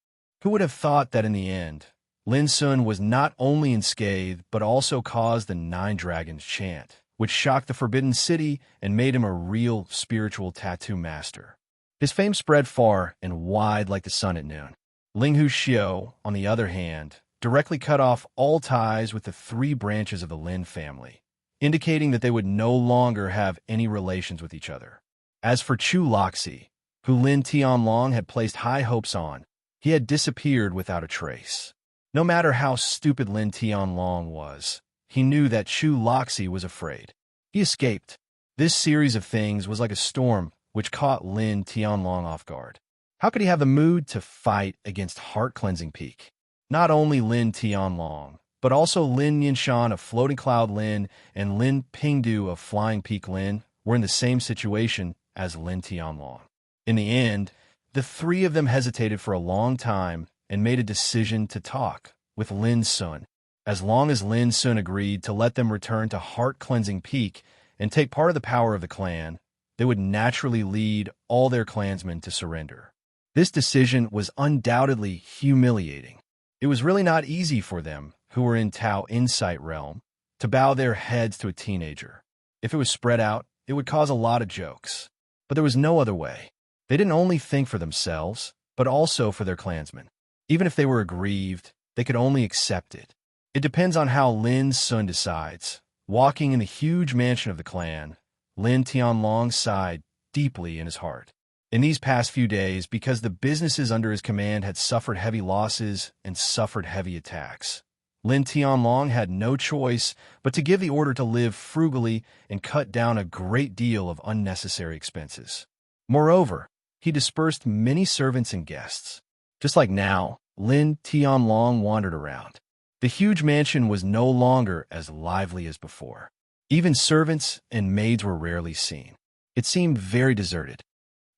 Who would have thought that in the end, Lin Sun was not only unscathed but also caused the 9 Dragons chant, which shocked the Forbidden City and made him a real spiritual tattoo master. His fame spread far and wide like the sun at noon. Linghu Xiao, on the other hand, directly cut off all ties with the 3 branches of the Lin family, indicating that they would no longer have any relations with each other. As for Chu Loxi, who Lin Tianlong had placed high hopes on, he had disappeared without a trace. No matter how stupid Lin Tianlong was, he knew that Chu Loxi was afraid. He escaped. This series of things was like a storm which caught Lin Tianlong off guard. How could he have the mood to fight against Heart-Cleansing Peak? Not only Lin Tianlong, but also Lin Yinshan of Floating Cloud Lin and Lin Pingdu of Flying Peak Lin were in the same situation as Lin Tianlong. In the end, the 3 of them hesitated for a long time and made a decision to talk with Lin Sun. As long as Lin Sun agreed to let them return to Heart-Cleansing Peak and take part of the power of the clan, they would naturally lead all their clansmen to surrender. This decision was undoubtedly humiliating. It was really not easy for them, who were in Tao Insight Realm, to bow their heads to a teenager. If it was spread out, it would cause a lot of jokes. But there was no other way. They didn't only think for themselves, but also for their clansmen. Even if they were aggrieved, they could only accept it. It depends on how Lin Sun decides. Walking in the huge mansion of the clan, Lin Tianlong sighed deeply in his heart. In these past few days, because the businesses under his command had suffered heavy losses and suffered heavy attacks, Lin Tianlong had no choice but to give the order to live frugally and cut down a great deal of unnecessary expenses. Moreover, he dispersed many servants and guests. Just like now, Lin Tianlong wandered around. The huge mansion was no longer as lively as before. Even servants and maids were rarely seen. It seemed very deserted.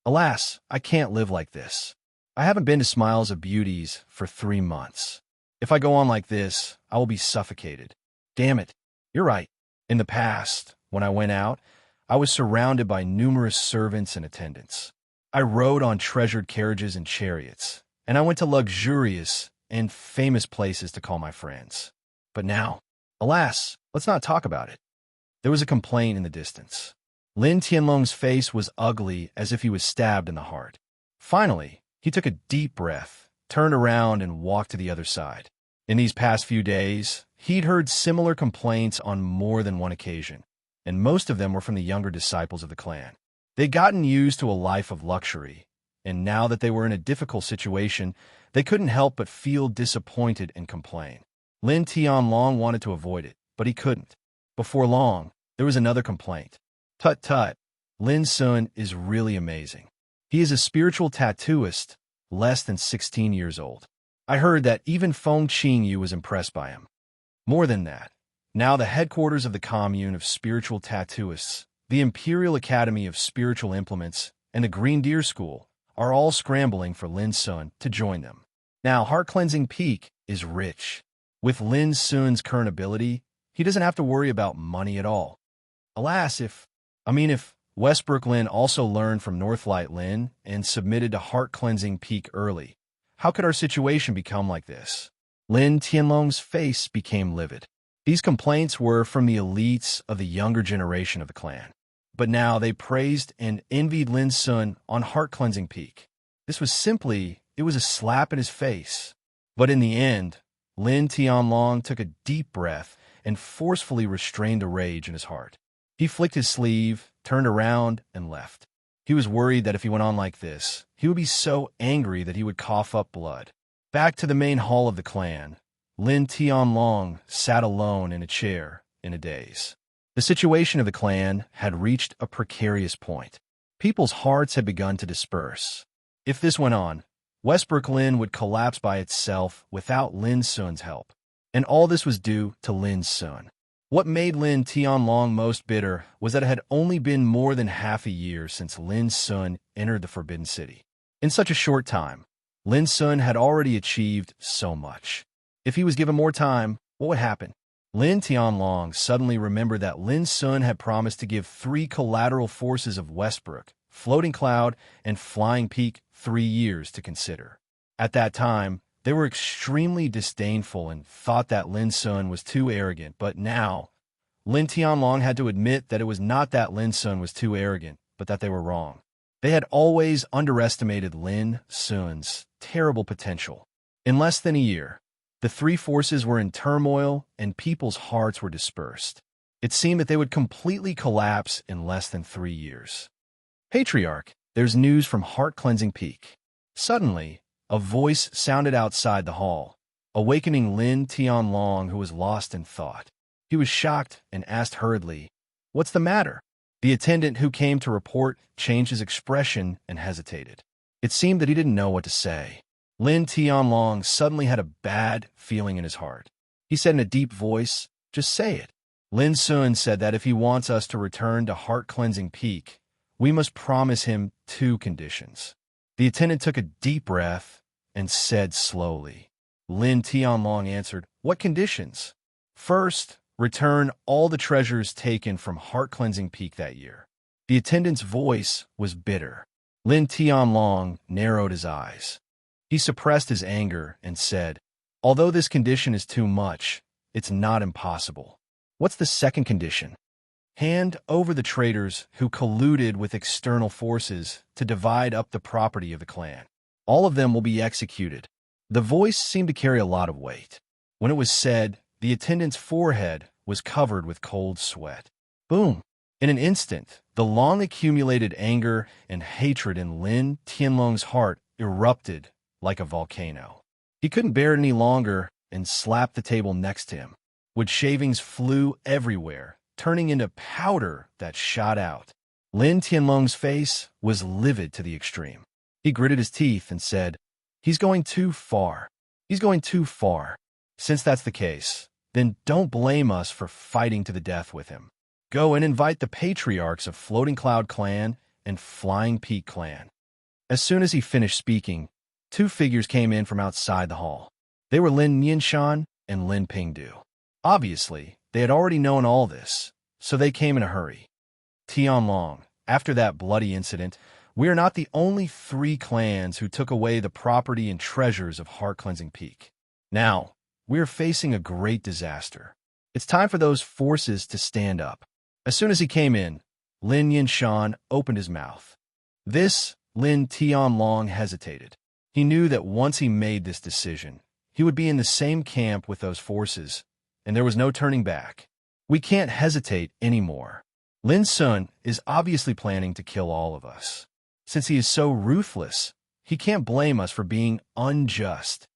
Alas, I can't live like this. I haven't been to Smiles of Beauties for 3 months. If I go on like this, I will be suffocated. Damn it, you're right. In the past, when I went out, I was surrounded by numerous servants and attendants. I rode on treasured carriages and chariots, and I went to luxurious and famous places to call my friends. But now, alas, let's not talk about it. There was a complaint in the distance. Lin Tianlong's face was ugly as if he was stabbed in the heart. Finally, he took a deep breath, turned around, and walked to the other side. In these past few days, he'd heard similar complaints on more than one occasion, and most of them were from the younger disciples of the clan. They'd gotten used to a life of luxury, and now that they were in a difficult situation, they couldn't help but feel disappointed and complain. Lin Tianlong wanted to avoid it, but he couldn't. Before long, there was another complaint. Tut tut, Lin Sun is really amazing. He is a spiritual tattooist, less than 16 years old. I heard that even Feng Qingyu was impressed by him. More than that, now the headquarters of the commune of spiritual tattooists, the Imperial Academy of Spiritual Implements, and the Green Deer School are all scrambling for Lin Sun to join them. Now, heart-cleansing peak is rich. With Lin Sun's current ability, he doesn't have to worry about money at all. Alas, if Westbrook Lin also learned from Northlight Lin and submitted to heart-cleansing peak early, how could our situation become like this? Lin Tianlong's face became livid. These complaints were from the elites of the younger generation of the clan. But now they praised and envied Lin Sun on heart-cleansing peak. This was it was a slap in his face. But in the end, Lin Tianlong took a deep breath and forcefully restrained the rage in his heart. He flicked his sleeve, turned around, and left. He was worried that if he went on like this, he would be so angry that he would cough up blood. Back to the main hall of the clan, Lin Tianlong sat alone in a chair in a daze. The situation of the clan had reached a precarious point. People's hearts had begun to disperse. If this went on, Westbrook Lin would collapse by itself without Lin Sun's help. And all this was due to Lin Sun. What made Lin Tianlong most bitter was that it had only been more than half a year since Lin Sun entered the Forbidden City. In such a short time, Lin Sun had already achieved so much. If he was given more time, what would happen? Lin Tianlong suddenly remembered that Lin Sun had promised to give 3 collateral forces of Westbrook, Floating Cloud, and Flying Peak 3 years to consider. At that time, they were extremely disdainful and thought that Lin Sun was too arrogant, but now, Lin Tianlong had to admit that it was not that Lin Sun was too arrogant, but that they were wrong. They had always underestimated Lin Sun's terrible potential. In less than a year, the 3 forces were in turmoil and people's hearts were dispersed. It seemed that they would completely collapse in less than 3 years. Patriarch, there's news from Heart-Cleansing Peak. Suddenly, a voice sounded outside the hall, awakening Lin Tianlong, who was lost in thought. He was shocked and asked hurriedly, "What's the matter?" The attendant who came to report changed his expression and hesitated. It seemed that he didn't know what to say. Lin Tianlong suddenly had a bad feeling in his heart. He said in a deep voice, "Just say it." Lin Sun said that if he wants us to return to Heart-Cleansing Peak, we must promise him 2 conditions. The attendant took a deep breath and said slowly. Lin Tianlong answered, "What conditions?" "First, return all the treasures taken from Heart-Cleansing Peak that year." The attendant's voice was bitter. Lin Tianlong narrowed his eyes. He suppressed his anger and said, "Although this condition is too much, it's not impossible." "What's the second condition?" "Hand over the traitors who colluded with external forces to divide up the property of the clan. All of them will be executed." The voice seemed to carry a lot of weight. When it was said, the attendant's forehead was covered with cold sweat. Boom! In an instant, the long-accumulated anger and hatred in Lin Tianlong's heart erupted like a volcano. He couldn't bear it any longer and slapped the table next to him. Wood shavings flew everywhere, turning into powder that shot out. Lin Tianlong's face was livid to the extreme. He gritted his teeth and said, "He's going too far. He's going too far. Since that's the case, then don't blame us for fighting to the death with him. Go and invite the patriarchs of Floating Cloud Clan and Flying Peak Clan." As soon as he finished speaking, 2 figures came in from outside the hall. They were Lin Nianshan and Lin Pingdu. Obviously, they had already known all this, so they came in a hurry. "Tianlong, after that bloody incident, we are not the only 3 clans who took away the property and treasures of Heart-Cleansing Peak. Now, we are facing a great disaster. It's time for those forces to stand up." As soon as he came in, Lin Yinshan opened his mouth. Lin Tianlong hesitated. He knew that once he made this decision, he would be in the same camp with those forces, and there was no turning back. "We can't hesitate anymore. Lin Sun is obviously planning to kill all of us. Since he is so ruthless, he can't blame us for being unjust."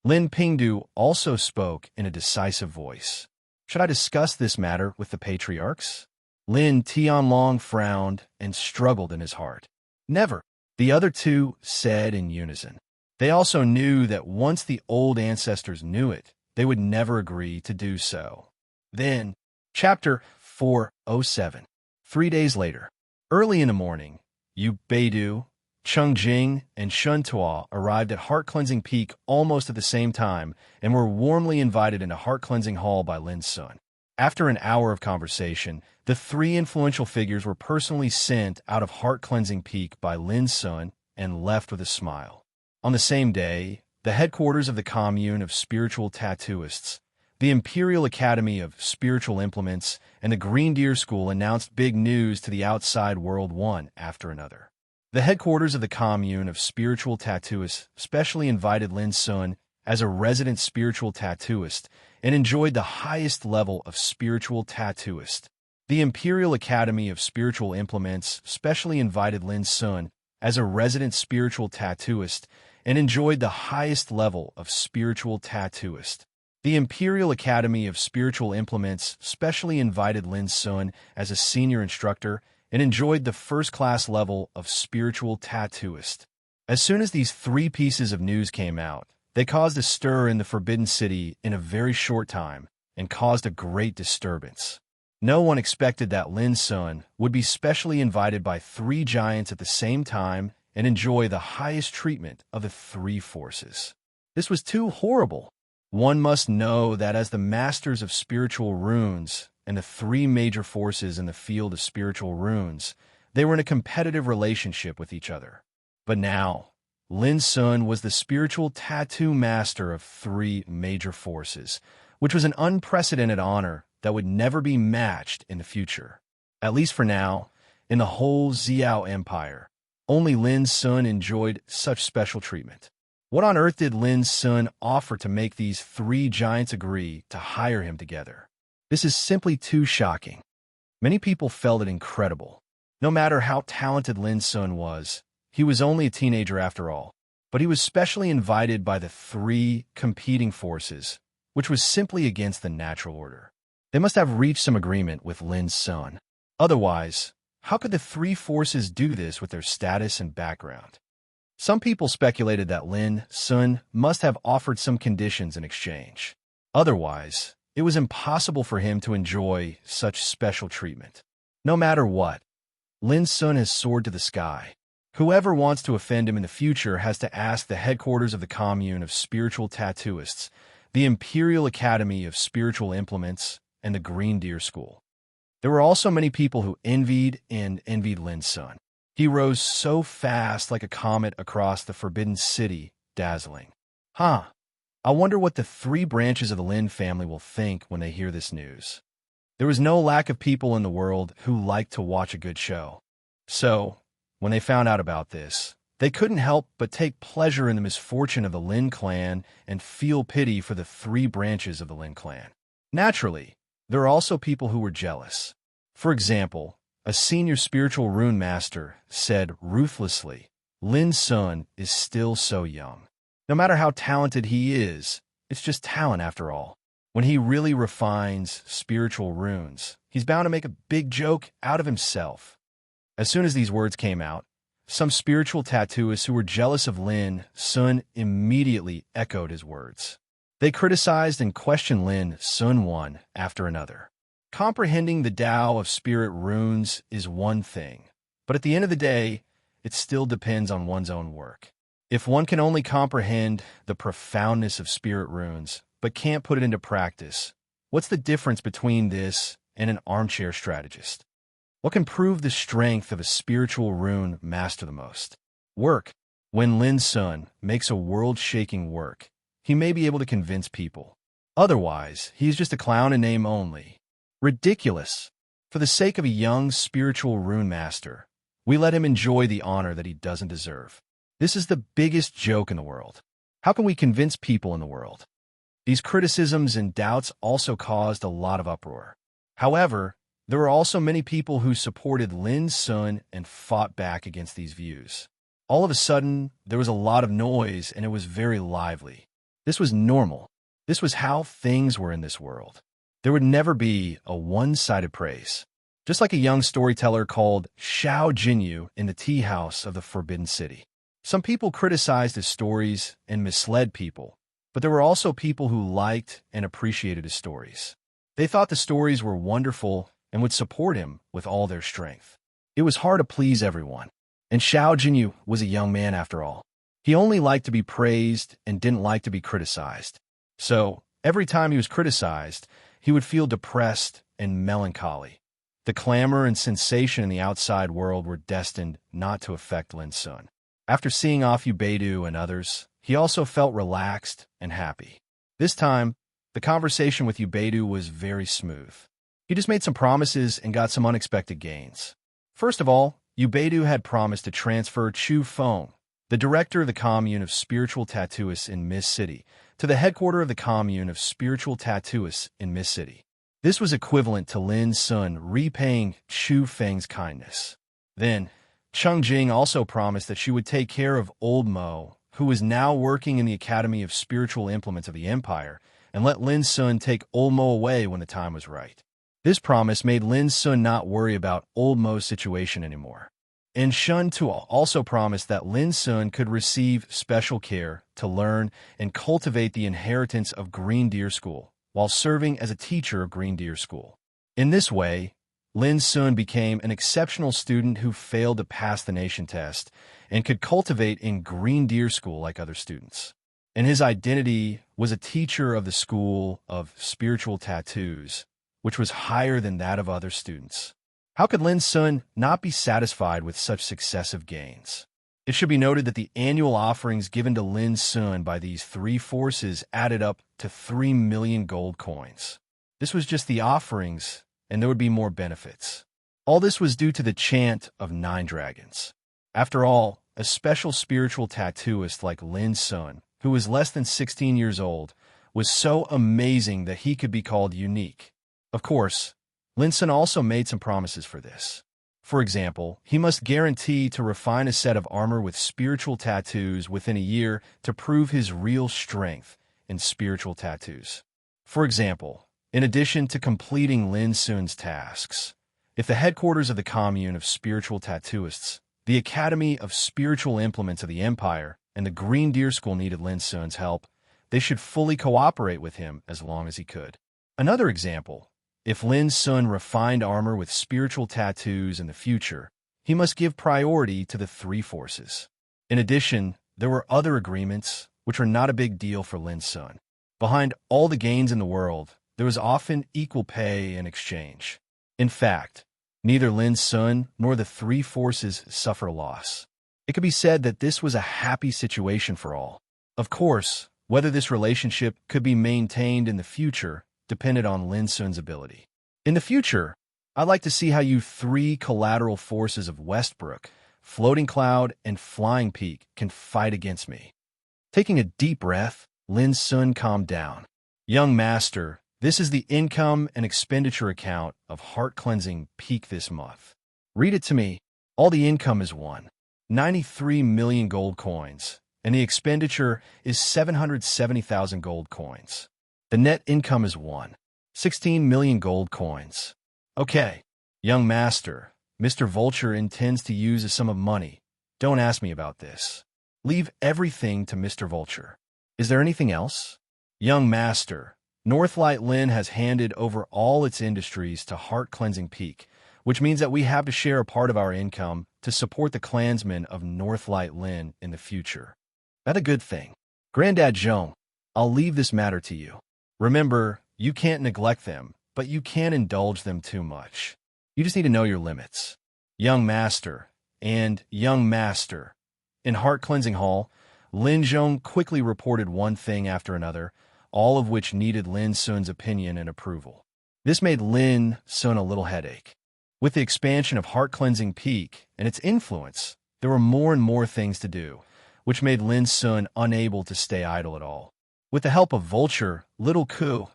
Lin Pingdu also spoke in a decisive voice. "Should I discuss this matter with the patriarchs?" Lin Tianlong frowned and struggled in his heart. "Never," the other 2 said in unison. They also knew that once the old ancestors knew it, they would never agree to do so. Then, Chapter 407. 3 days later, early in the morning, Yu Beidou, Chungjing and Shuntua arrived at Heart Cleansing Peak almost at the same time and were warmly invited into Heart Cleansing Hall by Lin Sun. After an hour of conversation, the three influential figures were personally sent out of Heart Cleansing Peak by Lin Sun and left with a smile. On the same day, the headquarters of the Commune of Spiritual Tattooists, the Imperial Academy of Spiritual Implements, and the Green Deer School announced big news to the outside world one after another. The headquarters of the Commune of Spiritual Tattooists specially invited Lin Sun as a resident spiritual tattooist and enjoyed the highest level of spiritual tattooist. The Imperial Academy of Spiritual Implements specially invited Lin Sun as a resident spiritual tattooist and enjoyed the highest level of spiritual tattooist. The Imperial Academy of Spiritual Implements specially invited Lin Sun as a senior instructor and enjoyed the first-class level of spiritual tattooist. As soon as these three pieces of news came out, they caused a stir in the Forbidden City in a very short time and caused a great disturbance. No one expected that Lin Sun would be specially invited by three giants at the same time and enjoy the highest treatment of the three forces. This was too horrible. One must know that as the masters of spiritual runes and the three major forces in the field of spiritual runes, they were in a competitive relationship with each other. But now, Lin Sun was the spiritual tattoo master of three major forces, which was an unprecedented honor that would never be matched in the future. At least for now, in the whole Xiao Empire, only Lin Sun enjoyed such special treatment. What on earth did Lin Sun offer to make these three giants agree to hire him together? This is simply too shocking. Many people felt it incredible. No matter how talented Lin Sun was, he was only a teenager after all. But he was specially invited by the three competing forces, which was simply against the natural order. They must have reached some agreement with Lin Sun. Otherwise, how could the three forces do this with their status and background? Some people speculated that Lin Sun must have offered some conditions in exchange. Otherwise, it was impossible for him to enjoy such special treatment. No matter what, Lin Sun has soared to the sky. Whoever wants to offend him in the future has to ask the headquarters of the Commune of Spiritual Tattooists, the Imperial Academy of Spiritual Implements, and the Green Deer School. There were also many people who envied Lin Sun. He rose so fast like a comet across the Forbidden City, dazzling. I wonder what the three branches of the Lin family will think when they hear this news. There was no lack of people in the world who liked to watch a good show. So, when they found out about this, they couldn't help but take pleasure in the misfortune of the Lin clan and feel pity for the three branches of the Lin clan. Naturally, there are also people who were jealous. For example, a senior spiritual rune master said ruthlessly, Lin Sun is still so young. No matter how talented he is, it's just talent after all. When he really refines spiritual runes, he's bound to make a big joke out of himself. As soon as these words came out, some spiritual tattooists who were jealous of Lin Sun immediately echoed his words. They criticized and questioned Lin Sun one after another. Comprehending the Tao of spirit runes is one thing, but at the end of the day, it still depends on one's own work. If one can only comprehend the profoundness of spirit runes, but can't put it into practice, what's the difference between this and an armchair strategist? What can prove the strength of a spiritual rune master the most? Work. When Lin Sun makes a world-shaking work, he may be able to convince people. Otherwise, he's just a clown in name only. Ridiculous. For the sake of a young spiritual rune master, we let him enjoy the honor that he doesn't deserve. This is the biggest joke in the world. How can we convince people in the world? These criticisms and doubts also caused a lot of uproar. However, there were also many people who supported Lin Sun and fought back against these views. All of a sudden, there was a lot of noise and it was very lively. This was normal. This was how things were in this world. There would never be a one-sided praise. Just like a young storyteller called Xiao Jinyu in the tea house of the Forbidden City. Some people criticized his stories and misled people, but there were also people who liked and appreciated his stories. They thought the stories were wonderful and would support him with all their strength. It was hard to please everyone. And Xiao Jinyu was a young man after all. He only liked to be praised and didn't like to be criticized. So, every time he was criticized, he would feel depressed and melancholy. The clamor and sensation in the outside world were destined not to affect Lin Sun. After seeing off Ubedu and others, he also felt relaxed and happy. This time, the conversation with Ubedu was very smooth. He just made some promises and got some unexpected gains. First of all, Ubedu had promised to transfer Chu Feng, the director of the commune of spiritual tattooists in Mist City, to the headquarters of the commune of spiritual tattooists in Mist City. This was equivalent to Lin Sun repaying Chu Feng's kindness. Then, Cheng Jing also promised that she would take care of Old Mo, who was now working in the Academy of Spiritual Implements of the Empire, and let Lin Sun take Old Mo away when the time was right. This promise made Lin Sun not worry about Old Mo's situation anymore. And Shun Tuo also promised that Lin Sun could receive special care to learn and cultivate the inheritance of Green Deer School, while serving as a teacher of Green Deer School. In this way, Lin Sun became an exceptional student who failed to pass the nation test and could cultivate in Green Deer School like other students. And his identity was a teacher of the School of Spiritual Tattoos, which was higher than that of other students. How could Lin Sun not be satisfied with such successive gains? It should be noted that the annual offerings given to Lin Sun by these three forces added up to 3 million gold coins. This was just the offerings, and there would be more benefits. All this was due to the chant of 9 dragons. After all, a special spiritual tattooist like Lin Sun, who was less than 16 years old, was so amazing that he could be called unique. Of course, Lin Sun also made some promises for this. For example, he must guarantee to refine a set of armor with spiritual tattoos within a year to prove his real strength in spiritual tattoos. For example, in addition to completing Lin Sun's tasks, if the headquarters of the commune of spiritual tattooists, the Academy of Spiritual Implements of the Empire, and the Green Deer School needed Lin Sun's help, they should fully cooperate with him as long as he could. Another example, if Lin Sun refined armor with spiritual tattoos in the future, he must give priority to the 3 forces. In addition, there were other agreements which were not a big deal for Lin Sun. Behind all the gains in the world, there was often equal pay in exchange. In fact, neither Lin Sun nor the 3 forces suffer loss. It could be said that this was a happy situation for all. Of course, whether this relationship could be maintained in the future depended on Lin Sun's ability. In the future, I'd like to see how you 3 collateral forces of Westbrook, Floating Cloud, and Flying Peak can fight against me. Taking a deep breath, Lin Sun calmed down. Young Master, this is the income and expenditure account of Heart Cleansing Peak this month. Read it to me. All the income is 93 million gold coins, and the expenditure is 770,000 gold coins. The net income is 16 million gold coins. Okay, young master, Mr. Vulture intends to use a sum of money. Don't ask me about this. Leave everything to Mr. Vulture. Is there anything else? Young master, Northlight Lin has handed over all its industries to Heart Cleansing Peak, which means that we have to share a part of our income to support the clansmen of Northlight Lin in the future. That's a good thing. Granddad Zhong, I'll leave this matter to you. Remember, you can't neglect them, but you can't indulge them too much. You just need to know your limits. Young Master and Young Master. In Heart Cleansing Hall, Lin Zhong quickly reported one thing after another, all of which needed Lin Sun's opinion and approval. This made Lin Sun a little headache. With the expansion of Heart Cleansing Peak and its influence, there were more and more things to do, which made Lin Sun unable to stay idle at all. With the help of Vulture, Little Ku,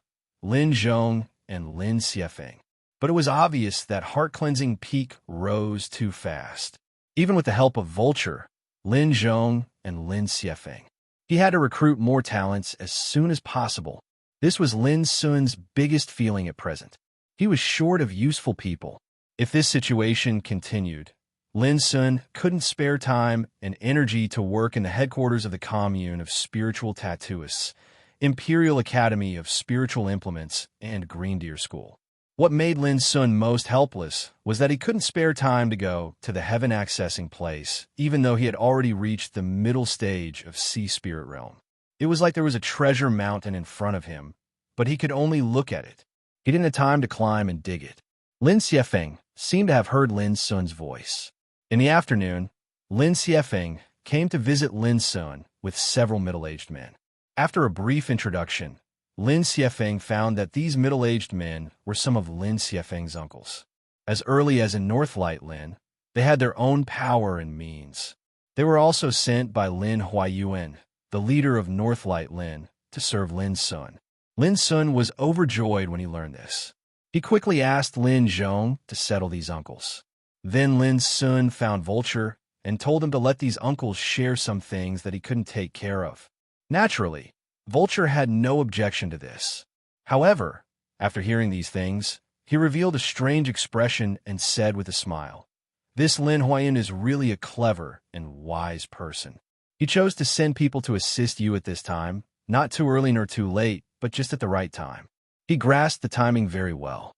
Lin Zhong, and Lin Xiefeng. But it was obvious that Heart Cleansing Peak rose too fast. Even with the help of Vulture, Lin Zhong, and Lin Xiefeng. He had to recruit more talents as soon as possible. This was Lin Sun's biggest feeling at present. He was short of useful people. If this situation continued, Lin Sun couldn't spare time and energy to work in the headquarters of the commune of spiritual tattooists, Imperial Academy of Spiritual Implements, and Green Deer School. What made Lin Sun most helpless was that he couldn't spare time to go to the heaven-accessing place, even though he had already reached the middle stage of Sea Spirit Realm. It was like there was a treasure mountain in front of him, but he could only look at it. He didn't have time to climb and dig it. Lin Xiefeng seemed to have heard Lin Sun's voice. In the afternoon, Lin Xiefeng came to visit Lin Sun with several middle-aged men. After a brief introduction, Lin Xiefeng found that these middle-aged men were some of Lin Xiefeng's uncles. As early as in Northlight Lin, they had their own power and means. They were also sent by Lin Huayuan, the leader of Northlight Lin, to serve Lin Sun. Lin Sun was overjoyed when he learned this. He quickly asked Lin Zhong to settle these uncles. Then Lin Sun found Vulture and told him to let these uncles share some things that he couldn't take care of. Naturally, Vulture had no objection to this. However, after hearing these things, he revealed a strange expression and said with a smile, "This Lin Huayan is really a clever and wise person. He chose to send people to assist you at this time, not too early nor too late, but just at the right time. He grasped the timing very well."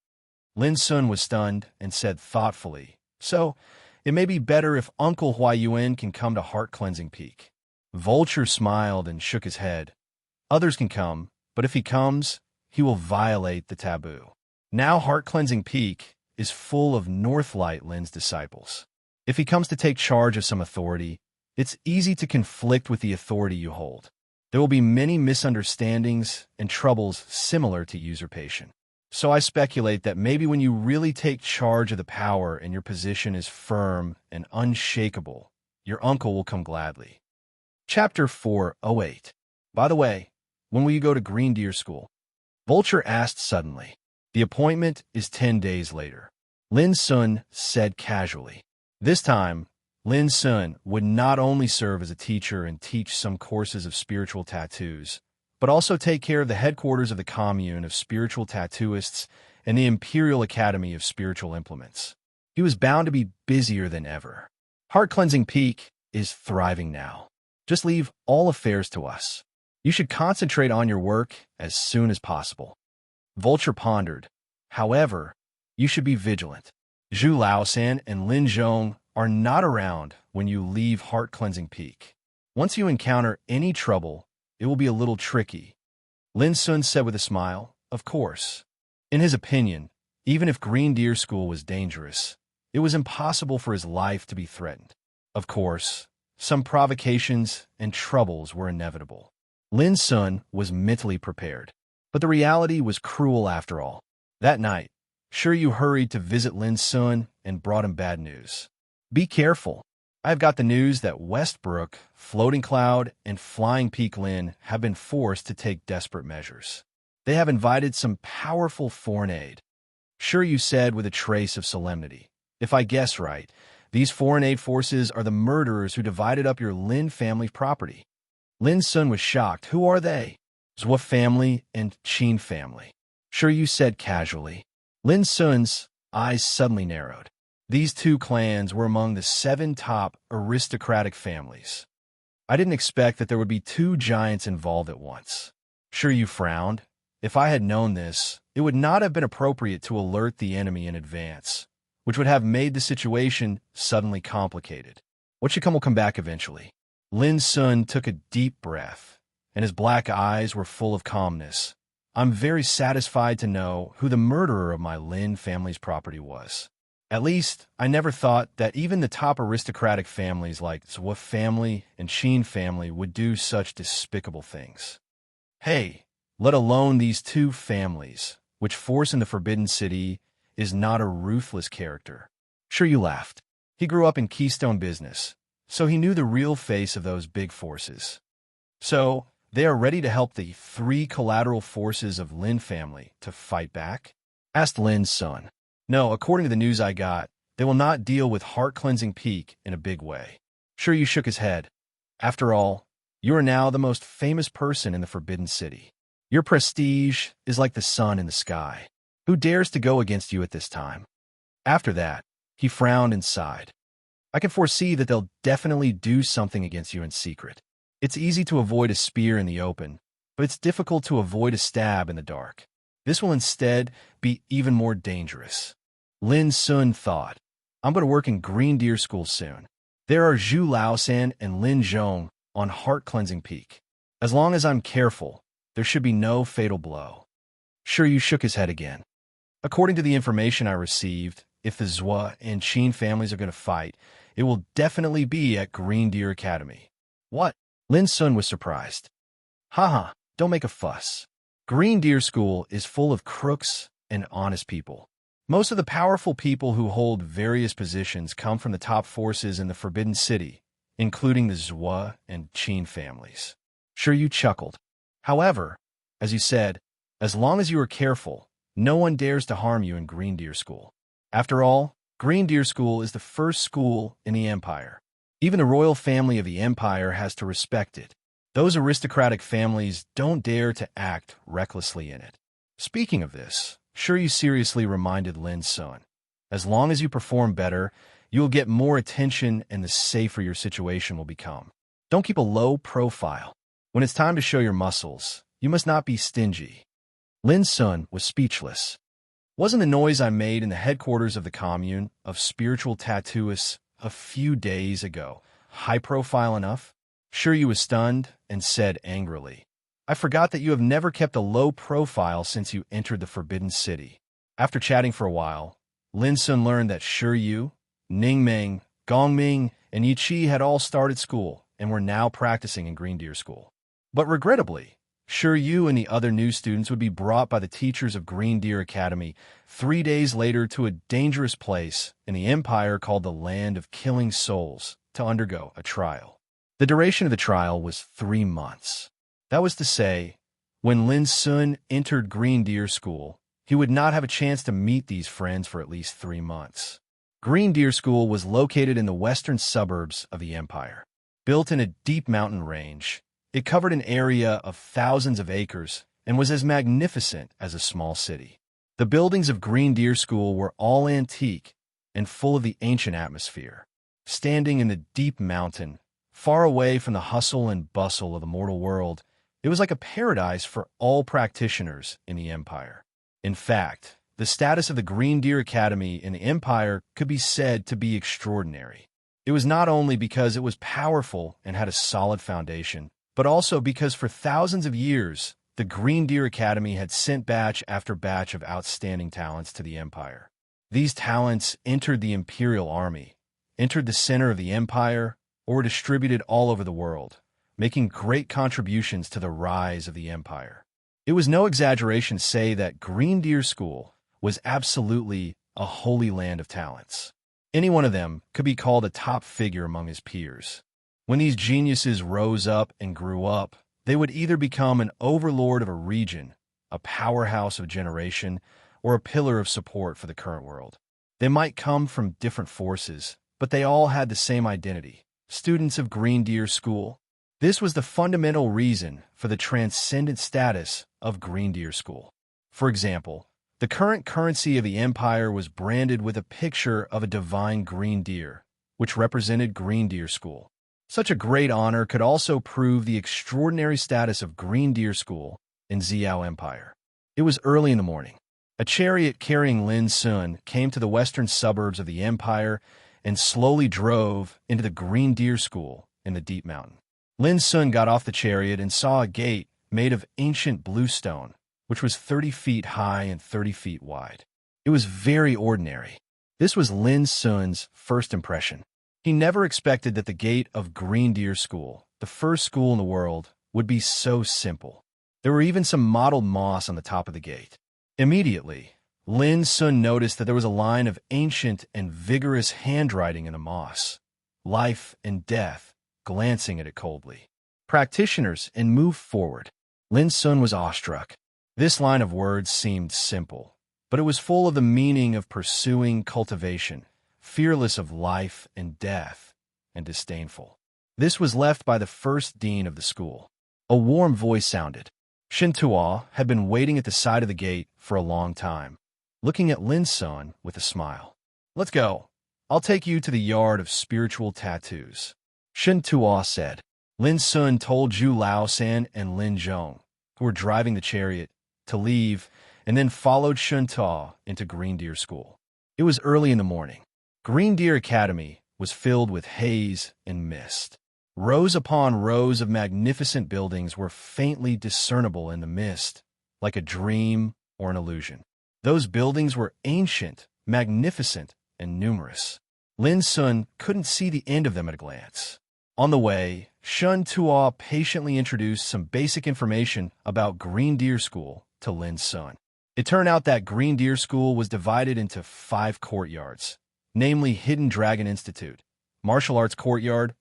Lin Sun was stunned and said thoughtfully, "So, it may be better if Uncle Huayuan can come to Heart Cleansing Peak." Vulture smiled and shook his head. "Others can come, but if he comes, he will violate the taboo. Now Heart Cleansing Peak is full of Northlight Lin's disciples. If he comes to take charge of some authority, it's easy to conflict with the authority you hold. There will be many misunderstandings and troubles similar to usurpation. So I speculate that maybe when you really take charge of the power and your position is firm and unshakable, your uncle will come gladly." Chapter 408. "By the way, when will you go to Green Deer School?" Vulture asked suddenly. "The appointment is 10 days later," Lin Sun said casually. This time, Lin Sun would not only serve as a teacher and teach some courses of spiritual tattoos, but also take care of the headquarters of the commune of spiritual tattooists and the Imperial Academy of Spiritual Implements. He was bound to be busier than ever. Heart Cleansing Peak is thriving now. Just leave all affairs to us. You should concentrate on your work as soon as possible." Vulture pondered. "However, you should be vigilant. Zhu Laosan and Lin Zhong are not around when you leave Heart Cleansing Peak. Once you encounter any trouble, it will be a little tricky." Lin Sun said with a smile, "Of course." In his opinion, even if Green Deer School was dangerous, it was impossible for his life to be threatened. Of course, some provocations and troubles were inevitable. Lin Sun was mentally prepared, but the reality was cruel after all. That night, Shiryu hurried to visit Lin Sun and brought him bad news. "Be careful. I have got the news that Westbrook, Floating Cloud, and Flying Peak Lin have been forced to take desperate measures. They have invited some powerful foreign aid." Shiryu said with a trace of solemnity, "If I guess right, these foreign aid forces are the murderers who divided up your Lin family property." Lin Sun was shocked. "Who are they?" "Zhou family and Qin family," Shiryu said casually. Lin Sun's eyes suddenly narrowed. These two clans were among the 7 top aristocratic families. "I didn't expect that there would be 2 giants involved at once." Shiryu frowned. "If I had known this, it would not have been appropriate to alert the enemy in advance, which would have made the situation suddenly complicated. What should come will come back eventually." Lin Sun took a deep breath, and his black eyes were full of calmness. "I'm very satisfied to know who the murderer of my Lin family's property was. At least, I never thought that even the top aristocratic families like Zhou family and Qin family would do such despicable things. Hey, let alone these 2 families, which force in the Forbidden City is not a ruthless character." Shiryu laughed. He grew up in Keystone business, so he knew the real face of those big forces. "So, they are ready to help the 3 collateral forces of Lin family to fight back?" asked Lin Sun. "No, according to the news I got, they will not deal with Heart Cleansing Peak in a big way." Shiryu shook his head. "After all, you are now the most famous person in the Forbidden City. Your prestige is like the sun in the sky. Who dares to go against you at this time?" After that, he frowned and sighed. "I can foresee that they'll definitely do something against you in secret. It's easy to avoid a spear in the open, but it's difficult to avoid a stab in the dark. This will instead be even more dangerous. Lin Sun thought, I'm going to work in Green Deer School soon. There are Zhu Laosan and Lin Zhong on heart-cleansing peak. As long as I'm careful, there should be no fatal blow. Sure, you shook his head again. According to the information I received, if the Zhua and Qin families are going to fight, it will definitely be at Green Deer Academy. What? Lin Sun was surprised. Haha, don't make a fuss. Green Deer School is full of crooks and honest people. Most of the powerful people who hold various positions come from the top forces in the Forbidden City, including the Zhua and Qin families. Sure, you chuckled. However, as you said, as long as you are careful, no one dares to harm you in Green Deer School. After all, Green Deer School is the first school in the Empire. Even the royal family of the Empire has to respect it. Those aristocratic families don't dare to act recklessly in it. Speaking of this, sure, you seriously reminded Lin Sun. As long as you perform better, you will get more attention and the safer your situation will become. Don't keep a low profile. When it's time to show your muscles, you must not be stingy. Lin Sun was speechless. Wasn't the noise I made in the headquarters of the commune of spiritual tattooists a few days ago high profile enough? Sure, you was stunned and said angrily, I forgot that you have never kept a low profile since you entered the Forbidden City. After chatting for a while, Lin Sun learned that Sure Yu, Ning Meng, Gong Ming, and Yi Qi had all started school and were now practicing in Green Deer School. But regrettably, Sure Yu and the other new students would be brought by the teachers of Green Deer Academy 3 days later to a dangerous place in the Empire called the Land of Killing Souls to undergo a trial. The duration of the trial was 3 months. That was to say, when Lin Sun entered Green Deer School, he would not have a chance to meet these friends for at least 3 months. Green Deer School was located in the western suburbs of the Empire. Built in a deep mountain range, it covered an area of thousands of acres and was as magnificent as a small city. The buildings of Green Deer School were all antique and full of the ancient atmosphere. Standing in the deep mountain, far away from the hustle and bustle of the mortal world, it was like a paradise for all practitioners in the Empire. In fact, the status of the Green Deer Academy in the Empire could be said to be extraordinary. It was not only because it was powerful and had a solid foundation, but also because for thousands of years, the Green Deer Academy had sent batch after batch of outstanding talents to the Empire. These talents entered the Imperial Army, entered the center of the Empire, or were distributed all over the world, making great contributions to the rise of the Empire. It was no exaggeration to say that Green Deer School was absolutely a holy land of talents. Any one of them could be called a top figure among his peers. When these geniuses rose up and grew up, they would either become an overlord of a region, a powerhouse of a generation, or a pillar of support for the current world. They might come from different forces, but they all had the same identity, students of Green Deer School. This was the fundamental reason for the transcendent status of Green Deer School. For example, the current currency of the Empire was branded with a picture of a divine green deer, which represented Green Deer School. Such a great honor could also prove the extraordinary status of Green Deer School in Xiao Empire. It was early in the morning. A chariot carrying Lin Sun came to the western suburbs of the Empire and slowly drove into the Green Deer School in the deep mountain. Lin Sun got off the chariot and saw a gate made of ancient blue stone, which was 30 feet high and 30 feet wide. It was very ordinary. This was Lin Sun's first impression. He never expected that the gate of Green Deer School, the first school in the world, would be so simple. There were even some mottled moss on the top of the gate. Immediately, Lin Sun noticed that there was a line of ancient and vigorous handwriting in the moss. Life and death, glancing at it coldly. Practitioners and move forward. Lin Sun was awestruck. This line of words seemed simple, but it was full of the meaning of pursuing cultivation, fearless of life and death, and disdainful. This was left by the first dean of the school. A warm voice sounded. Shin Tuo had been waiting at the side of the gate for a long time, looking at Lin Sun with a smile. Let's go. I'll take you to the yard of spiritual tattoos. Shin Tuo said. Lin Sun told Zhu Laosan and Lin Zhong, who were driving the chariot, to leave and then followed Shun Tuo into Green Deer School. It was early in the morning. Green Deer Academy was filled with haze and mist. Rows upon rows of magnificent buildings were faintly discernible in the mist, like a dream or an illusion. Those buildings were ancient, magnificent, and numerous. Lin Sun couldn't see the end of them at a glance. On the way, Shun Tuo patiently introduced some basic information about Green Deer School to Lin Sun. It turned out that Green Deer School was divided into 5 courtyards, namely Hidden Dragon Institute, Martial Arts Courtyard,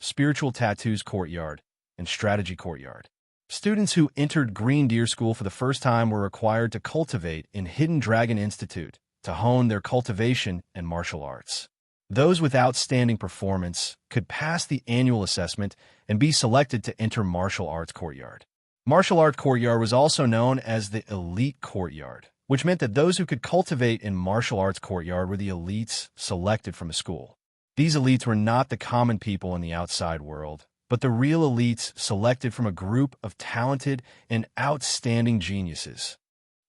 Spiritual Tattoos Courtyard, and Strategy Courtyard. Students who entered Green Deer School for the first time were required to cultivate in Hidden Dragon Institute to hone their cultivation and martial arts. Those with outstanding performance could pass the annual assessment and be selected to enter Martial Arts Courtyard. Martial Arts Courtyard was also known as the Elite Courtyard, which meant that those who could cultivate in Martial Arts Courtyard were the elites selected from the school. These elites were not the common people in the outside world, but the real elites selected from a group of talented and outstanding geniuses.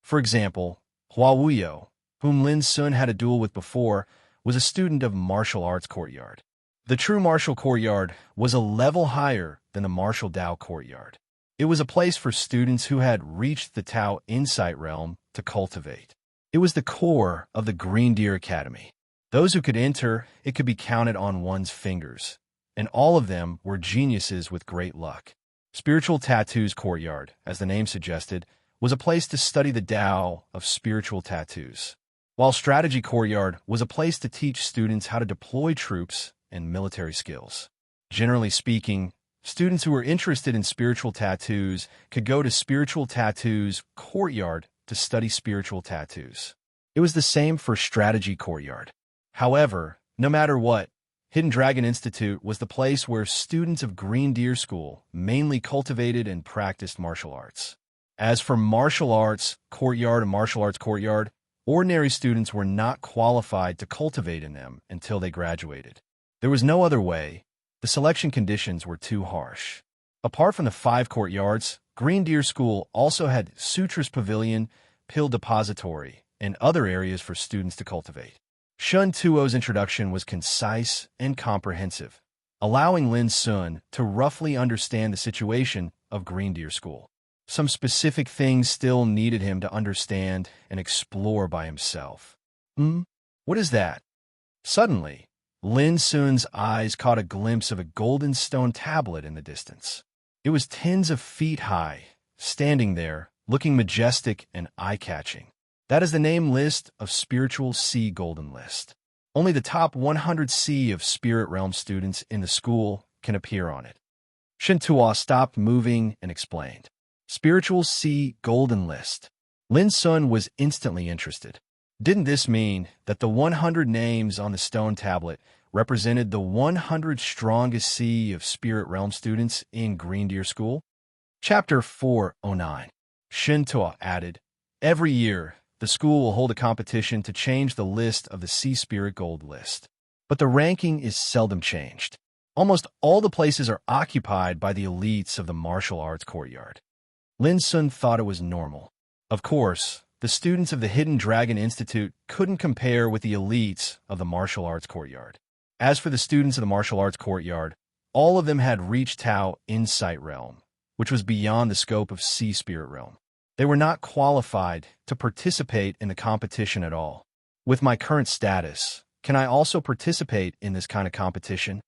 For example, Hua Wuyo, whom Lin Sun had a duel with before, was a student of Martial Arts Courtyard. The true Martial Courtyard was a level higher than the Martial Dao Courtyard. It was a place for students who had reached the Tao Insight Realm to cultivate. It was the core of the Green Deer Academy. Those who could enter, it could be counted on one's fingers, and all of them were geniuses with great luck. Spiritual Tattoos Courtyard, as the name suggested, was a place to study the Tao of spiritual tattoos, while Strategy Courtyard was a place to teach students how to deploy troops and military skills. Generally speaking, students who were interested in spiritual tattoos could go to Spiritual Tattoos Courtyard to study spiritual tattoos. It was the same for Strategy Courtyard. However, no matter what, Hidden Dragon Institute was the place where students of Green Deer School mainly cultivated and practiced martial arts. As for Martial Arts Courtyard and Martial Arts Courtyard, ordinary students were not qualified to cultivate in them until they graduated. There was no other way. The selection conditions were too harsh. Apart from the 5 courtyards, Green Deer School also had Sutras Pavilion, Pill Depository, and other areas for students to cultivate. Shun Tuo's introduction was concise and comprehensive, allowing Lin Sun to roughly understand the situation of Green Deer School. Some specific things still needed him to understand and explore by himself. What is that? Suddenly, Lin Sun's eyes caught a glimpse of a golden stone tablet in the distance. It was tens of feet high, standing there, looking majestic and eye-catching. That is the name list of Spiritual C Golden List. Only the top 100 C of Spirit Realm students in the school can appear on it. Shun Tuo stopped moving and explained. Spiritual C Golden List. Lin Sun was instantly interested. Didn't this mean that the 100 names on the stone tablet represented the 100 strongest C of Spirit Realm students in Green Deer School? Chapter 409. Shun Tuo added, every year, the school will hold a competition to change the list of the Sea Spirit Gold List. But the ranking is seldom changed. Almost all the places are occupied by the elites of the Martial Arts Courtyard. Lin Sun thought it was normal. Of course, the students of the Hidden Dragon Institute couldn't compare with the elites of the Martial Arts Courtyard. As for the students of the Martial Arts Courtyard, all of them had reached Tao Insight Realm, which was beyond the scope of Sea Spirit Realm. They were not qualified to participate in the competition at all. With my current status, can I also participate in this kind of competition?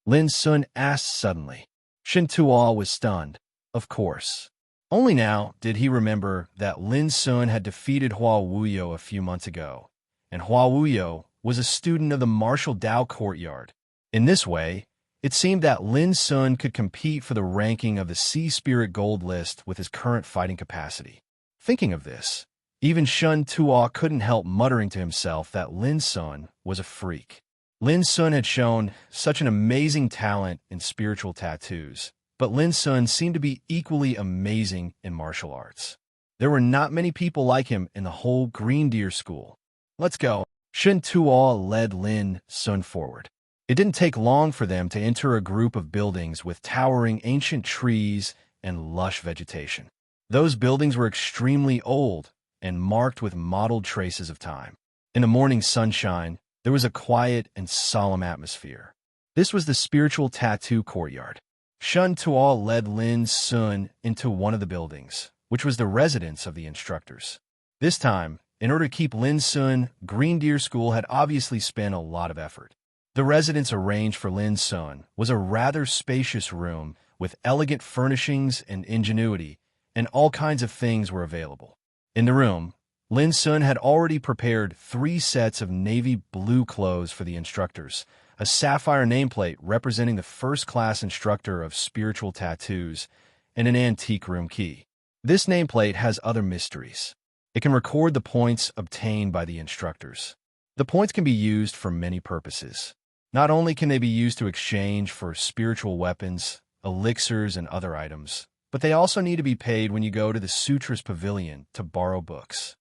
Lin Sun asked suddenly. Shun Tuo was stunned. Of course. Only now did he remember that Lin Sun had defeated Hua Wuyo a few months ago, and Hua Wuyo was a student of the Martial Dao Courtyard. In this way, it seemed that Lin Sun could compete for the ranking of the Sea Spirit Gold List with his current fighting capacity. Thinking of this, even Shun Tuo couldn't help muttering to himself that Lin Sun was a freak. Lin Sun had shown such an amazing talent in spiritual tattoos, but Lin Sun seemed to be equally amazing in martial arts. There were not many people like him in the whole Green Deer School. Let's go. Shun Tuo led Lin Sun forward. It didn't take long for them to enter a group of buildings with towering ancient trees and lush vegetation. Those buildings were extremely old and marked with mottled traces of time. In the morning sunshine, there was a quiet and solemn atmosphere. This was the spiritual tattoo courtyard. Shun Tuo led Lin Sun into one of the buildings, which was the residence of the instructors. This time, in order to keep Lin Sun, Green Deer School had obviously spent a lot of effort. The residence arranged for Lin Sun was a rather spacious room with elegant furnishings and ingenuity, and all kinds of things were available. In the room, Lin Sun had already prepared 3 sets of navy blue clothes for the instructors, a sapphire nameplate representing the first-class instructor of spiritual tattoos, and an antique room key. This nameplate has other mysteries. It can record the points obtained by the instructors. The points can be used for many purposes. Not only can they be used to exchange for spiritual weapons, elixirs, and other items, but they also need to be paid when you go to the Sutras Pavilion to borrow books.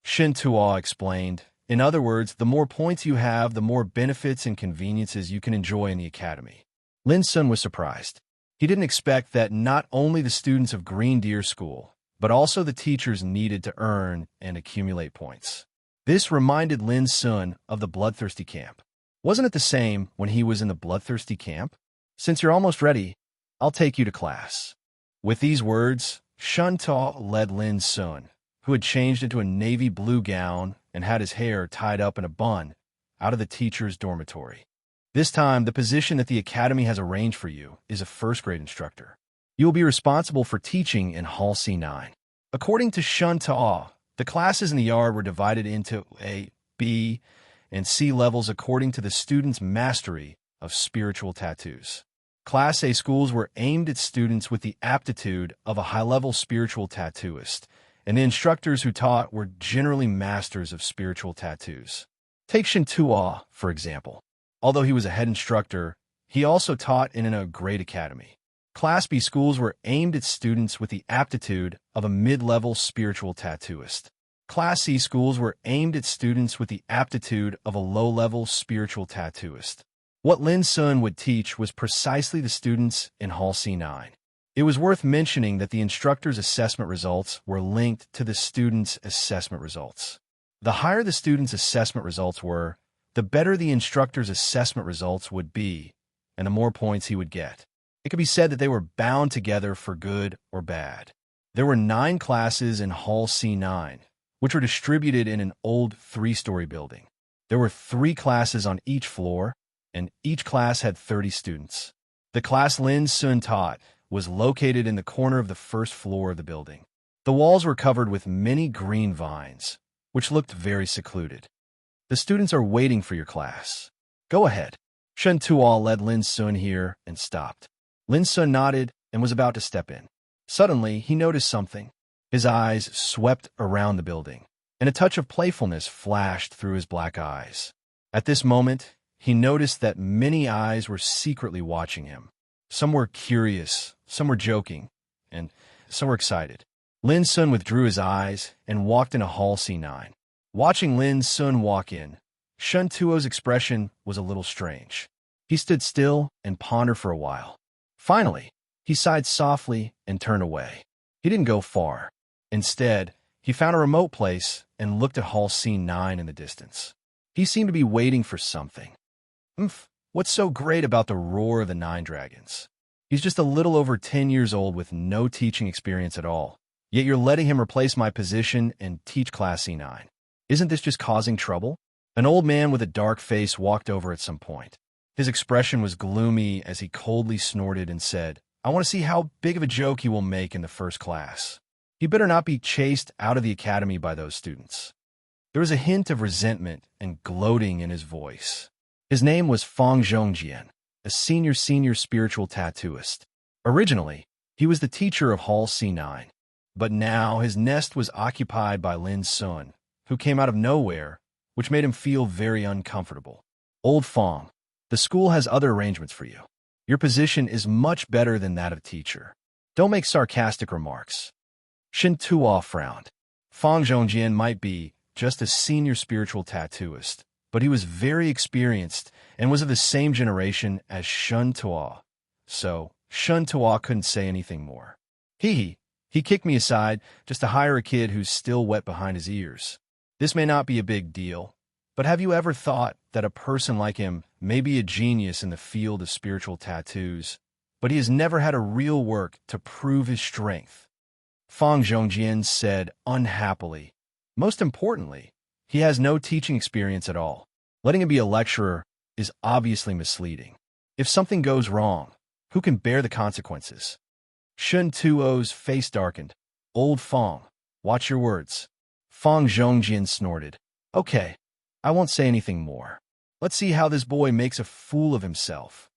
Shin Tuo explained, in other words, the more points you have, the more benefits and conveniences you can enjoy in the academy. Lin Sun was surprised. He didn't expect that not only the students of Green Deer School, but also the teachers needed to earn and accumulate points. This reminded Lin Sun of the bloodthirsty camp. Wasn't it the same when he was in the bloodthirsty camp? Since you're almost ready, I'll take you to class. With these words, Shun Tuo led Lin Sun, who had changed into a navy blue gown and had his hair tied up in a bun, out of the teacher's dormitory. This time, the position that the academy has arranged for you is a first-grade instructor. You will be responsible for teaching in Hall C9. According to Shun Tuo, the classes in the yard were divided into A, B, and C levels according to the students' mastery of spiritual tattoos. Class A schools were aimed at students with the aptitude of a high-level spiritual tattooist, and the instructors who taught were generally masters of spiritual tattoos. Take Shin Tuo, for example. Although he was a head instructor, he also taught in a great academy. Class B schools were aimed at students with the aptitude of a mid-level spiritual tattooist. Class C schools were aimed at students with the aptitude of a low-level spiritual tattooist. What Lin Sun would teach was precisely the students in Hall C9. It was worth mentioning that the instructor's assessment results were linked to the students' assessment results. The higher the students' assessment results were, the better the instructor's assessment results would be, and the more points he would get. It could be said that they were bound together for good or bad. There were 9 classes in Hall C9, which were distributed in an old 3-story building. There were 3 classes on each floor, and each class had 30 students. The class Lin Sun taught was located in the corner of the first floor of the building. The walls were covered with many green vines, which looked very secluded. The students are waiting for your class. Go ahead. Shen Tuo led Lin Sun here and stopped. Lin Sun nodded and was about to step in. Suddenly, he noticed something. His eyes swept around the building, and a touch of playfulness flashed through his black eyes. At this moment, he noticed that many eyes were secretly watching him. Some were curious, some were joking, and some were excited. Lin Sun withdrew his eyes and walked into Hall C9. Watching Lin Sun walk in, Shun Tuo's expression was a little strange. He stood still and pondered for a while. Finally, he sighed softly and turned away. He didn't go far. Instead, he found a remote place and looked at Hall C9 in the distance. He seemed to be waiting for something. What's so great about the roar of the 9 dragons? He's just a little over 10 years old with no teaching experience at all. Yet you're letting him replace my position and teach Class C9. Isn't this just causing trouble? An old man with a dark face walked over at some point. His expression was gloomy as he coldly snorted and said, I want to see how big of a joke he will make in the first class. He better not be chased out of the academy by those students. There was a hint of resentment and gloating in his voice. His name was Fong Zhongjian, a senior spiritual tattooist. Originally, he was the teacher of Hall C9, but now his nest was occupied by Lin Sun, who came out of nowhere, which made him feel very uncomfortable. Old Fong, the school has other arrangements for you. Your position is much better than that of teacher. Don't make sarcastic remarks. Shin Tuo frowned. Fong Zhongjian might be just a senior spiritual tattooist, but he was very experienced and was of the same generation as Shun Tuo, so Shun Tuo couldn't say anything more. He kicked me aside just to hire a kid who's still wet behind his ears. This may not be a big deal, but have you ever thought that a person like him may be a genius in the field of spiritual tattoos, but he has never had a real work to prove his strength? Fang Zhongjian said unhappily. Most importantly, he has no teaching experience at all. Letting him be a lecturer is obviously misleading. If something goes wrong, who can bear the consequences? Shun Tuo's face darkened. Old Fang, watch your words. Fang Zhongjian snorted. Okay, I won't say anything more. Let's see how this boy makes a fool of himself.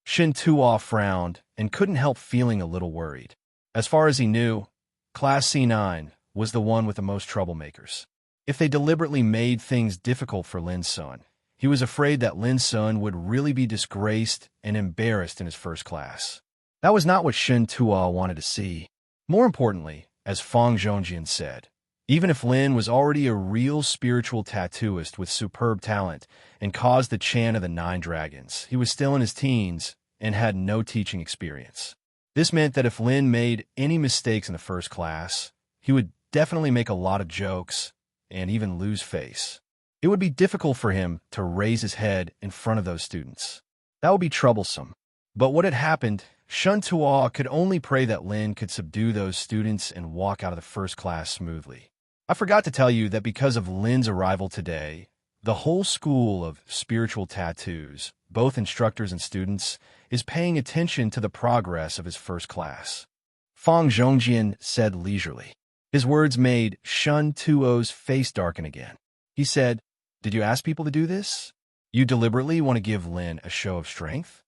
Shin Tuo frowned and couldn't help feeling a little worried. As far as he knew, Class C9 was the one with the most troublemakers. If they deliberately made things difficult for Lin Sun, he was afraid that Lin Sun would really be disgraced and embarrassed in his first class. That was not what Shin Tuo wanted to see. More importantly, as Fang Zhongjian said, even if Lin was already a real spiritual tattooist with superb talent and caused the chant of the 9 dragons, he was still in his teens and had no teaching experience. This meant that if Lin made any mistakes in the first class, he would definitely make a lot of jokes and even lose face. It would be difficult for him to raise his head in front of those students. That would be troublesome. But what had happened, Shun Tuo could only pray that Lin could subdue those students and walk out of the first class smoothly. I forgot to tell you that because of Lin's arrival today, the whole school of spiritual tattoos, both instructors and students, is paying attention to the progress of his first class. Fang Zhongjian said leisurely. His words made Shun Tuo's face darken again. He said, "Did you ask people to do this? You deliberately want to give Lin a show of strength?"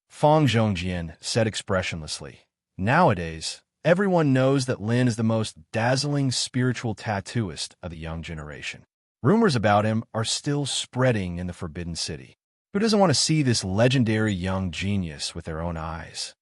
Fang Zhongjian said expressionlessly, "Nowadays, everyone knows that Lin is the most dazzling spiritual tattooist of the young generation. Rumors about him are still spreading in the Forbidden City. Who doesn't want to see this legendary young genius with their own eyes?"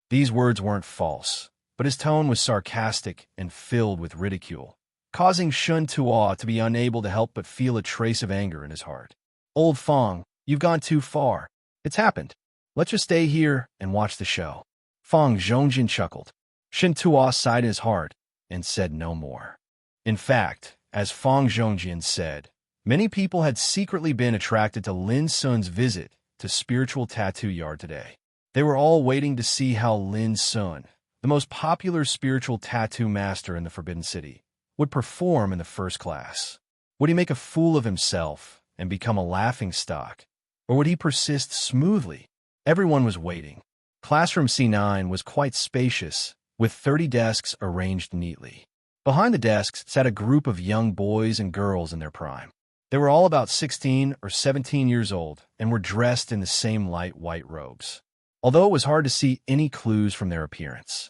These words weren't false, but his tone was sarcastic and filled with ridicule, causing Shun Tuo to be unable to help but feel a trace of anger in his heart. "Old Fang, you've gone too far. It's happened. Let's just stay here and watch the show." Fang Zhongjian chuckled. Shin Tuo sighed in his heart and said no more. In fact, as Fang Zhongjian said, many people had secretly been attracted to Lin Sun's visit to Spiritual Tattoo Yard today. They were all waiting to see how Lin Sun, the most popular spiritual tattoo master in the Forbidden City, would perform in the first class. Would he make a fool of himself and become a laughingstock, or would he persist smoothly? Everyone was waiting. Classroom C9 was quite spacious, with 30 desks arranged neatly. Behind the desks sat a group of young boys and girls in their prime. They were all about 16 or 17 years old and were dressed in the same light white robes. Although it was hard to see any clues from their appearance.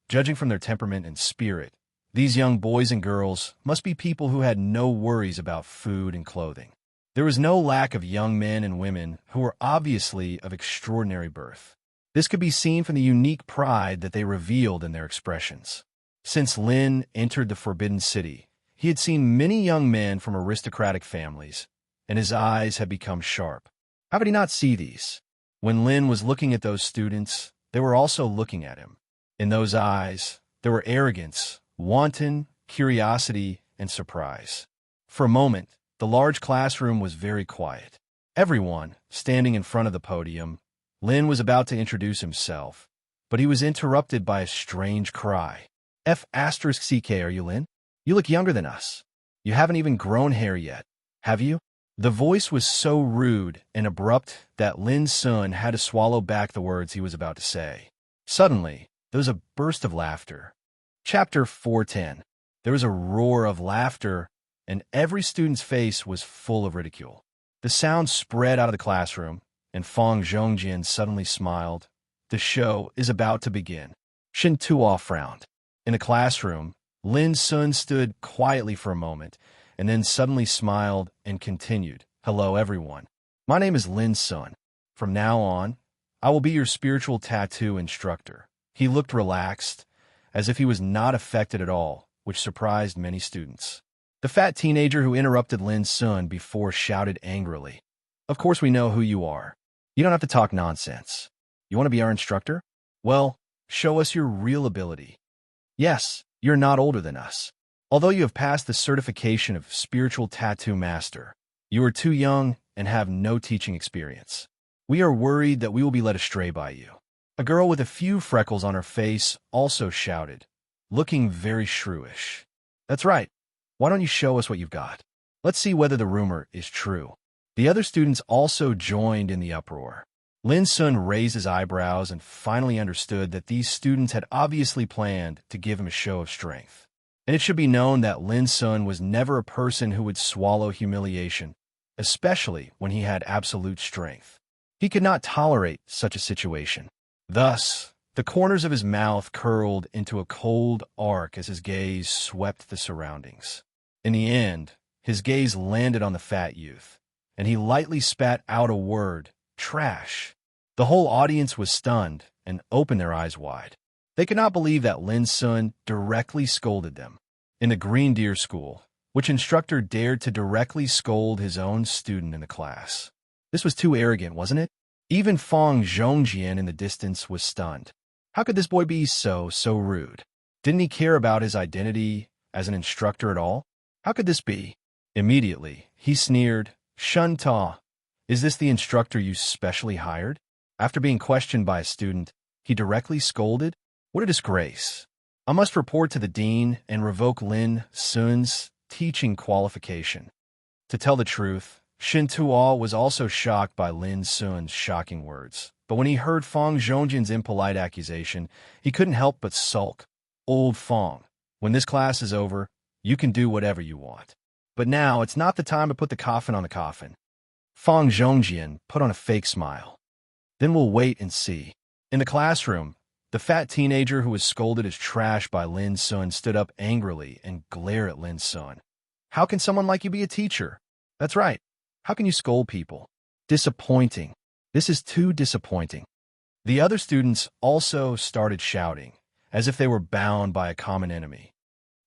Judging from their temperament and spirit, these young boys and girls must be people who had no worries about food and clothing. There was no lack of young men and women who were obviously of extraordinary birth. This could be seen from the unique pride that they revealed in their expressions. Since Lin entered the Forbidden City, he had seen many young men from aristocratic families, and his eyes had become sharp. How could he not see these? When Lin was looking at those students, they were also looking at him. In those eyes, there were arrogance, wanton curiosity, and surprise. For a moment, the large classroom was very quiet. Everyone, standing in front of the podium, Lin was about to introduce himself, but he was interrupted by a strange cry. F***ck, are you Lin? You look younger than us. You haven't even grown hair yet, have you? The voice was so rude and abrupt that Lin Sun had to swallow back the words he was about to say. Suddenly, there was a burst of laughter. Chapter 410. There was a roar of laughter, and every student's face was full of ridicule. The sound spread out of the classroom, and Fang Zhongjian suddenly smiled. The show is about to begin. Shin Tuo frowned. In the classroom, Lin Sun stood quietly for a moment, and then suddenly smiled and continued. "Hello, everyone. My name is Lin Sun. From now on, I will be your spiritual tattoo instructor." He looked relaxed, as if he was not affected at all, which surprised many students. The fat teenager who interrupted Lin Sun before shouted angrily, "Of course we know who you are. You don't have to talk nonsense. You want to be our instructor? Well, show us your real ability. Yes, you're not older than us. Although you have passed the certification of spiritual tattoo master, you are too young and have no teaching experience. We are worried that we will be led astray by you. A girl with a few freckles on her face also shouted, looking very shrewish. That's right. Why don't you show us what you've got? Let's see whether the rumor is true. The other students also joined in the uproar. Lin Sun raised his eyebrows and finally understood that these students had obviously planned to give him a show of strength. And it should be known that Lin Sun was never a person who would swallow humiliation, especially when he had absolute strength. He could not tolerate such a situation. Thus, the corners of his mouth curled into a cold arc as his gaze swept the surroundings. In the end, his gaze landed on the fat youth, and he lightly spat out a word, trash. The whole audience was stunned and opened their eyes wide. They could not believe that Lin Sun directly scolded them. In the Green Deer School, which instructor dared to directly scold his own student in the class? This was too arrogant, wasn't it? Even Fang Zhongjian in the distance was stunned. How could this boy be so rude? Didn't he care about his identity as an instructor at all? How could this be? Immediately, he sneered, Shun Ta, is this the instructor you specially hired? After being questioned by a student, he directly scolded? What a disgrace. I must report to the dean and revoke Lin Sun's teaching qualification. To tell the truth, Shin Tuo was also shocked by Lin Sun's shocking words. But when he heard Fang Zhongjian's impolite accusation, he couldn't help but sulk. Old Fang, when this class is over, you can do whatever you want. But now it's not the time to put the coffin on the coffin. Fang Zhongjian put on a fake smile. Then we'll wait and see. In the classroom, the fat teenager who was scolded as trash by Lin Sun stood up angrily and glared at Lin Sun. How can someone like you be a teacher? That's right. How can you scold people? Disappointing. This is too disappointing. The other students also started shouting, as if they were bound by a common enemy.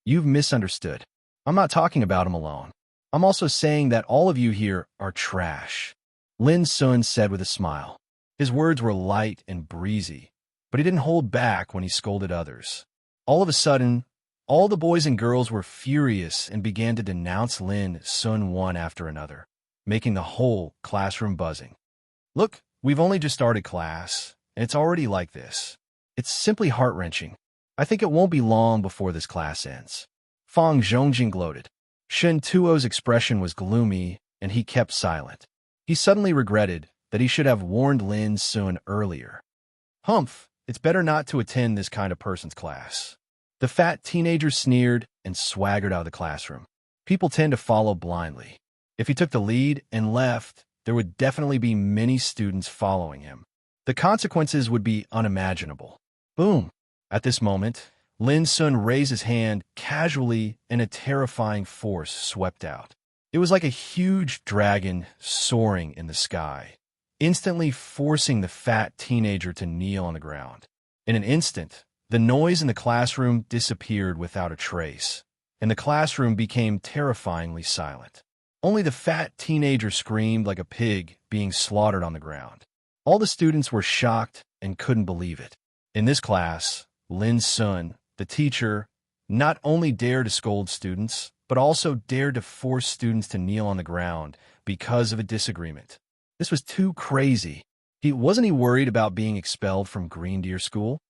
You've misunderstood. I'm not talking about him alone. I'm also saying that all of you here are trash. Lin Sun said with a smile. His words were light and breezy, but he didn't hold back when he scolded others. All of a sudden, all the boys and girls were furious and began to denounce Lin Sun one after another, making the whole classroom buzzing. Look, we've only just started class, and it's already like this. It's simply heart-wrenching. I think it won't be long before this class ends. Fang Zhongjing gloated. Shen Tuo's expression was gloomy, and he kept silent. He suddenly regretted that he should have warned Lin Sun earlier. Humph, it's better not to attend this kind of person's class. The fat teenager sneered and swaggered out of the classroom. People tend to follow blindly. If he took the lead and left, there would definitely be many students following him. The consequences would be unimaginable. Boom! At this moment, Lin Sun raised his hand casually and a terrifying force swept out. It was like a huge dragon soaring in the sky, instantly forcing the fat teenager to kneel on the ground. In an instant, the noise in the classroom disappeared without a trace, and the classroom became terrifyingly silent. Only the fat teenager screamed like a pig being slaughtered on the ground. All the students were shocked and couldn't believe it. In this class, Lin Sun, the teacher, not only dared to scold students, but also dared to force students to kneel on the ground because of a disagreement. This was too crazy. Wasn't he worried about being expelled from Green Deer School?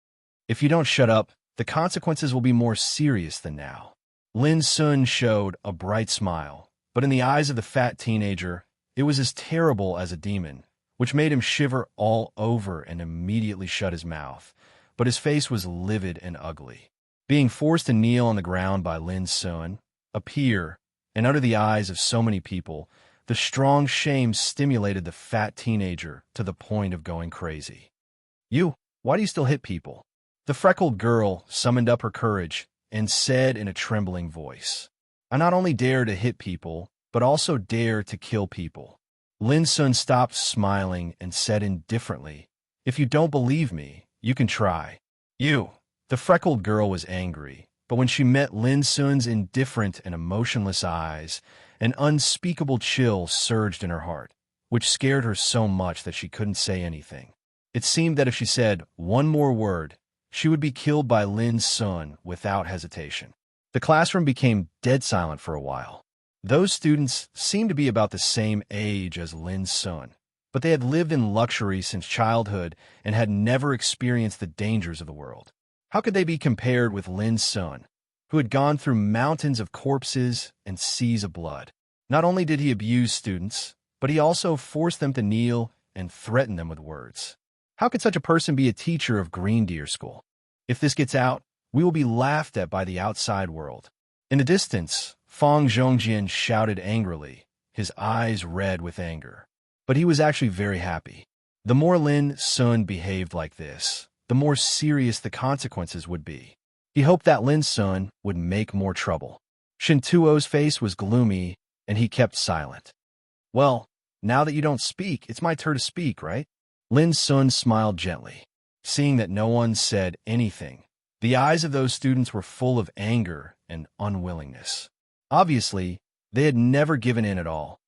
If you don't shut up, the consequences will be more serious than now. Lin Sun showed a bright smile, but in the eyes of the fat teenager, it was as terrible as a demon, which made him shiver all over and immediately shut his mouth. But his face was livid and ugly. Being forced to kneel on the ground by Lin Sun, a peer, and under the eyes of so many people, the strong shame stimulated the fat teenager to the point of going crazy. Why do you still hit people? The freckled girl summoned up her courage and said in a trembling voice, I not only dare to hit people, but also dare to kill people. Lin Sun stopped smiling and said indifferently, If you don't believe me, you can try. The freckled girl was angry, but when she met Lin Sun's indifferent and emotionless eyes, an unspeakable chill surged in her heart, which scared her so much that she couldn't say anything. It seemed that if she said one more word, she would be killed by Lin Sun without hesitation. The classroom became dead silent for a while. Those students seemed to be about the same age as Lin Sun, but they had lived in luxury since childhood and had never experienced the dangers of the world. How could they be compared with Lin Sun, who had gone through mountains of corpses and seas of blood? Not only did he abuse students, but he also forced them to kneel and threaten them with words. How could such a person be a teacher of Green Deer School? If this gets out, we will be laughed at by the outside world. In the distance, Fang Zhongjian shouted angrily, his eyes red with anger. But he was actually very happy. The more Lin Sun behaved like this, the more serious the consequences would be. He hoped that Lin Sun would make more trouble. Shin Tuo's face was gloomy, and he kept silent. Well, now that you don't speak, it's my turn to speak, right? Lin Sun smiled gently. Seeing that no one said anything, the eyes of those students were full of anger and unwillingness. Obviously, they had never given in at all.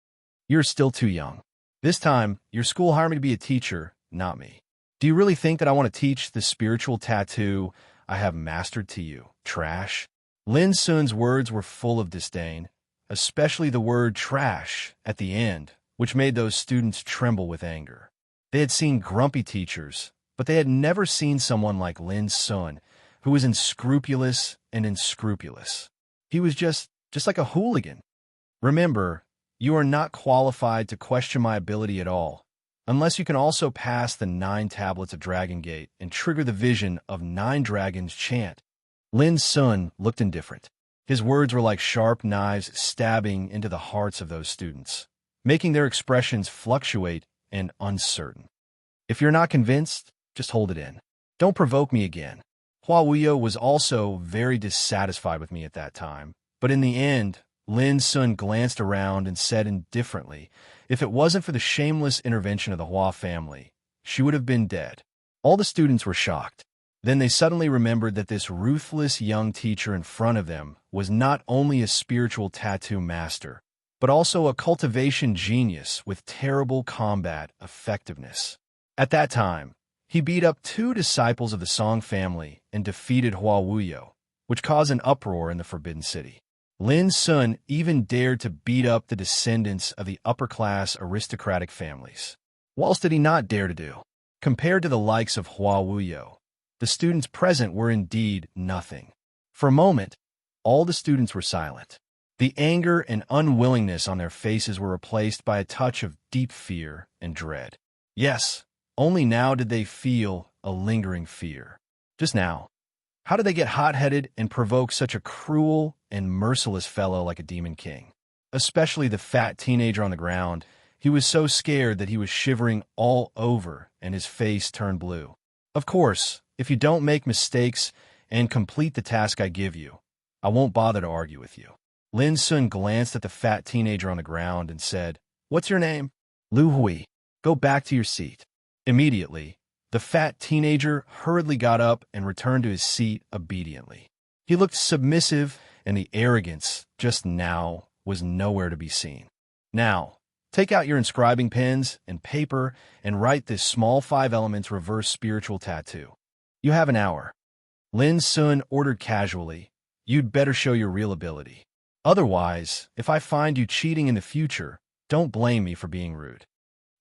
You're still too young. This time, your school hired me to be a teacher, not me. Do you really think that I want to teach the spiritual tattoo I have mastered to you, trash? Lin Sun's words were full of disdain, especially the word trash at the end, which made those students tremble with anger. They had seen grumpy teachers, but they had never seen someone like Lin Sun, who was unscrupulous and unscrupulous. He was just like a hooligan. Remember, you are not qualified to question my ability at all, unless you can also pass the 9 tablets of Dragon Gate and trigger the vision of 9 dragons chant. Lin Sun looked indifferent. His words were like sharp knives stabbing into the hearts of those students, making their expressions fluctuate and uncertain. If you're not convinced, just hold it in. Don't provoke me again. Hua Wuyo was also very dissatisfied with me at that time, but in the end, Lin Sun glanced around and said indifferently, if it wasn't for the shameless intervention of the Hua family, she would have been dead. All the students were shocked. Then they suddenly remembered that this ruthless young teacher in front of them was not only a spiritual tattoo master, but also a cultivation genius with terrible combat effectiveness. At that time, he beat up 2 disciples of the Song family and defeated Hua Wuyo, which caused an uproar in the Forbidden City. Lin Sun even dared to beat up the descendants of the upper-class aristocratic families. What else did he not dare to do? Compared to the likes of Hua Wuyo, the students present were indeed nothing. For a moment, all the students were silent. The anger and unwillingness on their faces were replaced by a touch of deep fear and dread. Yes, only now did they feel a lingering fear. Just now. How did they get hot-headed and provoke such a cruel and merciless fellow like a demon king? Especially the fat teenager on the ground. He was so scared that he was shivering all over and his face turned blue. Of course, if you don't make mistakes and complete the task I give you, I won't bother to argue with you. Lin Sun glanced at the fat teenager on the ground and said, "What's your name?" "Lu Hui. Go back to your seat." Immediately, the fat teenager hurriedly got up and returned to his seat obediently. He looked submissive, and the arrogance just now was nowhere to be seen. "Now, take out your inscribing pens and paper and write this small 5 elements reverse spiritual tattoo. You have an hour." Lin Sun ordered casually, "You'd better show your real ability. Otherwise, if I find you cheating in the future, don't blame me for being rude."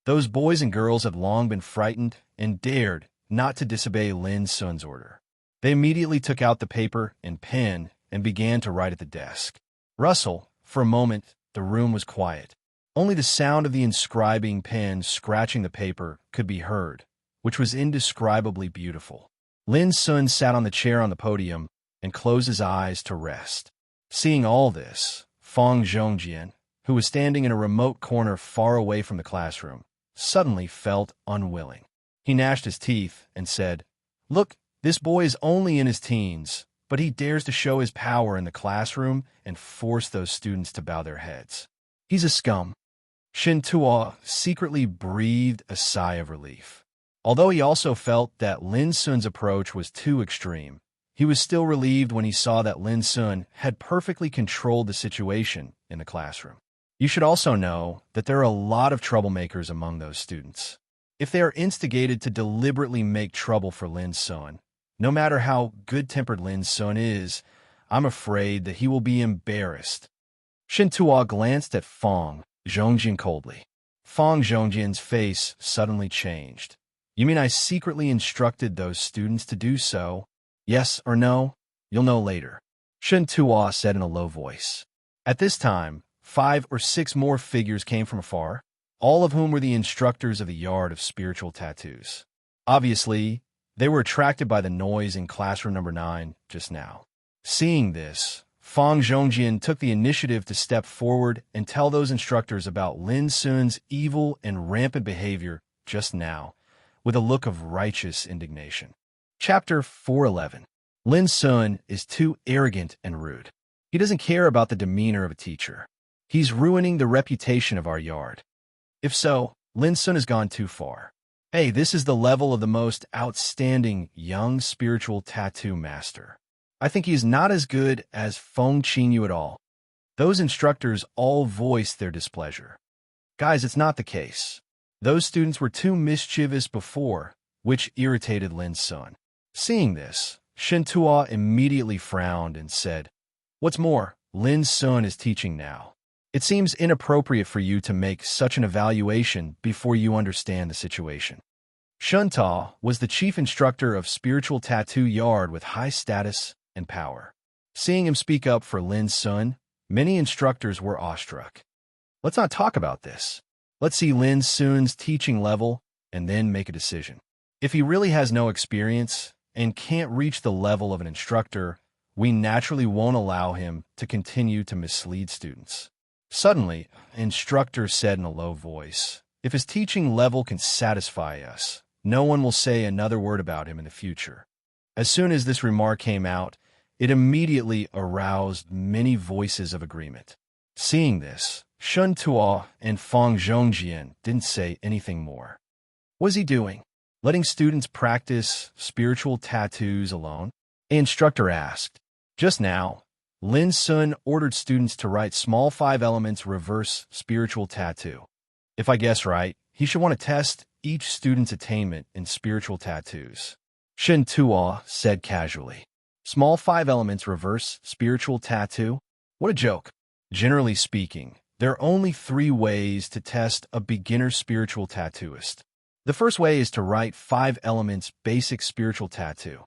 Those boys and girls had long been frightened and dared not to disobey Lin Sun's order. They immediately took out the paper and pen and began to write at the desk. Rustle, for a moment, the room was quiet. Only the sound of the inscribing pen scratching the paper could be heard, which was indescribably beautiful. Lin Sun sat on the chair on the podium and closed his eyes to rest. Seeing all this, Fang Zhongjian, who was standing in a remote corner far away from the classroom, suddenly felt unwilling. He gnashed his teeth and said, "Look, this boy is only in his teens, but he dares to show his power in the classroom and force those students to bow their heads. He's a scum." Shin Tuo secretly breathed a sigh of relief. Although he also felt that Lin Sun's approach was too extreme, he was still relieved when he saw that Lin Sun had perfectly controlled the situation in the classroom. You should also know that there are a lot of troublemakers among those students. If they are instigated to deliberately make trouble for Lin Sun, no matter how good-tempered Lin Sun is, I'm afraid that he will be embarrassed. Shen Tuo glanced at Fang Zhongjin coldly. Fang Zhongjin's face suddenly changed. You mean I secretly instructed those students to do so? Yes or no? You'll know later. Shen Tuo said in a low voice. At this time, 5 or 6 more figures came from afar, all of whom were the instructors of the Yard of Spiritual Tattoos. Obviously, they were attracted by the noise in classroom number 9 just now. Seeing this, Fang Zhongjin took the initiative to step forward and tell those instructors about Lin Sun's evil and rampant behavior just now, with a look of righteous indignation. Chapter 411. Lin Sun is too arrogant and rude. He doesn't care about the demeanor of a teacher. He's ruining the reputation of our yard. If so, Lin Sun has gone too far. Hey, this is the level of the most outstanding young spiritual tattoo master. I think he's not as good as Feng Qinyu at all. Those instructors all voiced their displeasure. Guys, it's not the case. Those students were too mischievous before, which irritated Lin Sun. Seeing this, Shen Tuo immediately frowned and said, "What's more, Lin Sun is teaching now. It seems inappropriate for you to make such an evaluation before you understand the situation." Shen Tuo was the chief instructor of Spiritual Tattoo Yard with high status and power. Seeing him speak up for Lin Sun, many instructors were awestruck. Let's not talk about this. Let's see Lin Sun's teaching level and then make a decision. If he really has no experience and can't reach the level of an instructor, we naturally won't allow him to continue to mislead students. Suddenly, an instructor said in a low voice, "If his teaching level can satisfy us, no one will say another word about him in the future." As soon as this remark came out, it immediately aroused many voices of agreement. Seeing this, Shen Tuo and Fang Zhongjin didn't say anything more. What is he doing? Letting students practice spiritual tattoos alone? An instructor asked. Just now, Lin Sun ordered students to write small 5 elements reverse spiritual tattoo. If I guess right, he should want to test each student's attainment in spiritual tattoos. Shen Tuo said casually. Small 5 elements reverse spiritual tattoo? What a joke. Generally speaking, there are only 3 ways to test a beginner spiritual tattooist. The first way is to write 5 elements basic spiritual tattoo.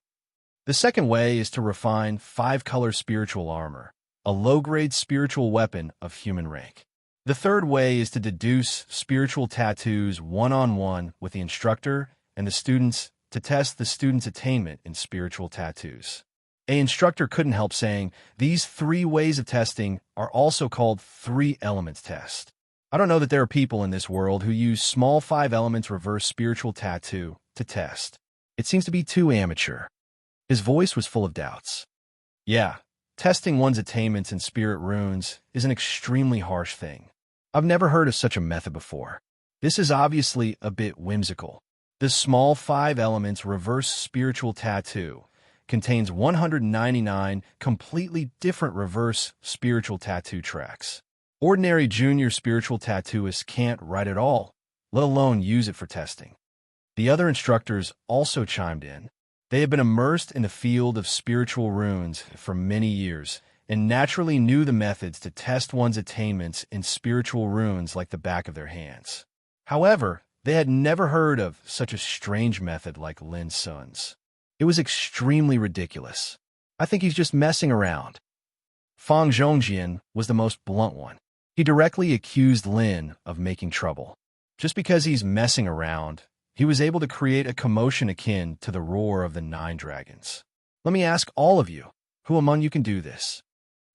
The second way is to refine 5-color spiritual armor, a low-grade spiritual weapon of human rank. The third way is to deduce spiritual tattoos one-on-one with the instructor and the students to test the student's attainment in spiritual tattoos. An instructor couldn't help saying, these 3 ways of testing are also called 3 elements test. I don't know that there are people in this world who use small 5 elements reverse spiritual tattoo to test. It seems to be too amateur. His voice was full of doubts. Yeah, testing one's attainments in spirit runes is an extremely harsh thing. I've never heard of such a method before. This is obviously a bit whimsical. The small 5 elements reverse spiritual tattoo contains 199 completely different reverse spiritual tattoo tracks. Ordinary junior spiritual tattooists can't write at all, let alone use it for testing. The other instructors also chimed in. They had been immersed in the field of spiritual runes for many years and naturally knew the methods to test one's attainments in spiritual runes like the back of their hands. However, they had never heard of such a strange method like Lin Sun's. It was extremely ridiculous. I think he's just messing around. Fang Zhongjin was the most blunt one. He directly accused Lin of making trouble. Just because he's messing around, he was able to create a commotion akin to the roar of the 9 dragons. Let me ask all of you, who among you can do this?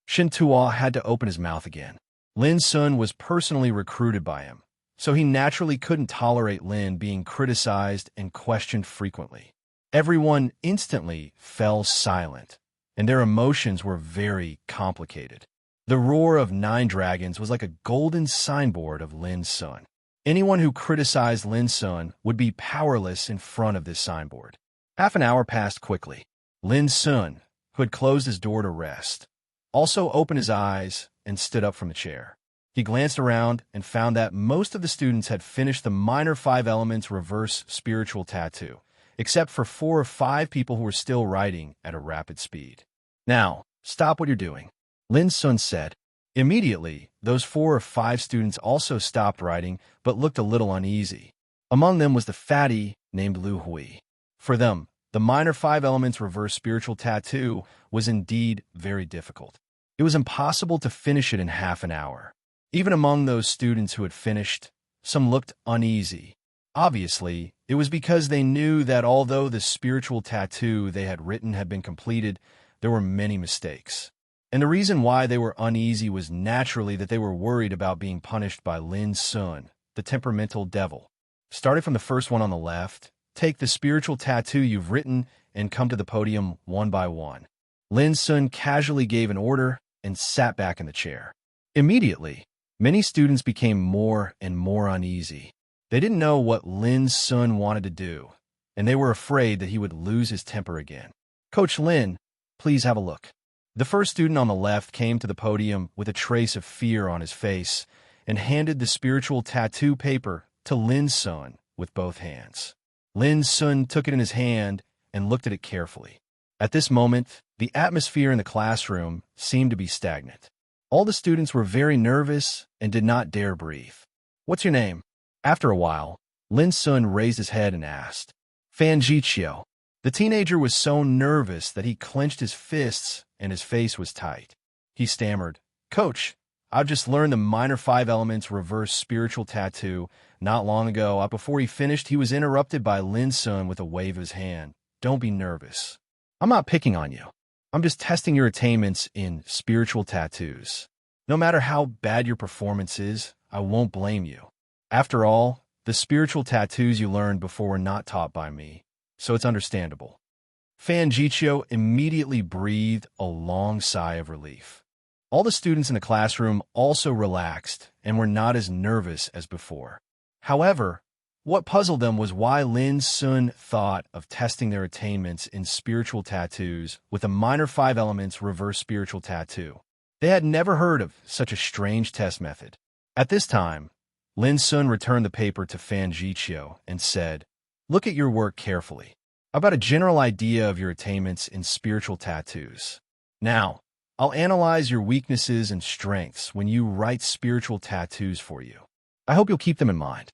Shen Tuo had to open his mouth again. Lin Sun was personally recruited by him, so he naturally couldn't tolerate Lin being criticized and questioned frequently. Everyone instantly fell silent, and their emotions were very complicated. The roar of 9 dragons was like a golden signboard of Lin Sun. Anyone who criticized Lin Sun would be powerless in front of this signboard. Half an hour passed quickly. Lin Sun, who had closed his door to rest, also opened his eyes and stood up from the chair. He glanced around and found that most of the students had finished the minor 5 elements reverse spiritual tattoo, except for 4 or 5 people who were still writing at a rapid speed. "Now, stop what you're doing," Lin Sun said. Immediately, those 4 or 5 students also stopped writing but looked a little uneasy. Among them was the fatty named Lu Hui. For them, the minor 5 elements reverse spiritual tattoo was indeed very difficult. It was impossible to finish it in half an hour. Even among those students who had finished, some looked uneasy. Obviously, it was because they knew that although the spiritual tattoo they had written had been completed, there were many mistakes. And the reason why they were uneasy was naturally that they were worried about being punished by Lin Sun, the temperamental devil. Starting from the first one on the left, take the spiritual tattoo you've written and come to the podium one by one. Lin Sun casually gave an order and sat back in the chair. Immediately, many students became more and more uneasy. They didn't know what Lin Sun wanted to do, and they were afraid that he would lose his temper again. "Coach Lin, please have a look." The first student on the left came to the podium with a trace of fear on his face and handed the spiritual tattoo paper to Lin Sun with both hands. Lin Sun took it in his hand and looked at it carefully. At this moment, the atmosphere in the classroom seemed to be stagnant. All the students were very nervous and did not dare breathe. "What's your name?" After a while, Lin Sun raised his head and asked. "Fan Jiqiu." The teenager was so nervous that he clenched his fists and his face was tight. He stammered, "Coach, I've just learned the minor 5 elements reverse spiritual tattoo not long ago." Before he finished, he was interrupted by Lin Sun with a wave of his hand. "Don't be nervous. I'm not picking on you. I'm just testing your attainments in spiritual tattoos. No matter how bad your performance is, I won't blame you. After all, the spiritual tattoos you learned before were not taught by me, so it's understandable." Fan Jiqiu immediately breathed a long sigh of relief. All the students in the classroom also relaxed and were not as nervous as before. However, what puzzled them was why Lin Sun thought of testing their attainments in spiritual tattoos with a minor 5 elements reverse spiritual tattoo. They had never heard of such a strange test method. At this time, Lin Sun returned the paper to Fan Jiqiu and said, "Look at your work carefully. I've got a general idea of your attainments in spiritual tattoos. Now, I'll analyze your weaknesses and strengths when you write spiritual tattoos for you. I hope you'll keep them in mind."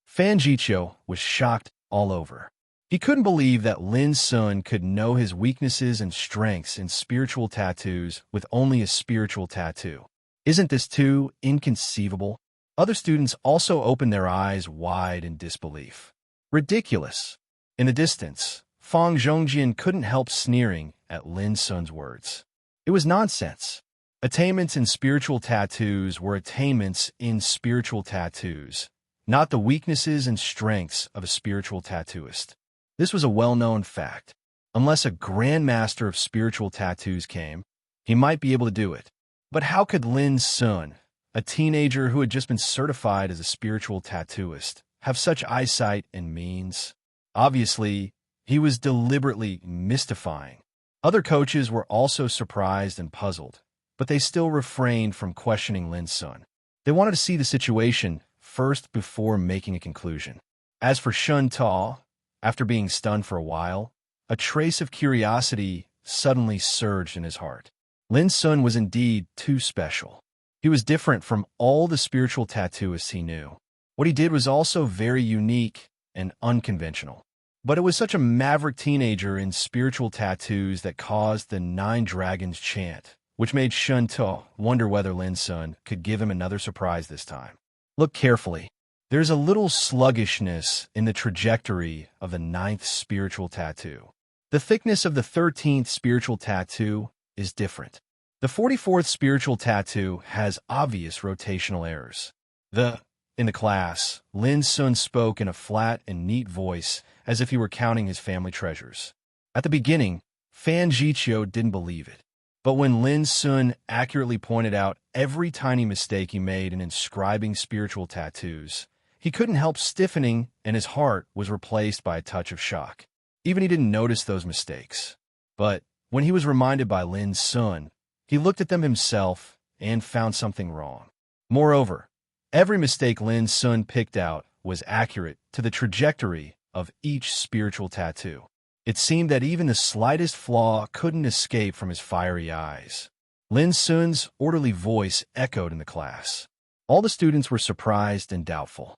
Fan Jiqiu was shocked all over. He couldn't believe that Lin Sun could know his weaknesses and strengths in spiritual tattoos with only a spiritual tattoo. Isn't this too inconceivable? Other students also opened their eyes wide in disbelief. Ridiculous. In the distance, Fang Zhongjian couldn't help sneering at Lin Sun's words. It was nonsense. Attainments in spiritual tattoos were attainments in spiritual tattoos, not the weaknesses and strengths of a spiritual tattooist. This was a well-known fact. Unless a grandmaster of spiritual tattoos came, he might be able to do it. But how could Lin Sun, a teenager who had just been certified as a spiritual tattooist, have such eyesight and means? Obviously, he was deliberately mystifying. Other coaches were also surprised and puzzled, but they still refrained from questioning Lin Sun. They wanted to see the situation first before making a conclusion. As for Shun Ta, after being stunned for a while, a trace of curiosity suddenly surged in his heart. Lin Sun was indeed too special. He was different from all the spiritual tattooists he knew. What he did was also very unique and unconventional. But it was such a maverick teenager in spiritual tattoos that caused the 9 Dragons chant, which made Shun Ta wonder whether Lin Sun could give him another surprise this time. Look carefully. There's a little sluggishness in the trajectory of the 9th spiritual tattoo. The thickness of the 13th spiritual tattoo is different. The 44th spiritual tattoo has obvious rotational errors. In the class, Lin Sun spoke in a flat and neat voice as if he were counting his family treasures. At the beginning, Fan Jiqiu didn't believe it. But when Lin Sun accurately pointed out every tiny mistake he made in inscribing spiritual tattoos, he couldn't help stiffening and his heart was replaced by a touch of shock. Even he didn't notice those mistakes. But when he was reminded by Lin Sun, he looked at them himself and found something wrong. Moreover, every mistake Lin Sun picked out was accurate to the trajectory of each spiritual tattoo. It seemed that even the slightest flaw couldn't escape from his fiery eyes. Lin Sun's orderly voice echoed in the class. All the students were surprised and doubtful.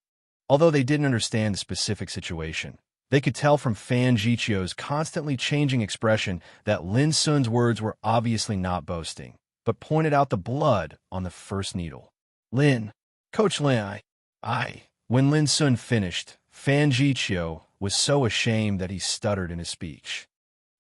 Although they didn't understand the specific situation, they could tell from Fan Jichio's constantly changing expression that Lin Sun's words were obviously not boasting, but pointed out the blood on the first needle. Coach Lin, I. When Lin Sun finished, Fan Jichio was so ashamed that he stuttered in his speech.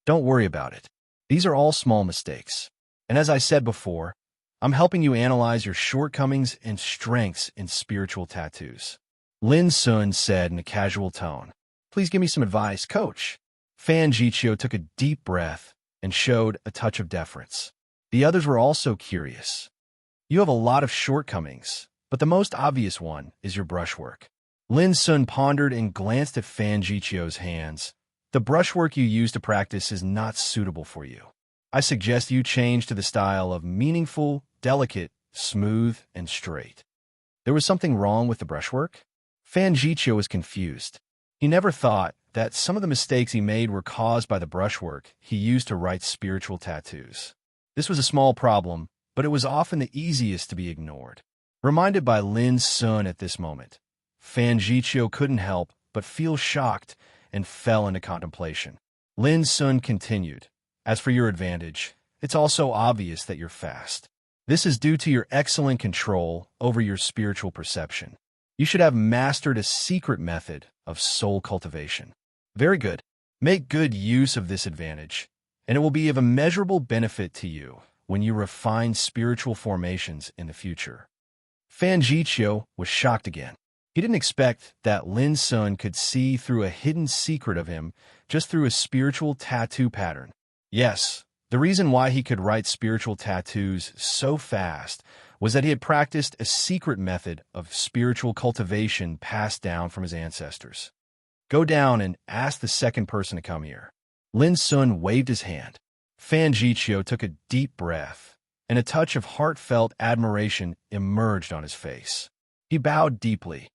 Don't worry about it. These are all small mistakes. And as I said before, I'm helping you analyze your shortcomings and strengths in spiritual tattoos. Lin Sun said in a casual tone. Please give me some advice, coach. Fan Jichio took a deep breath and showed a touch of deference. The others were also curious. You have a lot of shortcomings, but the most obvious one is your brushwork. Lin Sun pondered and glanced at Fan Jichio's hands. The brushwork you use to practice is not suitable for you. I suggest you change to the style of meaningful, delicate, smooth, and straight. There was something wrong with the brushwork? Fan Jichio was confused. He never thought that some of the mistakes he made were caused by the brushwork he used to write spiritual tattoos. This was a small problem, but it was often the easiest to be ignored. Reminded by Lin Sun at this moment, Fan Jichio couldn't help but feel shocked and fell into contemplation. Lin Sun continued, As for your advantage, it's also obvious that you're fast. This is due to your excellent control over your spiritual perception. You should have mastered a secret method of soul cultivation. Very good. Make good use of this advantage, and it will be of immeasurable benefit to you when you refine spiritual formations in the future. Fan Jichio was shocked again. He didn't expect that Lin Sun could see through a hidden secret of him just through a spiritual tattoo pattern. Yes, the reason why he could write spiritual tattoos so fast was that he had practiced a secret method of spiritual cultivation passed down from his ancestors. Go down and ask the second person to come here. Lin Sun waved his hand. Fan Jichio took a deep breath, and a touch of heartfelt admiration emerged on his face. He bowed deeply.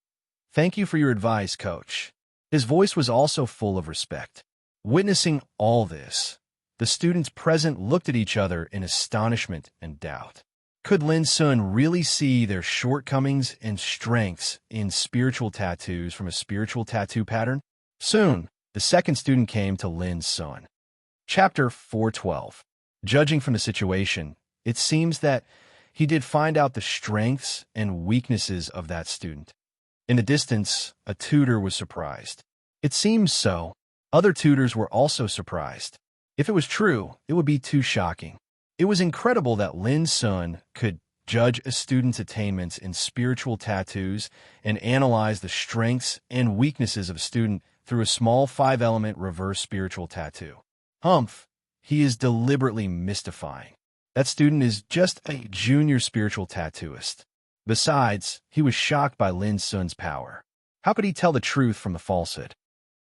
Thank you for your advice, coach. His voice was also full of respect. Witnessing all this, the students present looked at each other in astonishment and doubt. Could Lin Sun really see their shortcomings and strengths in spiritual tattoos from a spiritual tattoo pattern? Soon, the second student came to Lin Sun. Chapter 412. Judging from the situation, it seems that he did find out the strengths and weaknesses of that student. In the distance, a tutor was surprised. It seems so. Other tutors were also surprised. If it was true, it would be too shocking. It was incredible that Lin Sun could judge a student's attainments in spiritual tattoos and analyze the strengths and weaknesses of a student through a small 5-element reverse spiritual tattoo. He is deliberately mystifying. That student is just a junior spiritual tattooist. Besides, he was shocked by Lin Sun's power. How could he tell the truth from the falsehood?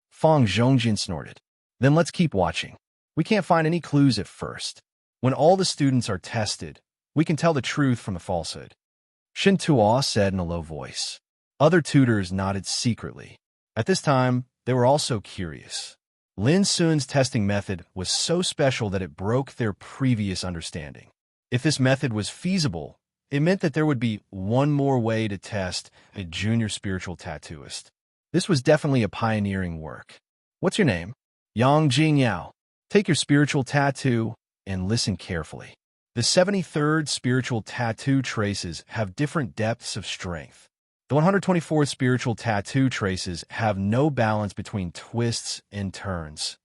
Fang Zhongjin snorted. Then let's keep watching. We can't find any clues at first. When all the students are tested, we can tell the truth from the falsehood. Shin Tuo said in a low voice. Other tutors nodded secretly. At this time, they were also curious. Lin Sun's testing method was so special that it broke their previous understanding. If this method was feasible, it meant that there would be one more way to test a junior spiritual tattooist. This was definitely a pioneering work. What's your name? Yang Jingyao. Take your spiritual tattoo and listen carefully. The 73rd spiritual tattoo traces have different depths of strength. The 124th spiritual tattoo traces have no balance between twists and turns.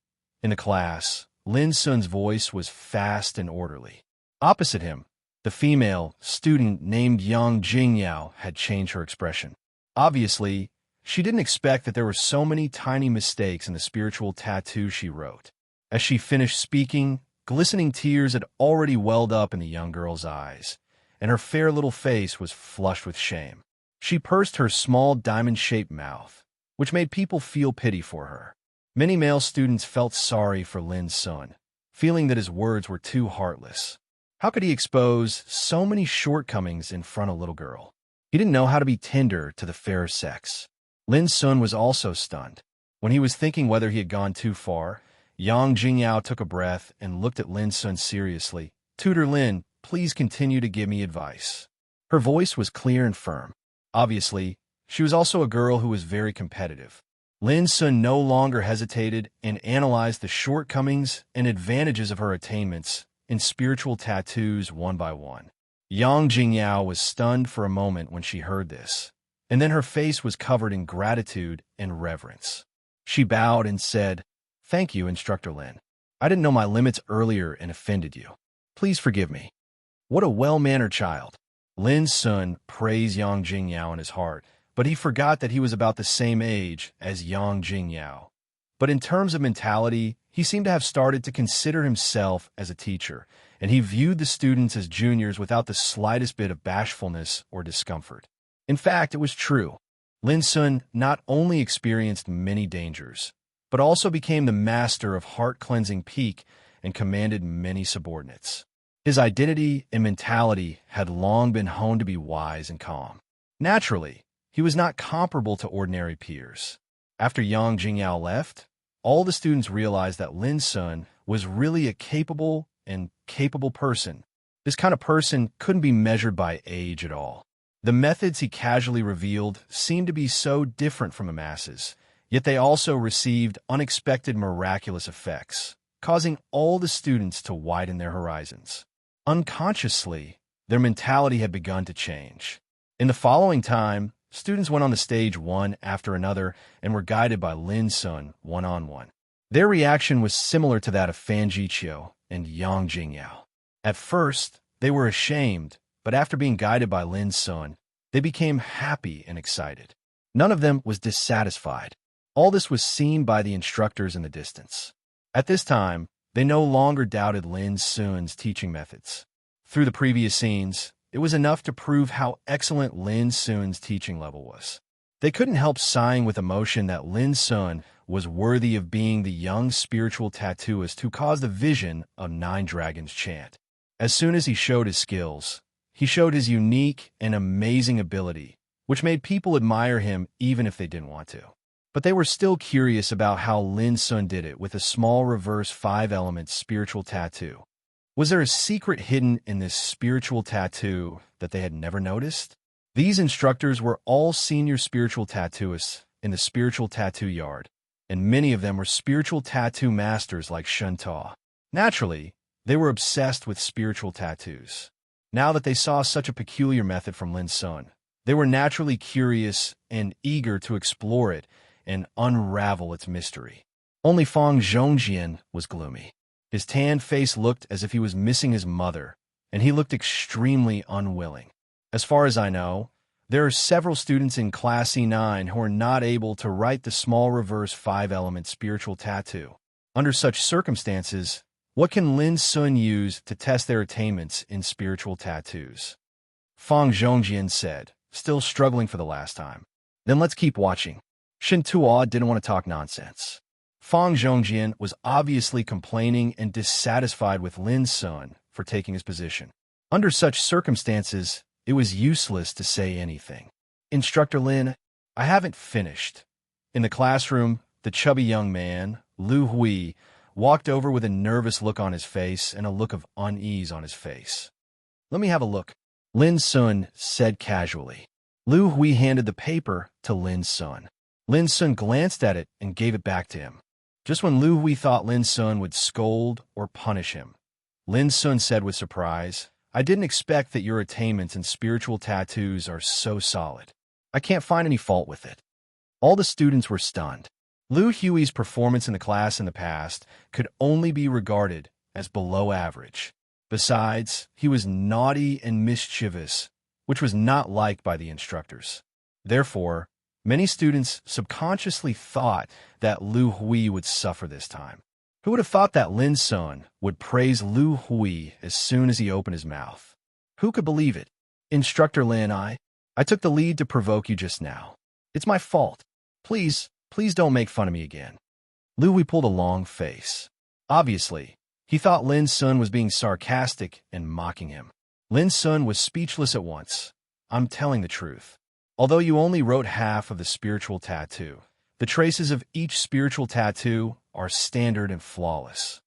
In the class, Lin Sun's voice was fast and orderly. Opposite him, the female student named Yang Jingyao had changed her expression. Obviously, she didn't expect that there were so many tiny mistakes in the spiritual tattoo she wrote. As she finished speaking, glistening tears had already welled up in the young girl's eyes, and her fair little face was flushed with shame. She pursed her small diamond-shaped mouth, which made people feel pity for her. Many male students felt sorry for Lin Sun, feeling that his words were too heartless. How could he expose so many shortcomings in front of a little girl? He didn't know how to be tender to the fairer sex. Lin Sun was also stunned. When he was thinking whether he had gone too far, Yang Jingyao took a breath and looked at Lin Sun seriously. "Tutor Lin, please continue to give me advice." Her voice was clear and firm. Obviously, she was also a girl who was very competitive. Lin Sun no longer hesitated and analyzed the shortcomings and advantages of her attainments in spiritual tattoos one by one. Yang Jingyao was stunned for a moment when she heard this, and then her face was covered in gratitude and reverence. She bowed and said, "Thank you, Instructor Lin. I didn't know my limits earlier and offended you. Please forgive me." What a well-mannered child. Lin Sun praised Yang Jingyao in his heart, but he forgot that he was about the same age as Yang Jingyao. But in terms of mentality, he seemed to have started to consider himself as a teacher, and he viewed the students as juniors without the slightest bit of bashfulness or discomfort. In fact, it was true. Lin Sun not only experienced many dangers, but also became the master of heart-cleansing peak and commanded many subordinates. His identity and mentality had long been honed to be wise and calm. Naturally, he was not comparable to ordinary peers. After Yang Jingyao left, all the students realized that Lin Sun was really a capable person. This kind of person couldn't be measured by age at all. The methods he casually revealed seemed to be so different from the masses, yet they also received unexpected miraculous effects, causing all the students to widen their horizons. Unconsciously, their mentality had begun to change. In the following time, students went on the stage one after another and were guided by Lin Sun one-on-one. Their reaction was similar to that of Fan Jiqiu and Yang Jingyao. At first, they were ashamed, but after being guided by Lin Sun, they became happy and excited. None of them was dissatisfied. All this was seen by the instructors in the distance. At this time, they no longer doubted Lin Sun's teaching methods. Through the previous scenes, it was enough to prove how excellent Lin Sun's teaching level was. They couldn't help sighing with emotion that Lin Sun was worthy of being the young spiritual tattooist who caused the vision of Nine Dragons chant. As soon as he showed his skills, he showed his unique and amazing ability, which made people admire him even if they didn't want to. But they were still curious about how Lin Sun did it with a small reverse 5-element spiritual tattoo. Was there a secret hidden in this spiritual tattoo that they had never noticed? These instructors were all senior spiritual tattooists in the spiritual tattoo yard, and many of them were spiritual tattoo masters like Shen Ta. Naturally, they were obsessed with spiritual tattoos. Now that they saw such a peculiar method from Lin Sun, they were naturally curious and eager to explore it and unravel its mystery. Only Fang Zhongjian was gloomy. His tanned face looked as if he was missing his mother, and he looked extremely unwilling. As far as I know, there are several students in Class E9 who are not able to write the small reverse 5-element spiritual tattoo. Under such circumstances, what can Lin Sun use to test their attainments in spiritual tattoos? Fang Zhongjian said, still struggling for the last time. Then let's keep watching. Shen Tuo didn't want to talk nonsense. Fang Zhongjian was obviously complaining and dissatisfied with Lin Sun for taking his position. Under such circumstances, it was useless to say anything. "Instructor Lin, I haven't finished." In the classroom, the chubby young man, Lu Hui, walked over with a nervous look on his face and a look of unease on his face. "Let me have a look," Lin Sun said casually. Lu Hui handed the paper to Lin Sun. Lin Sun glanced at it and gave it back to him. Just when Lu Hui thought Lin Sun would scold or punish him, Lin Sun said with surprise, "I didn't expect that your attainments in spiritual tattoos are so solid. I can't find any fault with it." All the students were stunned. Lu Hui's performance in the class in the past could only be regarded as below average. Besides, he was naughty and mischievous, which was not liked by the instructors. Therefore, many students subconsciously thought that Lu Hui would suffer this time. Who would have thought that Lin Sun would praise Lu Hui as soon as he opened his mouth? Who could believe it? "Instructor Lin, I took the lead to provoke you just now. It's my fault. Please don't make fun of me again." Lu Hui pulled a long face. Obviously, he thought Lin Sun was being sarcastic and mocking him. Lin Sun was speechless at once. I'm telling the truth. Although you only wrote half of the spiritual tattoo, the traces of each spiritual tattoo are standard and flawless.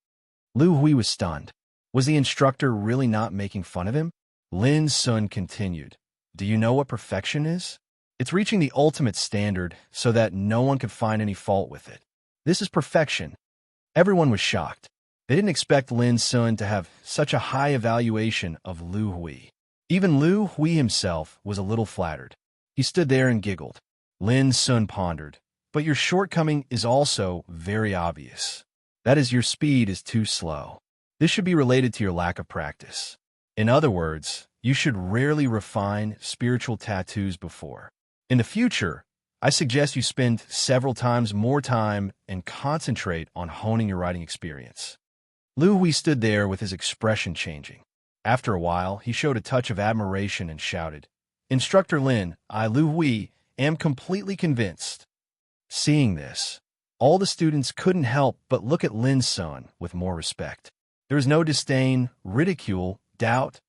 Lu Hui was stunned. Was the instructor really not making fun of him? Lin Sun continued. Do you know what perfection is? It's reaching the ultimate standard so that no one could find any fault with it. This is perfection. Everyone was shocked. They didn't expect Lin Sun to have such a high evaluation of Lu Hui. Even Lu Hui himself was a little flattered. He stood there and giggled. Lin Sun pondered. But your shortcoming is also very obvious. That is, your speed is too slow. This should be related to your lack of practice. In other words, you should rarely refine spiritual tattoos before. In the future, I suggest you spend several times more time and concentrate on honing your writing experience. Lu Hui stood there with his expression changing. After a while, he showed a touch of admiration and shouted, Instructor Lin, I, Lu Hui, am completely convinced. Seeing this, all the students couldn't help but look at Lin Sun with more respect. There was no disdain, ridicule, doubt,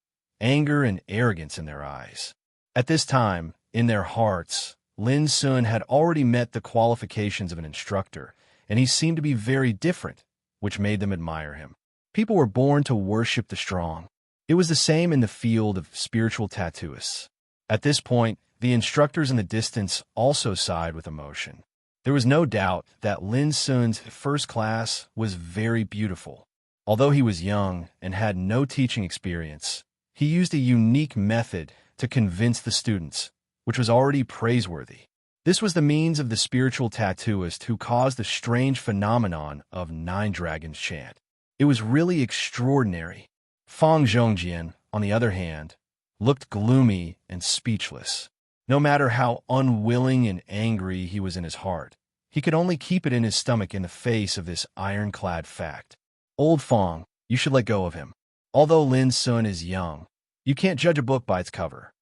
anger, and arrogance in their eyes. At this time, in their hearts, Lin Sun had already met the qualifications of an instructor, and he seemed to be very different, which made them admire him. People were born to worship the strong. It was the same in the field of spiritual tattooists. At this point, the instructors in the distance also sighed with emotion. There was no doubt that Lin Sun's first class was very beautiful. Although he was young and had no teaching experience, he used a unique method to convince the students, which was already praiseworthy. This was the means of the spiritual tattooist who caused the strange phenomenon of Nine Dragons chant. It was really extraordinary. Fang Zhongjian, on the other hand, looked gloomy and speechless. No matter how unwilling and angry he was in his heart, he could only keep it in his stomach in the face of this ironclad fact. Old Fang, you should let go of him. Although Lin Sun is young, you can't judge a book by its cover.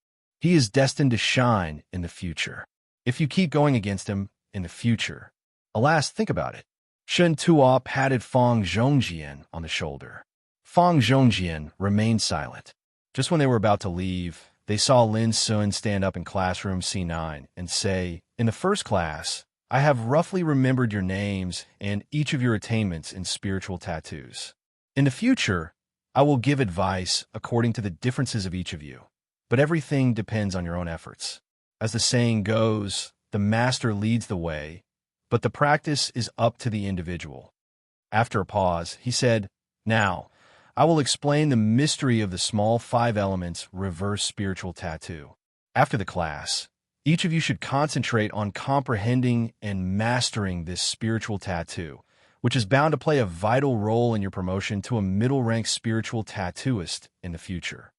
He is destined to shine in the future. If you keep going against him in the future, alas, think about it. Shen Tuo patted Fang Zhongjian on the shoulder. Fang Zhongjian remained silent. Just when they were about to leave, they saw Lin Sun stand up in classroom C9 and say, In the first class, I have roughly remembered your names and each of your attainments in spiritual tattoos. In the future, I will give advice according to the differences of each of you, but everything depends on your own efforts. As the saying goes, the master leads the way, but the practice is up to the individual. After a pause, he said, Now, I will explain the mystery of the small 5 elements reverse spiritual tattoo. After the class, each of you should concentrate on comprehending and mastering this spiritual tattoo, which is bound to play a vital role in your promotion to a middle-ranked spiritual tattooist in the future.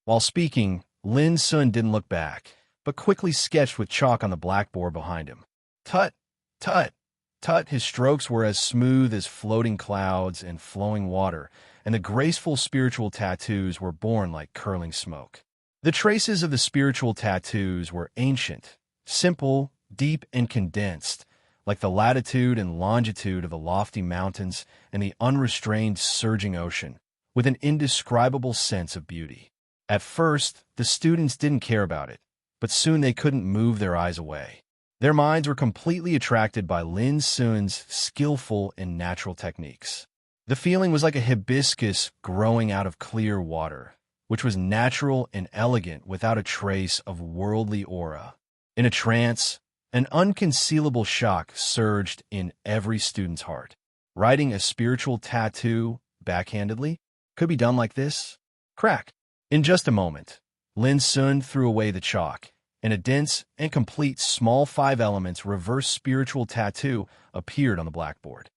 While speaking, Lin Sun didn't look back, but quickly sketched with chalk on the blackboard behind him. Tut, tut, tut, his strokes were as smooth as floating clouds and flowing water, and the graceful spiritual tattoos were born like curling smoke. The traces of the spiritual tattoos were ancient, simple, deep, and condensed, like the latitude and longitude of the lofty mountains and the unrestrained surging ocean, with an indescribable sense of beauty. At first, the students didn't care about it, but soon they couldn't move their eyes away. Their minds were completely attracted by Lin Sun's skillful and natural techniques. The feeling was like a hibiscus growing out of clear water, which was natural and elegant without a trace of worldly aura. In a trance, an unconcealable shock surged in every student's heart. Writing a spiritual tattoo backhandedly could be done like this. Crack. In just a moment, Lin Sun threw away the chalk, and a dense and complete small 5 elements reverse spiritual tattoo appeared on the blackboard.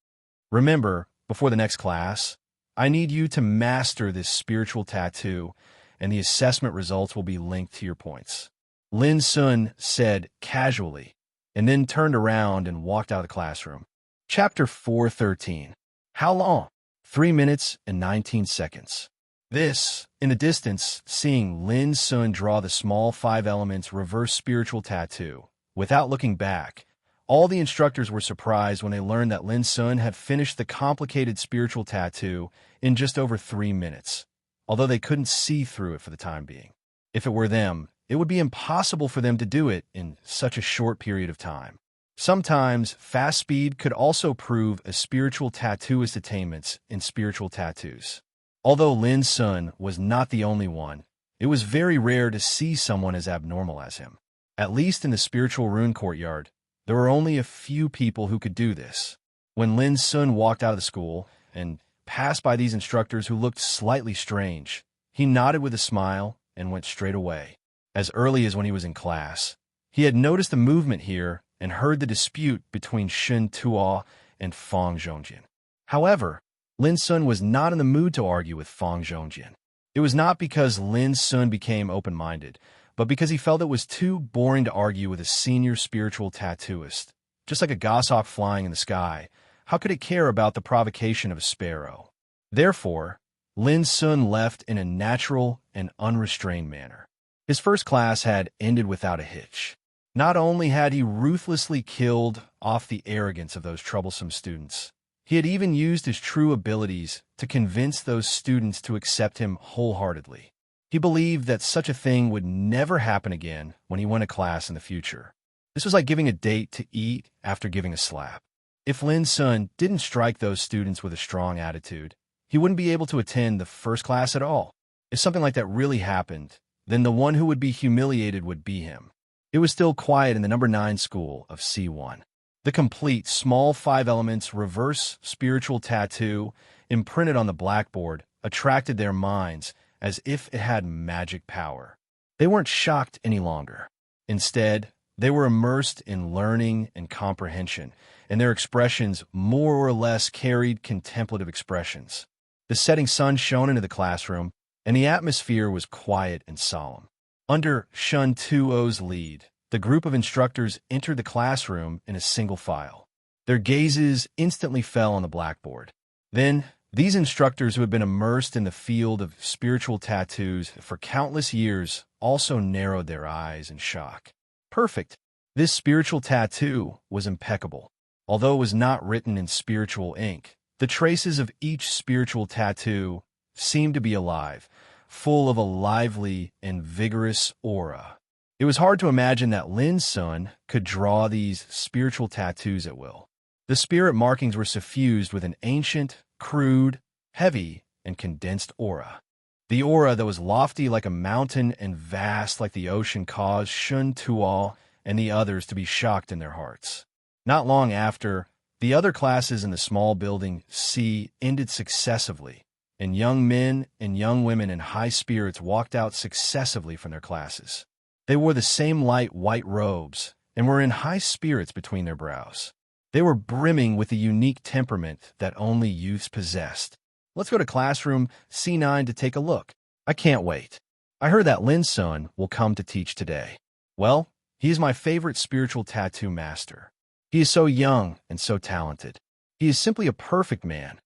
Remember, before the next class, I need you to master this spiritual tattoo, and the assessment results will be linked to your points. Lin Sun said casually, and then turned around and walked out of the classroom. Chapter 413. How long? 3 minutes and 19 seconds. This, in the distance, seeing Lin Sun draw the small 5 elements reverse spiritual tattoo, without looking back, all the instructors were surprised when they learned that Lin Sun had finished the complicated spiritual tattoo in just over 3 minutes, although they couldn't see through it for the time being. If it were them, it would be impossible for them to do it in such a short period of time. Sometimes, fast speed could also prove a spiritual tattooist attainments in spiritual tattoos. Although Lin Sun was not the only one, it was very rare to see someone as abnormal as him. At least in the spiritual rune courtyard, there were only a few people who could do this. When Lin Sun walked out of the school and passed by these instructors who looked slightly strange, he nodded with a smile and went straight away. As early as when he was in class, he had noticed the movement here and heard the dispute between Shen Tuo and Fang Zhongjin. However, Lin Sun was not in the mood to argue with Fang Zhongjin. It was not because Lin Sun became open-minded, but because he felt it was too boring to argue with a senior spiritual tattooist. Just like a goshawk flying in the sky, how could it care about the provocation of a sparrow? Therefore, Lin Sun left in a natural and unrestrained manner. His first class had ended without a hitch. Not only had he ruthlessly killed off the arrogance of those troublesome students, he had even used his true abilities to convince those students to accept him wholeheartedly. He believed that such a thing would never happen again when he went to class in the future. This was like giving a date to eat after giving a slap. If Lin Sun didn't strike those students with a strong attitude, he wouldn't be able to attend the first class at all. If something like that really happened, then the one who would be humiliated would be him. It was still quiet in the number 9 school of C1. The complete small 5 elements reverse spiritual tattoo imprinted on the blackboard attracted their minds as if it had magic power. They weren't shocked any longer. Instead, they were immersed in learning and comprehension, and their expressions more or less carried contemplative expressions. The setting sun shone into the classroom, and the atmosphere was quiet and solemn. Under Shun Tuo's lead, the group of instructors entered the classroom in a single file. Their gazes instantly fell on the blackboard. Then, these instructors who had been immersed in the field of spiritual tattoos for countless years also narrowed their eyes in shock. Perfect. This spiritual tattoo was impeccable. Although it was not written in spiritual ink, the traces of each spiritual tattoo seemed to be alive, full of a lively and vigorous aura. It was hard to imagine that Lin Sun could draw these spiritual tattoos at will. The spirit markings were suffused with an ancient, crude, heavy, and condensed aura. The aura that was lofty like a mountain and vast like the ocean caused Shun Tuo and the others to be shocked in their hearts. Not long after, the other classes in the small building C ended successively, and young men and young women in high spirits walked out successively from their classes. They wore the same light white robes and were in high spirits between their brows. They were brimming with the unique temperament that only youths possessed. Let's go to classroom C9 to take a look. I can't wait. I heard that Lin Sun will come to teach today. Well, he is my favorite spiritual tattoo master. He is so young and so talented. He is simply a perfect man.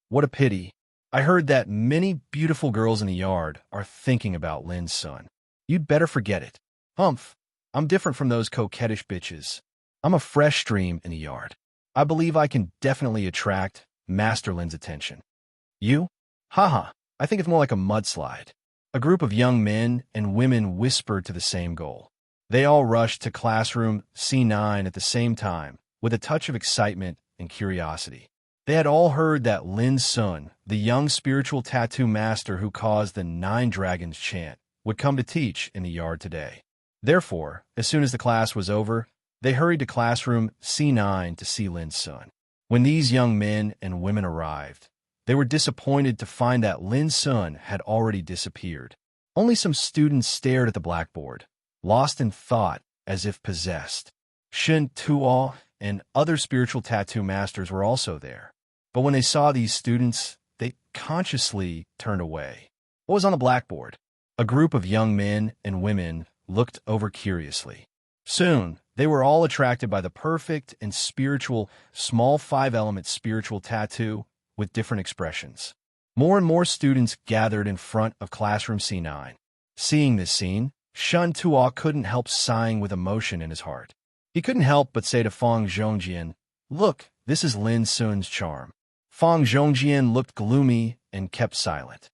What a pity. I heard that many beautiful girls in the yard are thinking about Lin Sun. You'd better forget it. Humph, I'm different from those coquettish bitches. I'm a fresh stream in the yard. I believe I can definitely attract Master Lin's attention. You? Haha, I think it's more like a mudslide. A group of young men and women whispered to the same goal. They all rushed to classroom C9 at the same time, with a touch of excitement and curiosity. They had all heard that Lin Sun, the young spiritual tattoo master who caused the 9 dragons chant, would come to teach in the yard today. Therefore, as soon as the class was over, they hurried to classroom C9 to see Lin Sun. When these young men and women arrived, they were disappointed to find that Lin Sun had already disappeared. Only some students stared at the blackboard, lost in thought as if possessed. Shen Tuo and other spiritual tattoo masters were also there. But when they saw these students, they consciously turned away. What was on the blackboard? A group of young men and women looked over curiously. Soon, they were all attracted by the perfect and spiritual small 5-element spiritual tattoo with different expressions. More and more students gathered in front of classroom C9. Seeing this scene, Shun Tuo couldn't help sighing with emotion in his heart. He couldn't help but say to Fang Zhongjian, "Look, this is Lin Sun's charm." Fang Zhongjian looked gloomy and kept silent.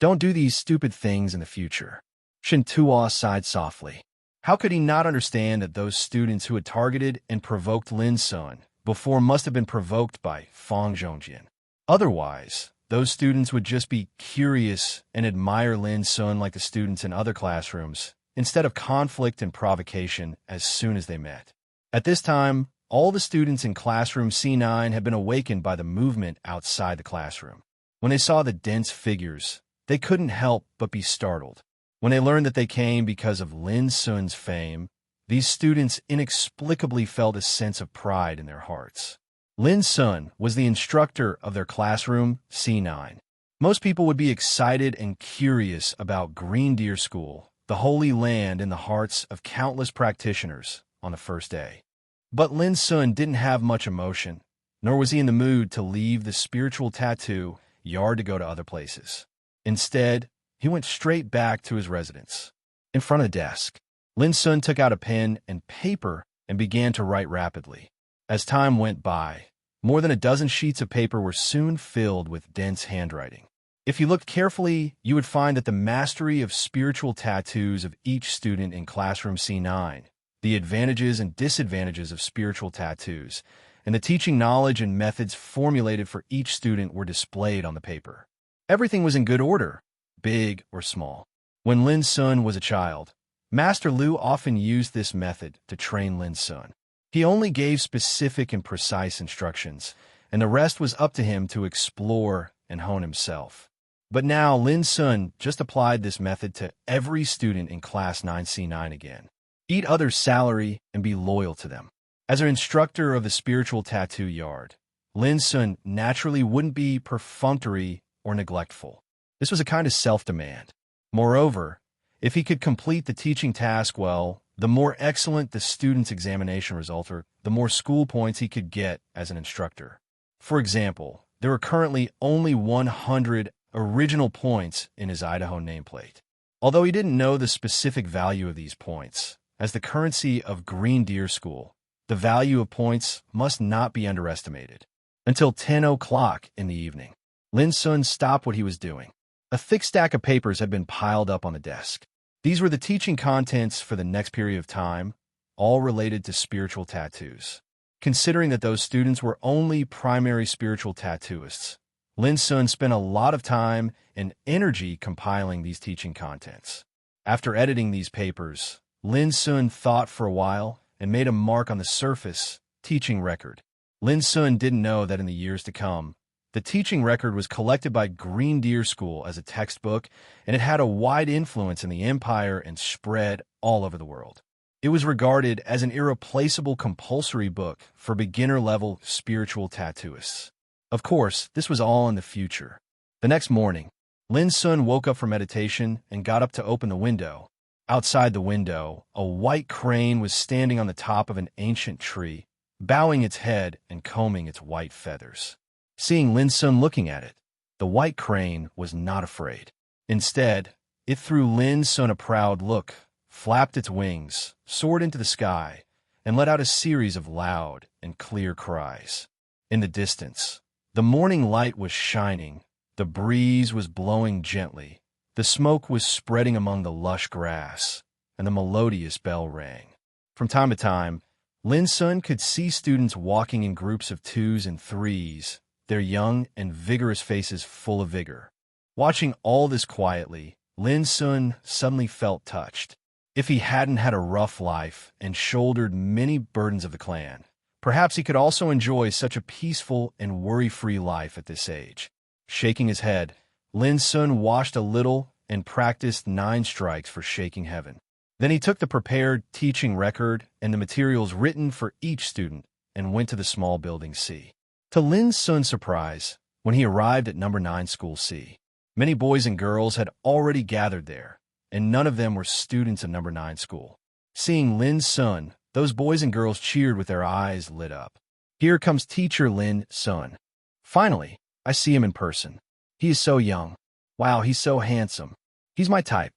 "Don't do these stupid things in the future." Shin Tuo sighed softly. How could he not understand that those students who had targeted and provoked Lin Sun before must have been provoked by Fang Zhongjian? Otherwise, those students would just be curious and admire Lin Sun like the students in other classrooms, instead of conflict and provocation as soon as they met. At this time, all the students in classroom C9 had been awakened by the movement outside the classroom. When they saw the dense figures, they couldn't help but be startled. When they learned that they came because of Lin Sun's fame, these students inexplicably felt a sense of pride in their hearts. Lin Sun was the instructor of their classroom, C9. Most people would be excited and curious about Green Deer School, the holy land in the hearts of countless practitioners, on the first day. But Lin Sun didn't have much emotion, nor was he in the mood to leave the spiritual tattoo yard to go to other places. Instead, he went straight back to his residence. In front of the desk, Lin Sun took out a pen and paper and began to write rapidly. As time went by, more than a dozen sheets of paper were soon filled with dense handwriting. If you looked carefully, you would find that the mastery of spiritual tattoos of each student in classroom C9, the advantages and disadvantages of spiritual tattoos, and the teaching knowledge and methods formulated for each student were displayed on the paper. Everything was in good order, big or small. When Lin Sun was a child, Master Lu often used this method to train Lin Sun. He only gave specific and precise instructions, and the rest was up to him to explore and hone himself. But now Lin Sun just applied this method to every student in Class 9C9 again. Eat others' salary and be loyal to them. As an instructor of the spiritual tattoo yard, Lin Sun naturally wouldn't be perfunctory or neglectful. This was a kind of self-demand. Moreover, if he could complete the teaching task well, the more excellent the student's examination result, the more school points he could get as an instructor. For example, there are currently only 100 original points in his Idaho nameplate. Although he didn't know the specific value of these points, as the currency of Green Deer School, the value of points must not be underestimated. Until 10 o'clock in the evening, Lin Sun stopped what he was doing. A thick stack of papers had been piled up on the desk. These were the teaching contents for the next period of time, all related to spiritual tattoos. Considering that those students were only primary spiritual tattooists, Lin Sun spent a lot of time and energy compiling these teaching contents. After editing these papers, Lin Sun thought for a while and made a mark on the surface, teaching record. Lin Sun didn't know that in the years to come, the teaching record was collected by Green Deer School as a textbook, and it had a wide influence in the empire and spread all over the world. It was regarded as an irreplaceable compulsory book for beginner-level spiritual tattooists. Of course, this was all in the future. The next morning, Lin Sun woke up from meditation and got up to open the window. Outside the window, a white crane was standing on the top of an ancient tree, bowing its head and combing its white feathers. Seeing Lin Sun looking at it, the white crane was not afraid. Instead, it threw Lin Sun a proud look, flapped its wings, soared into the sky, and let out a series of loud and clear cries. In the distance, the morning light was shining, the breeze was blowing gently, the smoke was spreading among the lush grass, and the melodious bell rang. From time to time, Lin Sun could see students walking in groups of twos and threes, their young and vigorous faces full of vigor. Watching all this quietly, Lin Sun suddenly felt touched. If he hadn't had a rough life and shouldered many burdens of the clan, perhaps he could also enjoy such a peaceful and worry-free life at this age. Shaking his head, Lin Sun washed a little and practiced 9 strikes for shaking heaven. Then he took the prepared teaching record and the materials written for each student and went to the small building C. To Lin Sun's surprise, when he arrived at number 9 School C, many boys and girls had already gathered there, and none of them were students of number 9 School. Seeing Lin Sun, those boys and girls cheered with their eyes lit up. Here comes teacher Lin Sun. Finally, I see him in person. He is so young. Wow, he's so handsome. He's my type.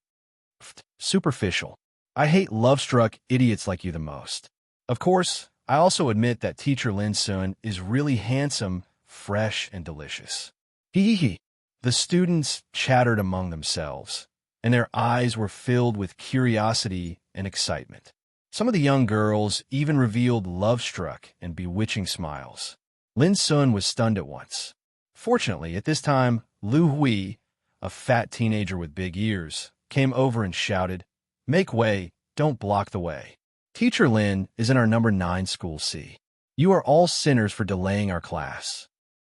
Superficial. I hate love-struck idiots like you the most. Of course, I also admit that teacher Lin Sun is really handsome, fresh, and delicious. Hee hee hee. The students chattered among themselves. and their eyes were filled with curiosity and excitement. Some of the young girls even revealed love-struck and bewitching smiles. Lin Sun was stunned at once. Fortunately, at this time, Lu Hui, a fat teenager with big ears, came over and shouted, "Make way, don't block the way. Teacher Lin is in our number 9 school C. You are all sinners for delaying our class."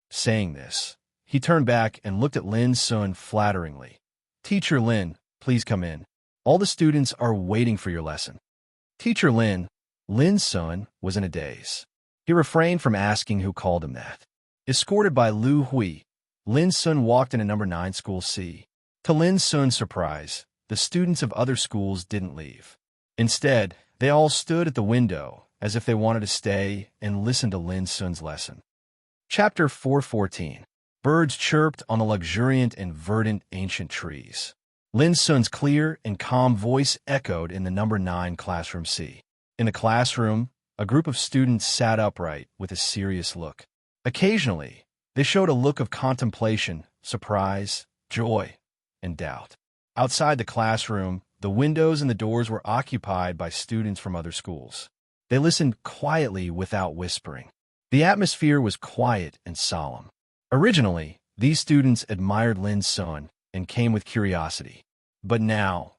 Saying this, he turned back and looked at Lin Sun flatteringly. "Teacher Lin, please come in. All the students are waiting for your lesson." Teacher Lin, Lin Sun was in a daze. He refrained from asking who called him that. Escorted by Lu Hui, Lin Sun walked into number 9 school C. To Lin Sun's surprise, the students of other schools didn't leave. Instead, they all stood at the window as if they wanted to stay and listen to Lin Sun's lesson. Chapter 414. Birds chirped on the luxuriant and verdant ancient trees. Lin Sun's clear and calm voice echoed in the number 9 classroom C. In the classroom, a group of students sat upright with a serious look. Occasionally, they showed a look of contemplation, surprise, joy, and doubt. Outside the classroom, the windows and the doors were occupied by students from other schools. They listened quietly without whispering. The atmosphere was quiet and solemn. Originally, these students admired Lin Sun and came with curiosity. But now,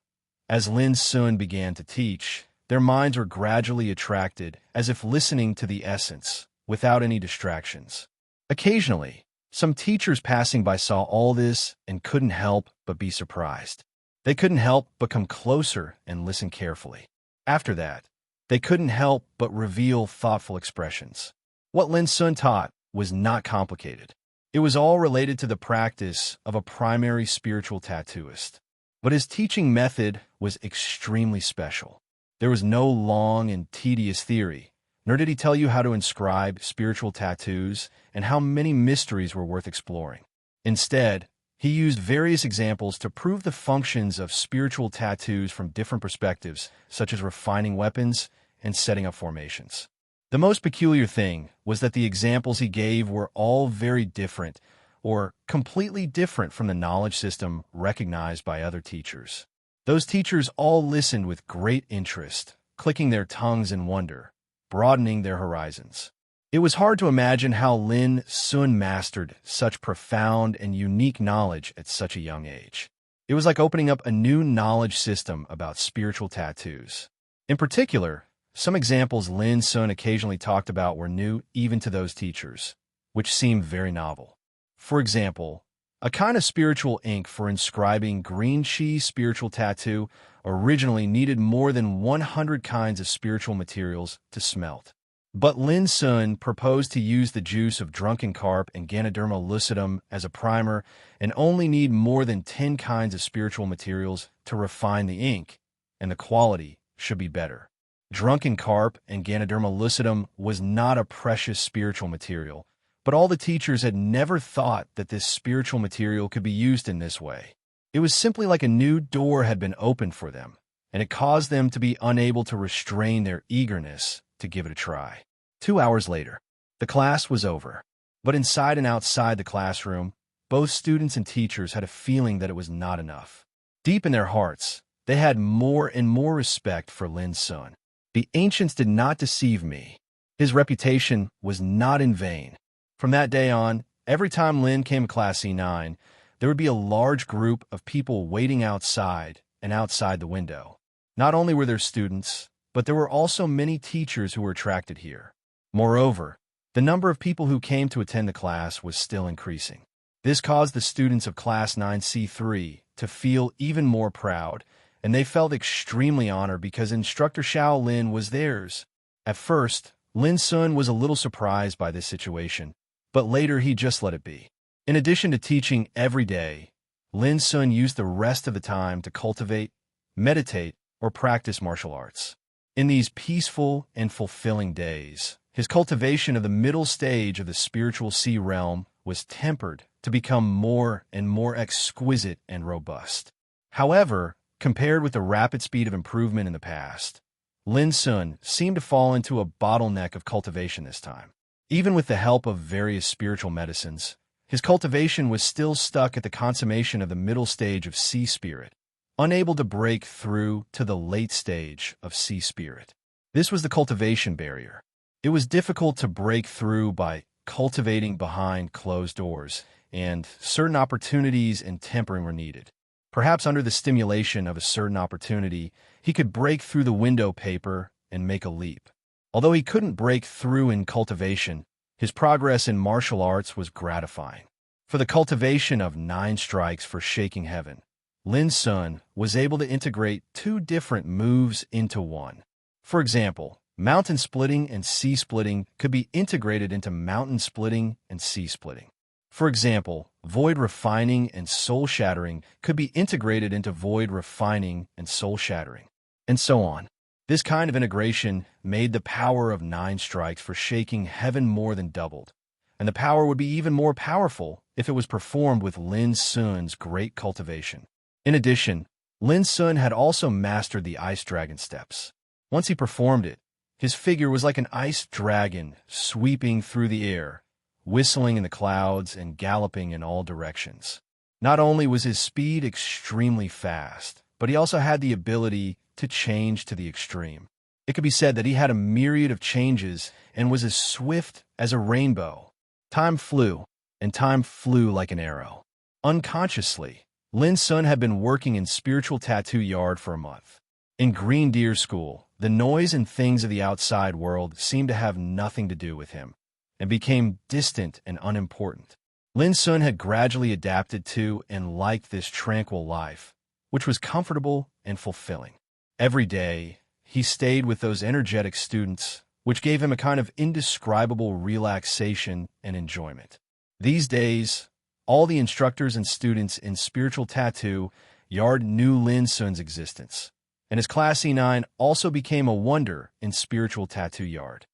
as Lin Sun began to teach, their minds were gradually attracted as if listening to the essence, without any distractions. Occasionally, some teachers passing by saw all this and couldn't help but be surprised. They couldn't help but come closer and listen carefully. After that, they couldn't help but reveal thoughtful expressions. What Lin Sun taught was not complicated. It was all related to the practice of a primary spiritual tattooist. But his teaching method was extremely special. There was no long and tedious theory, nor did he tell you how to inscribe spiritual tattoos and how many mysteries were worth exploring. Instead, he used various examples to prove the functions of spiritual tattoos from different perspectives, such as refining weapons and setting up formations. The most peculiar thing was that the examples he gave were all very different, or completely different from the knowledge system recognized by other teachers. Those teachers all listened with great interest, clicking their tongues in wonder, broadening their horizons. It was hard to imagine how Lin Sun mastered such profound and unique knowledge at such a young age. It was like opening up a new knowledge system about spiritual tattoos. In particular, some examples Lin Sun occasionally talked about were new even to those teachers, which seemed very novel. For example, a kind of spiritual ink for inscribing green chi spiritual tattoo originally needed more than 100 kinds of spiritual materials to smelt. But Lin Sun proposed to use the juice of drunken carp and Ganoderma lucidum as a primer and only need more than 10 kinds of spiritual materials to refine the ink, and the quality should be better. Drunken carp and Ganoderma lucidum was not a precious spiritual material, but all the teachers had never thought that this spiritual material could be used in this way. It was simply like a new door had been opened for them, and it caused them to be unable to restrain their eagerness to give it a try. 2 hours later, the class was over. But inside and outside the classroom, both students and teachers had a feeling that it was not enough. Deep in their hearts, they had more and more respect for Lin Sun. The ancients did not deceive me. His reputation was not in vain. From that day on, every time Lin came to Class C9, there would be a large group of people waiting outside and outside the window. Not only were there students, but there were also many teachers who were attracted here. Moreover, the number of people who came to attend the class was still increasing. This caused the students of Class 9C3 to feel even more proud, and they felt extremely honored because Instructor Xiao Lin was theirs. At first, Lin Sun was a little surprised by this situation, but later he just let it be. In addition to teaching every day, Lin Sun used the rest of the time to cultivate, meditate, or practice martial arts. In these peaceful and fulfilling days, his cultivation of the middle stage of the spiritual sea realm was tempered to become more and more exquisite and robust. However, compared with the rapid speed of improvement in the past, Lin Sun seemed to fall into a bottleneck of cultivation this time. Even with the help of various spiritual medicines, his cultivation was still stuck at the consummation of the middle stage of sea spirit. unable to break through to the late stage of sea spirit. This was the cultivation barrier. It was difficult to break through by cultivating behind closed doors, and certain opportunities and tempering were needed. Perhaps under the stimulation of a certain opportunity, he could break through the window paper and make a leap. Although he couldn't break through in cultivation, his progress in martial arts was gratifying. For the cultivation of 9 strikes for shaking heaven, Lin Sun was able to integrate 2 different moves into one. For example, mountain splitting and sea splitting could be integrated into mountain splitting and sea splitting. For example, void refining and soul shattering could be integrated into void refining and soul shattering, and so on. This kind of integration made the power of 9 strikes for shaking heaven more than doubled, and the power would be even more powerful if it was performed with Lin Sun's great cultivation. In addition, Lin Sun had also mastered the ice dragon steps. Once he performed it, his figure was like an ice dragon sweeping through the air, whistling in the clouds and galloping in all directions. Not only was his speed extremely fast, but he also had the ability to change to the extreme. It could be said that he had a myriad of changes and was as swift as a rainbow. Time flew, and time flew like an arrow. Unconsciously, Lin Sun had been working in spiritual tattoo yard for a month. In Green Deer School, the noise and things of the outside world seemed to have nothing to do with him, and became distant and unimportant. Lin Sun had gradually adapted to and liked this tranquil life, which was comfortable and fulfilling. Every day, he stayed with those energetic students, which gave him a kind of indescribable relaxation and enjoyment. These days, all the instructors and students in spiritual tattoo yard knew Lin Sun's existence, and his Class E9 also became a wonder in spiritual tattoo yard.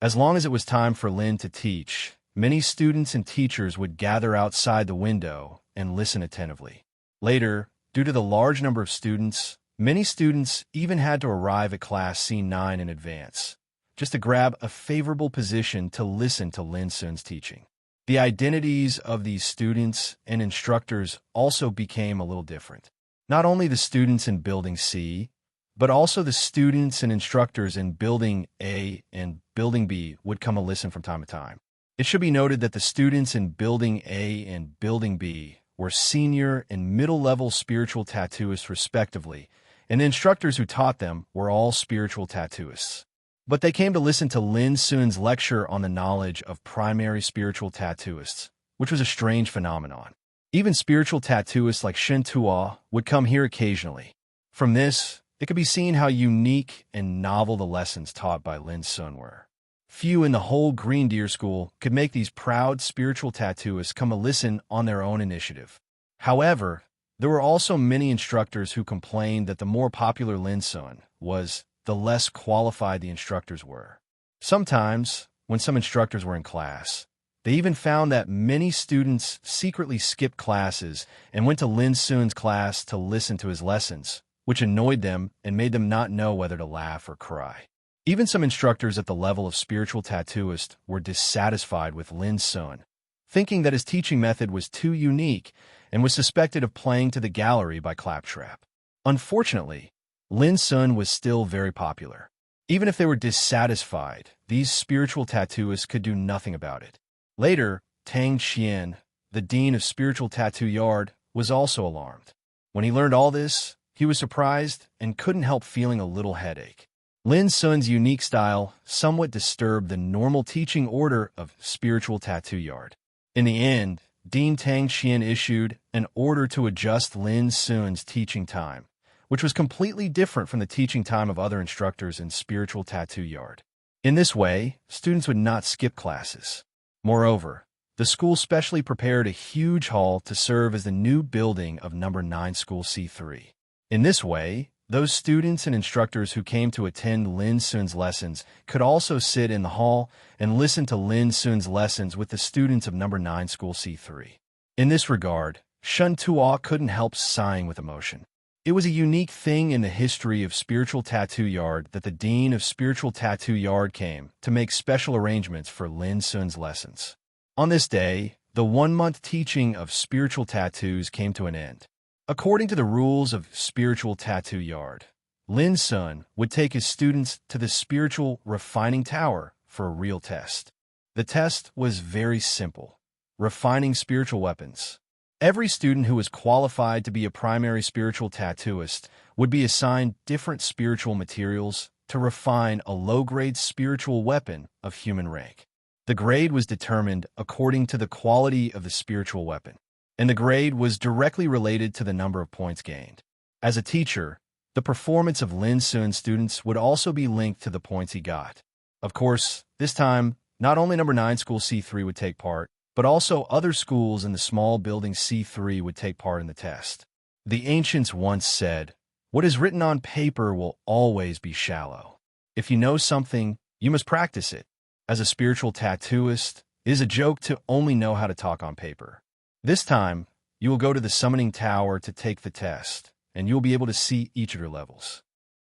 As long as it was time for Lin to teach, many students and teachers would gather outside the window and listen attentively. Later, due to the large number of students, many students even had to arrive at Class C9 in advance, just to grab a favorable position to listen to Lin Sun's teaching. The identities of these students and instructors also became a little different. Not only the students in Building C, but also the students and instructors in Building A and Building B would come and listen from time to time. It should be noted that the students in Building A and Building B were senior and middle-level spiritual tattooists respectively, and the instructors who taught them were all spiritual tattooists. But they came to listen to Lin Sun's lecture on the knowledge of primary spiritual tattooists, which was a strange phenomenon. Even spiritual tattooists like Shen Tuo would come here occasionally. From this, it could be seen how unique and novel the lessons taught by Lin Sun were. Few in the whole Green Deer School could make these proud spiritual tattooists come to listen on their own initiative. However, there were also many instructors who complained that the more popular Lin Sun was, the less qualified the instructors were. Sometimes, when some instructors were in class, they even found that many students secretly skipped classes and went to Lin Sun's class to listen to his lessons, which annoyed them and made them not know whether to laugh or cry. Even some instructors at the level of spiritual tattooist were dissatisfied with Lin Sun, thinking that his teaching method was too unique and was suspected of playing to the gallery by Claptrap. Unfortunately, Lin Sun was still very popular. Even if they were dissatisfied, these spiritual tattooists could do nothing about it. Later, Tang Qian, the dean of spiritual tattoo yard, was also alarmed. When he learned all this, he was surprised and couldn't help feeling a little headache. Lin Sun's unique style somewhat disturbed the normal teaching order of spiritual tattoo yard. In the end, Dean Tang Qian issued an order to adjust Lin Sun's teaching time, which was completely different from the teaching time of other instructors in spiritual tattoo yard. In this way, students would not skip classes. Moreover, the school specially prepared a huge hall to serve as the new building of number 9 School C3. In this way, those students and instructors who came to attend Lin Sun's lessons could also sit in the hall and listen to Lin Sun's lessons with the students of number 9 School C3. In this regard, Shen Tuo couldn't help sighing with emotion. It was a unique thing in the history of spiritual tattoo yard that the dean of spiritual tattoo yard came to make special arrangements for Lin Sun's lessons. On this day, the 1-month teaching of spiritual tattoos came to an end. According to the rules of spiritual tattoo yard, Lin Sun would take his students to the spiritual refining tower for a real test. The test was very simple: refining spiritual weapons. Every student who was qualified to be a primary spiritual tattooist would be assigned different spiritual materials to refine a low-grade spiritual weapon of human rank. The grade was determined according to the quality of the spiritual weapon, and the grade was directly related to the number of points gained. As a teacher, the performance of Lin Sun's students would also be linked to the points he got. Of course, this time, not only number 9 school C3 would take part, but also other schools in the small building C3 would take part in the test. The ancients once said, "What is written on paper will always be shallow. If you know something, you must practice it." As a spiritual tattooist, it is a joke to only know how to talk on paper. This time, you will go to the summoning tower to take the test, and you will be able to see each of your levels.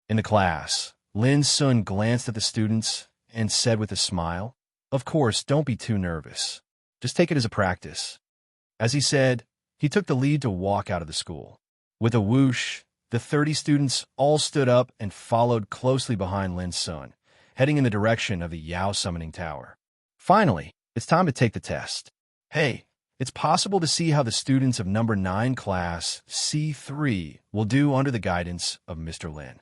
In the class, Lin Sun glanced at the students and said with a smile, "Of course, don't be too nervous. Just take it as a practice." As he said, he took the lead to walk out of the school. With a whoosh, the 30 students all stood up and followed closely behind Lin Sun, heading in the direction of the Yao Summoning Tower. Finally, it's time to take the test. Hey, it's possible to see how the students of number 9 class C3 will do under the guidance of Mr. Lin.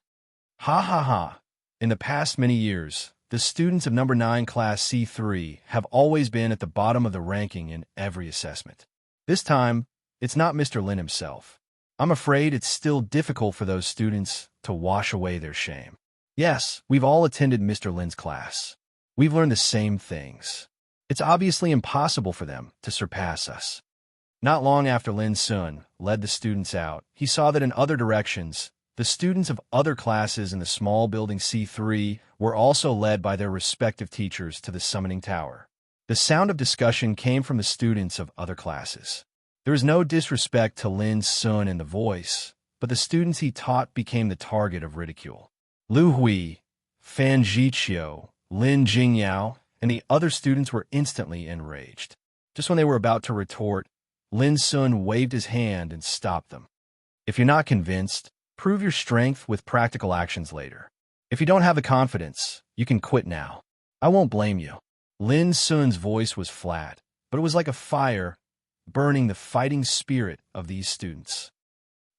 Ha ha ha. In the past many years, the students of number 9 class C3 have always been at the bottom of the ranking in every assessment. This time, it's not Mr. Lin himself. I'm afraid it's still difficult for those students to wash away their shame. Yes, we've all attended Mr. Lin's class. We've learned the same things. It's obviously impossible for them to surpass us. Not long after Lin Sun led the students out, he saw that in other directions, the students of other classes in the small building C3 were also led by their respective teachers to the summoning tower. The sound of discussion came from the students of other classes. There is no disrespect to Lin Sun in the voice, but the students he taught became the target of ridicule. Lu Hui, Fan Jiqiu, Lin Jingyao, and the other students were instantly enraged. Just when they were about to retort, Lin Sun waved his hand and stopped them. If you're not convinced, prove your strength with practical actions later. If you don't have the confidence, you can quit now. I won't blame you. Lin Sun's voice was flat, but it was like a fire, burning the fighting spirit of these students.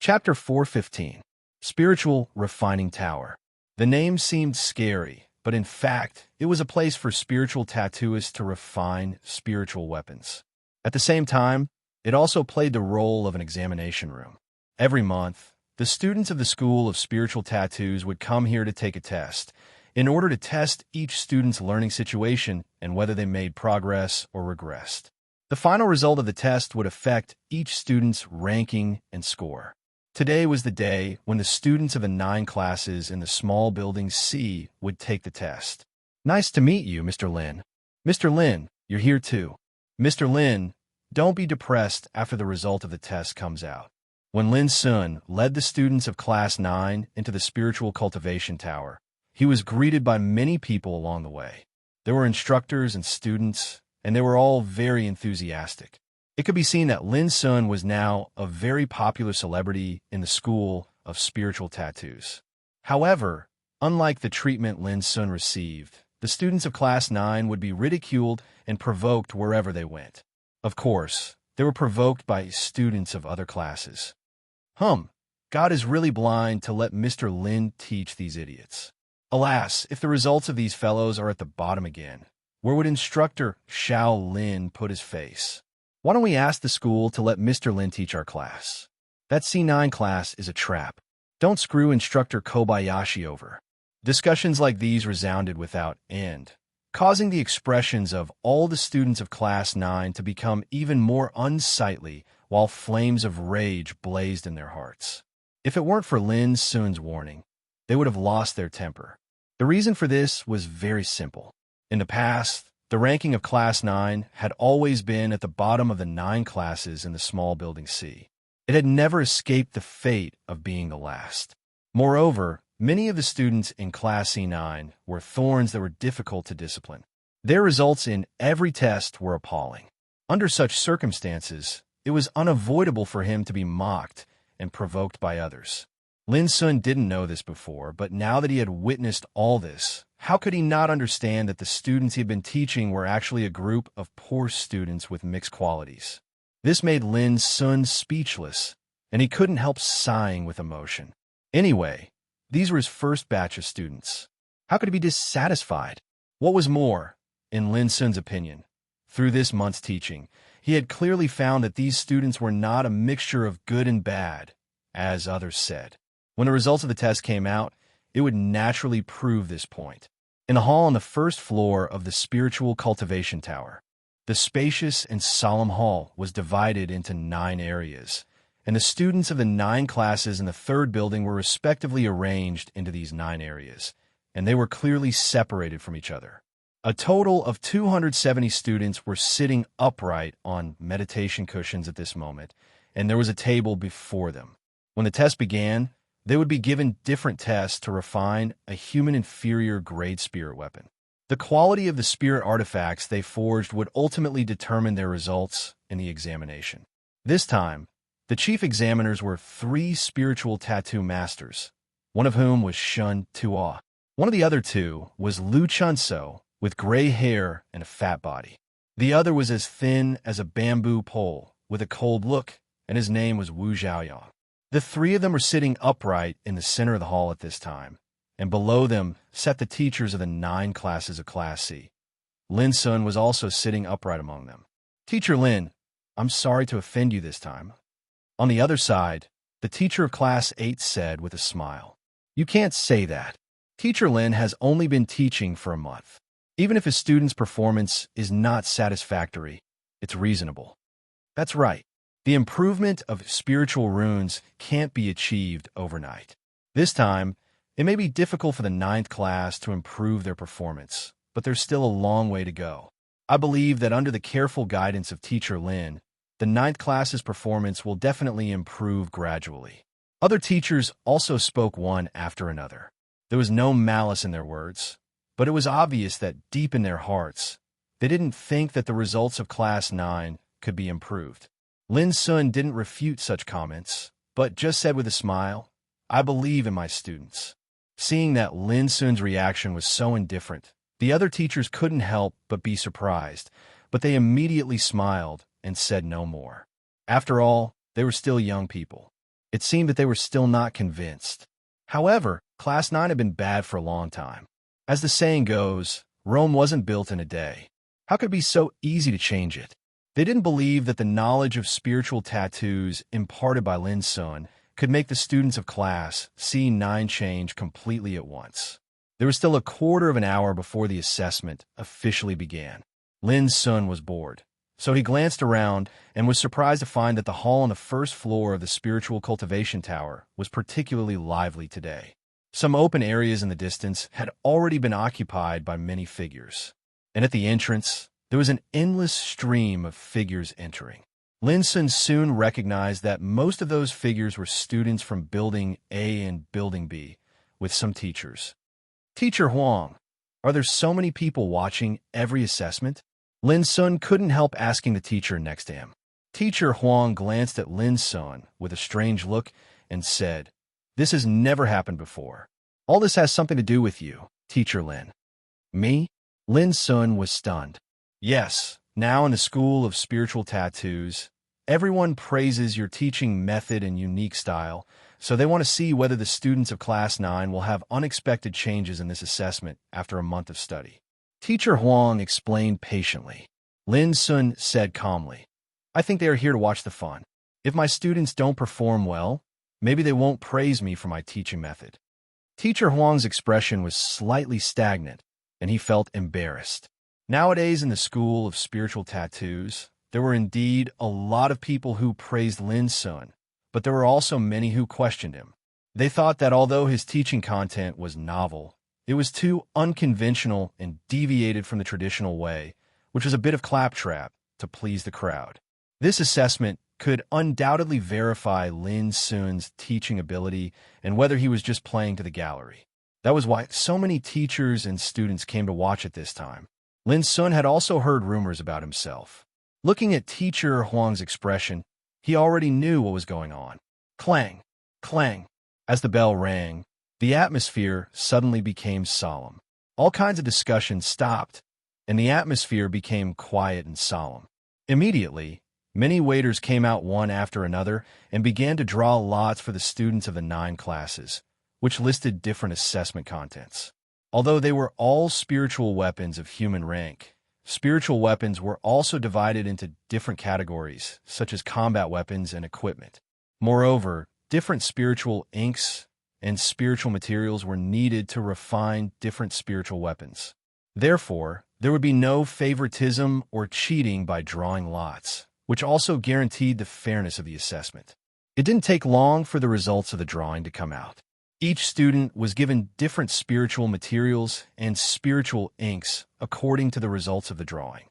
Chapter 4:15. Spiritual Refining Tower. The name seemed scary, but in fact, it was a place for spiritual tattooists to refine spiritual weapons. At the same time, it also played the role of an examination room. Every month, the students of the School of Spiritual Tattoos would come here to take a test, in order to test each student's learning situation and whether they made progress or regressed. The final result of the test would affect each student's ranking and score. Today was the day when the students of the 9 classes in the small building C would take the test. "Nice to meet you, Mr. Lin." "Mr. Lin, you're here too." "Mr. Lin, don't be depressed after the result of the test comes out." When Lin Sun led the students of Class 9 into the Spiritual Cultivation Tower, he was greeted by many people along the way. There were instructors and students, and they were all very enthusiastic. It could be seen that Lin Sun was now a very popular celebrity in the School of Spiritual Tattoos. However, unlike the treatment Lin Sun received, the students of Class 9 would be ridiculed and provoked wherever they went. Of course, they were provoked by students of other classes. God is really blind to let Mr. Lin teach these idiots. Alas, if the results of these fellows are at the bottom again, where would instructor Xiao Lin put his face? Why don't we ask the school to let Mr. Lin teach our class? That C9 class is a trap. Don't screw instructor Kobayashi over. Discussions like these resounded without end, causing the expressions of all the students of Class 9 to become even more unsightly, while flames of rage blazed in their hearts. If it weren't for Lin Sun's warning, they would have lost their temper. The reason for this was very simple. In the past, the ranking of Class 9 had always been at the bottom of the 9 classes in the small building C. It had never escaped the fate of being the last. Moreover, many of the students in Class C9 were thorns that were difficult to discipline. Their results in every test were appalling. Under such circumstances, it was unavoidable for him to be mocked and provoked by others. Lin Sun didn't know this before, but now that he had witnessed all this, how could he not understand that the students he had been teaching were actually a group of poor students with mixed qualities? This made Lin Sun speechless, and he couldn't help sighing with emotion. Anyway, these were his first batch of students. How could he be dissatisfied? What was more, in Lin Sun's opinion, through this month's teaching, he had clearly found that these students were not a mixture of good and bad, as others said. When the results of the test came out, it would naturally prove this point. In a hall on the first floor of the spiritual cultivation tower, the spacious and solemn hall was divided into 9 areas, and the students of the 9 classes in the third building were respectively arranged into these 9 areas, and they were clearly separated from each other. A total of 270 students were sitting upright on meditation cushions at this moment, and there was a table before them. When the test began, they would be given different tests to refine a human inferior grade spirit weapon. The quality of the spirit artifacts they forged would ultimately determine their results in the examination. This time, the chief examiners were 3 spiritual tattoo masters, one of whom was Shun Tua. One of the other 2 was Lu Chunso, with gray hair and a fat body. The other was as thin as a bamboo pole, with a cold look, and his name was Wu Zhaoyang. The 3 of them were sitting upright in the center of the hall at this time, and below them sat the teachers of the 9 classes of Class C. Lin Sun was also sitting upright among them. "Teacher Lin, I'm sorry to offend you this time." On the other side, the teacher of Class 8 said with a smile, "You can't say that. Teacher Lin has only been teaching for a month. Even if his student's performance is not satisfactory, it's reasonable." That's right. The improvement of spiritual runes can't be achieved overnight. This time, it may be difficult for the 9th class to improve their performance, but there's still a long way to go. I believe that under the careful guidance of Teacher Lin, the 9th class's performance will definitely improve gradually. Other teachers also spoke one after another. There was no malice in their words, but it was obvious that deep in their hearts, they didn't think that the results of Class 9 could be improved. Lin Sun didn't refute such comments, but just said with a smile, "I believe in my students." Seeing that Lin Sun's reaction was so indifferent, the other teachers couldn't help but be surprised, but they immediately smiled and said no more. After all, they were still young people. It seemed that they were still not convinced. However, Class 9 had been bad for a long time. As the saying goes, Rome wasn't built in a day. How could it be so easy to change it? They didn't believe that the knowledge of spiritual tattoos imparted by Lin Sun could make the students of Class C9 change completely at once. There was still a quarter of an hour before the assessment officially began. Lin Sun was bored, so he glanced around and was surprised to find that the hall on the first floor of the spiritual cultivation tower was particularly lively today. Some open areas in the distance had already been occupied by many figures, and at the entrance, there was an endless stream of figures entering. Lin Sun soon recognized that most of those figures were students from Building A and Building B, with some teachers. "Teacher Huang, are there so many people watching every assessment?" Lin Sun couldn't help asking the teacher next to him. Teacher Huang glanced at Lin Sun with a strange look and said, "This has never happened before. All this has something to do with you, Teacher Lin." "Me?" Lin Sun was stunned. "Yes, now in the School of Spiritual Tattoos, everyone praises your teaching method and unique style, so they want to see whether the students of Class 9 will have unexpected changes in this assessment after a month of study." Teacher Huang explained patiently. Lin Sun said calmly, "I think they are here to watch the fun. If my students don't perform well, maybe they won't praise me for my teaching method." Teacher Huang's expression was slightly stagnant, and he felt embarrassed. Nowadays in the School of Spiritual Tattoos, there were indeed a lot of people who praised Lin Sun, but there were also many who questioned him. They thought that although his teaching content was novel, it was too unconventional and deviated from the traditional way, which was a bit of claptrap to please the crowd. This assessment could undoubtedly verify Lin Sun's teaching ability and whether he was just playing to the gallery. That was why so many teachers and students came to watch it this time. Lin Sun had also heard rumors about himself. Looking at Teacher Huang's expression, he already knew what was going on. Clang, clang. As the bell rang, the atmosphere suddenly became solemn. All kinds of discussion stopped, and the atmosphere became quiet and solemn. Immediately, many waiters came out one after another and began to draw lots for the students of the 9 classes, which listed different assessment contents. Although they were all spiritual weapons of human rank, spiritual weapons were also divided into different categories, such as combat weapons and equipment. Moreover, different spiritual inks and spiritual materials were needed to refine different spiritual weapons. Therefore, there would be no favoritism or cheating by drawing lots, which also guaranteed the fairness of the assessment. It didn't take long for the results of the drawing to come out. Each student was given different spiritual materials and spiritual inks according to the results of the drawing.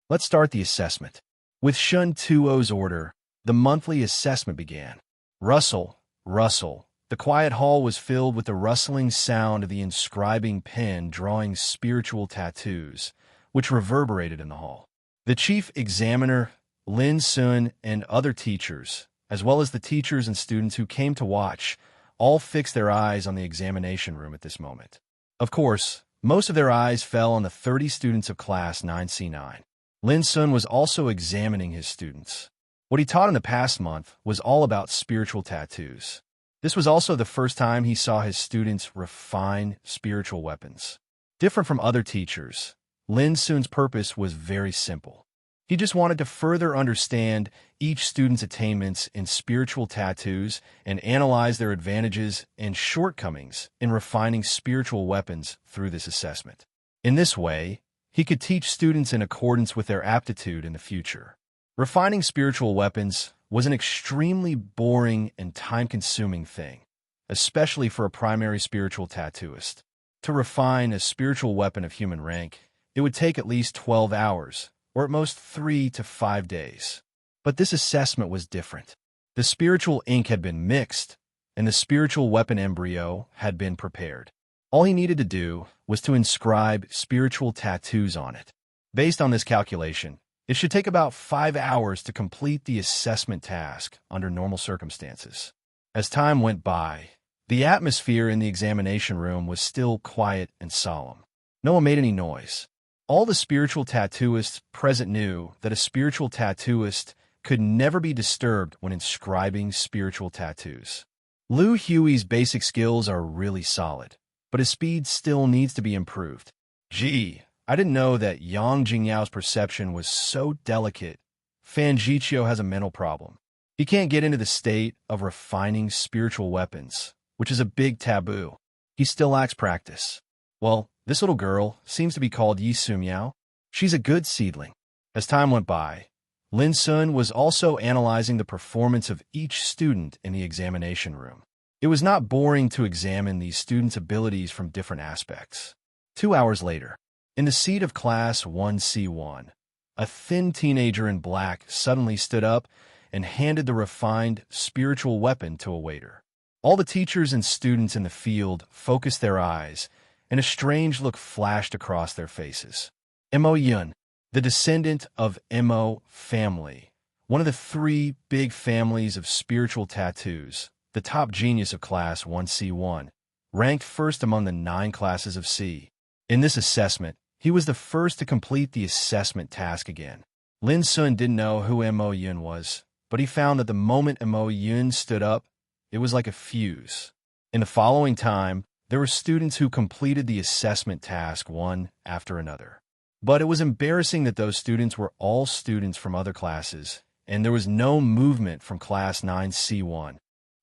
Let's start the assessment. With Shun Tuo's order, the monthly assessment began. Rustle, rustle. The quiet hall was filled with the rustling sound of the inscribing pen drawing spiritual tattoos, which reverberated in the hall. The chief examiner, Lin Sun, and other teachers, as well as the teachers and students who came to watch, all fixed their eyes on the examination room at this moment. Of course, most of their eyes fell on the 30 students of Class 9C9. Lin Sun was also examining his students. What he taught in the past month was all about spiritual tattoos. This was also the first time he saw his students refine spiritual weapons. Different from other teachers, Lin Sun's purpose was very simple. He just wanted to further understand each student's attainments in spiritual tattoos and analyze their advantages and shortcomings in refining spiritual weapons through this assessment. In this way, he could teach students in accordance with their aptitude in the future. Refining spiritual weapons was an extremely boring and time-consuming thing, especially for a primary spiritual tattooist. To refine a spiritual weapon of human rank, it would take at least 12 hours, or at most 3 to 5 days. But this assessment was different. The spiritual ink had been mixed, and the spiritual weapon embryo had been prepared. All he needed to do was to inscribe spiritual tattoos on it. Based on this calculation, it should take about 5 hours to complete the assessment task under normal circumstances. As time went by, the atmosphere in the examination room was still quiet and solemn. No one made any noise. All the spiritual tattooists present knew that a spiritual tattooist could never be disturbed when inscribing spiritual tattoos. Liu Hui's basic skills are really solid, but his speed still needs to be improved. Gee, I didn't know that Yang Jingyao's perception was so delicate. Fan Jiqiu has a mental problem. He can't get into the state of refining spiritual weapons, which is a big taboo. He still lacks practice. Well, this little girl seems to be called Yi Sumiao. She's a good seedling. As time went by, Lin Sun was also analyzing the performance of each student in the examination room. It was not boring to examine these students' abilities from different aspects. 2 hours later, in the seat of Class 1C1, a thin teenager in black suddenly stood up and handed the refined spiritual weapon to a waiter. All the teachers and students in the field focused their eyes, and a strange look flashed across their faces. Mo Yun, the descendant of Mo family, one of the 3 big families of spiritual tattoos, the top genius of Class 1C1, ranked first among the 9 classes of C. In this assessment, he was the first to complete the assessment task again. Lin Sun didn't know who Mo Yun was, but he found that the moment Mo Yun stood up, it was like a fuse. In the following time, there were students who completed the assessment task one after another. But it was embarrassing that those students were all students from other classes, and there was no movement from Class 9C1.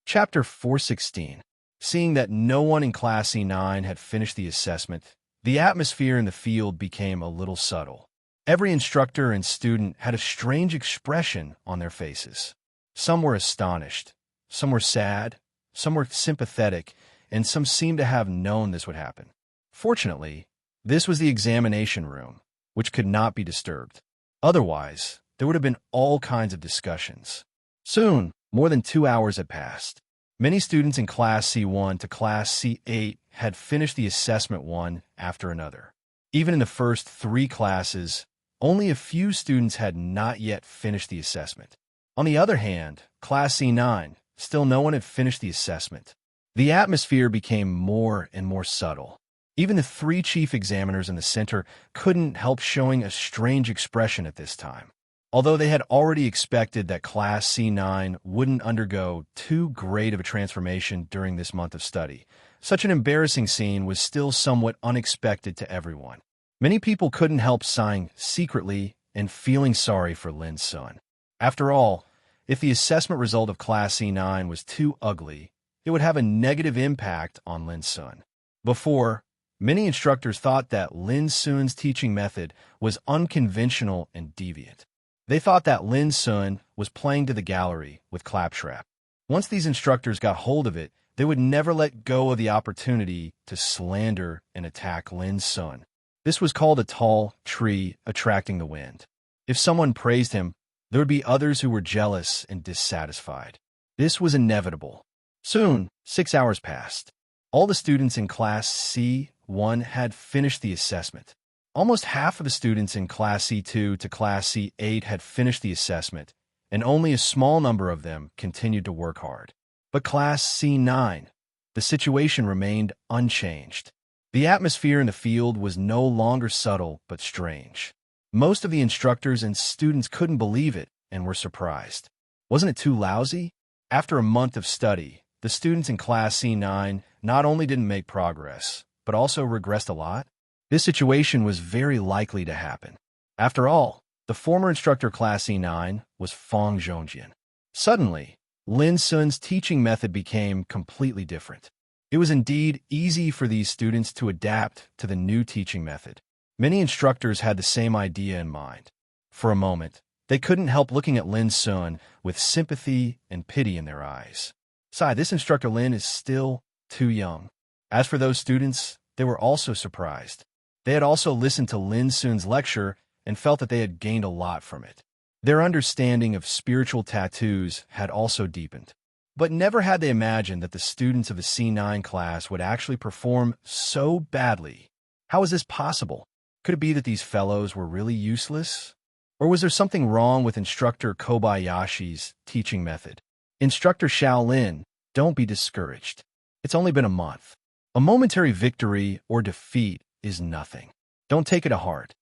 Chapter 416. Seeing that no one in Class C9 had finished the assessment, the atmosphere in the field became a little subtle. Every instructor and student had a strange expression on their faces. Some were astonished, some were sad, some were sympathetic, and some seemed to have known this would happen. Fortunately, this was the examination room, which could not be disturbed. Otherwise, there would have been all kinds of discussions. Soon, more than 2 hours had passed. Many students in Class C1 to Class C8 had finished the assessment one after another. Even in the first 3 classes, only a few students had not yet finished the assessment. On the other hand, Class C9, Still, no one had finished the assessment. The atmosphere became more and more subtle. Even the three chief examiners in the center couldn't help showing a strange expression at this time. Although they had already expected that Class C9 wouldn't undergo too great of a transformation during this month of study, such an embarrassing scene was still somewhat unexpected to everyone. Many people couldn't help sighing secretly and feeling sorry for Lin's son. After all, if the assessment result of Class C9 was too ugly, it would have a negative impact on Lin's son. Before, many instructors thought that Lin Sun's teaching method was unconventional and deviant. They thought that Lin Sun was playing to the gallery with claptrap. Once these instructors got hold of it, they would never let go of the opportunity to slander and attack Lin Sun. This was called a tall tree attracting the wind. If someone praised him, there would be others who were jealous and dissatisfied. This was inevitable. Soon, 6 hours passed. All the students in Class C1 had finished the assessment. Almost half of the students in Class C2 to Class C8 had finished the assessment, and only a small number of them continued to work hard. But Class C9, the situation remained unchanged. The atmosphere in the field was no longer subtle but strange. Most of the instructors and students couldn't believe it and were surprised. Wasn't it too lousy? After a month of study, the students in Class C9 not only didn't make progress, but also regressed a lot. This situation was very likely to happen. After all, the former instructor Class C9 was Fang Zhongjian. Suddenly, Lin Sun's teaching method became completely different. It was indeed easy for these students to adapt to the new teaching method. Many instructors had the same idea in mind. For a moment, they couldn't help looking at Lin Sun with sympathy and pity in their eyes. Besides, this instructor Lin is still too young. As for those students, they were also surprised. They had also listened to Lin Sun's lecture and felt that they had gained a lot from it. Their understanding of spiritual tattoos had also deepened. But never had they imagined that the students of the C9 class would actually perform so badly. How was this possible? Could it be that these fellows were really useless? Or was there something wrong with Instructor Kobayashi's teaching method? Instructor Shaolin, don't be discouraged. It's only been a month. A momentary victory or defeat is nothing. Don't take it to heart.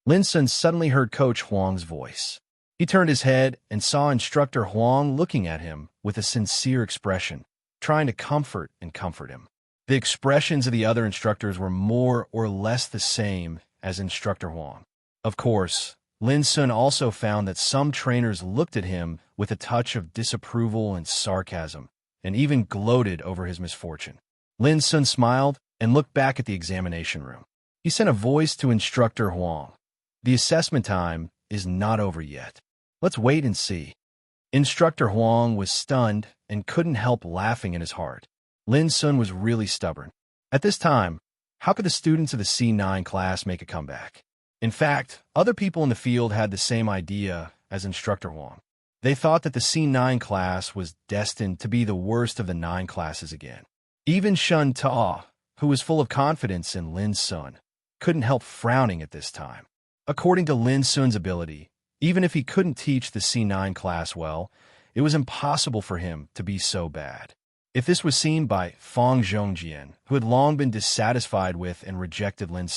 Lin Sun suddenly heard Coach Huang's voice. He turned his head and saw Instructor Huang looking at him with a sincere expression, trying to comfort him. The expressions of the other instructors were more or less the same as Instructor Huang. Of course, Lin Sun also found that some trainers looked at him with a touch of disapproval and sarcasm, and even gloated over his misfortune. Lin Sun smiled and looked back at the examination room. He sent a voice to Instructor Huang. The assessment time is not over yet. Let's wait and see. Instructor Huang was stunned and couldn't help laughing in his heart. Lin Sun was really stubborn. At this time, how could the students of the C9 class make a comeback? In fact, other people in the field had the same idea as Instructor Huang. They thought that the C9 class was destined to be the worst of the 9 classes again. Even Shun Ta, who was full of confidence in Lin Sun, couldn't help frowning at this time. According to Lin Sun's ability, even if he couldn't teach the C9 class well, it was impossible for him to be so bad. If this was seen by Fang Zhongjian, who had long been dissatisfied with and rejected Lin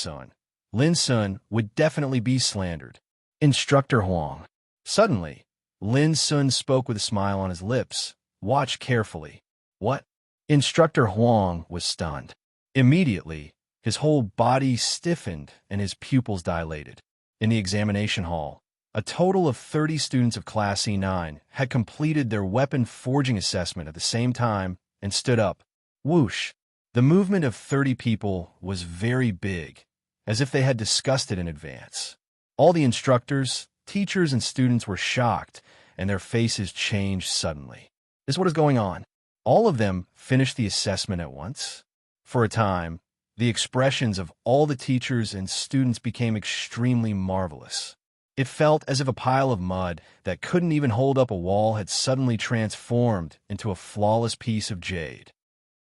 Sun would definitely be slandered. Instructor Huang. Suddenly, Lin Sun spoke with a smile on his lips. Watch carefully. What? Instructor Huang was stunned. Immediately, his whole body stiffened and his pupils dilated. In the examination hall, a total of 30 students of Class C9 had completed their weapon forging assessment at the same time and stood up. Whoosh! The movement of 30 people was very big, as if they had discussed it in advance. All the instructors, teachers, and students were shocked, and their faces changed suddenly. This is what is going on. All of them finished the assessment at once. For a time, the expressions of all the teachers and students became extremely marvelous. It felt as if a pile of mud that couldn't even hold up a wall had suddenly transformed into a flawless piece of jade.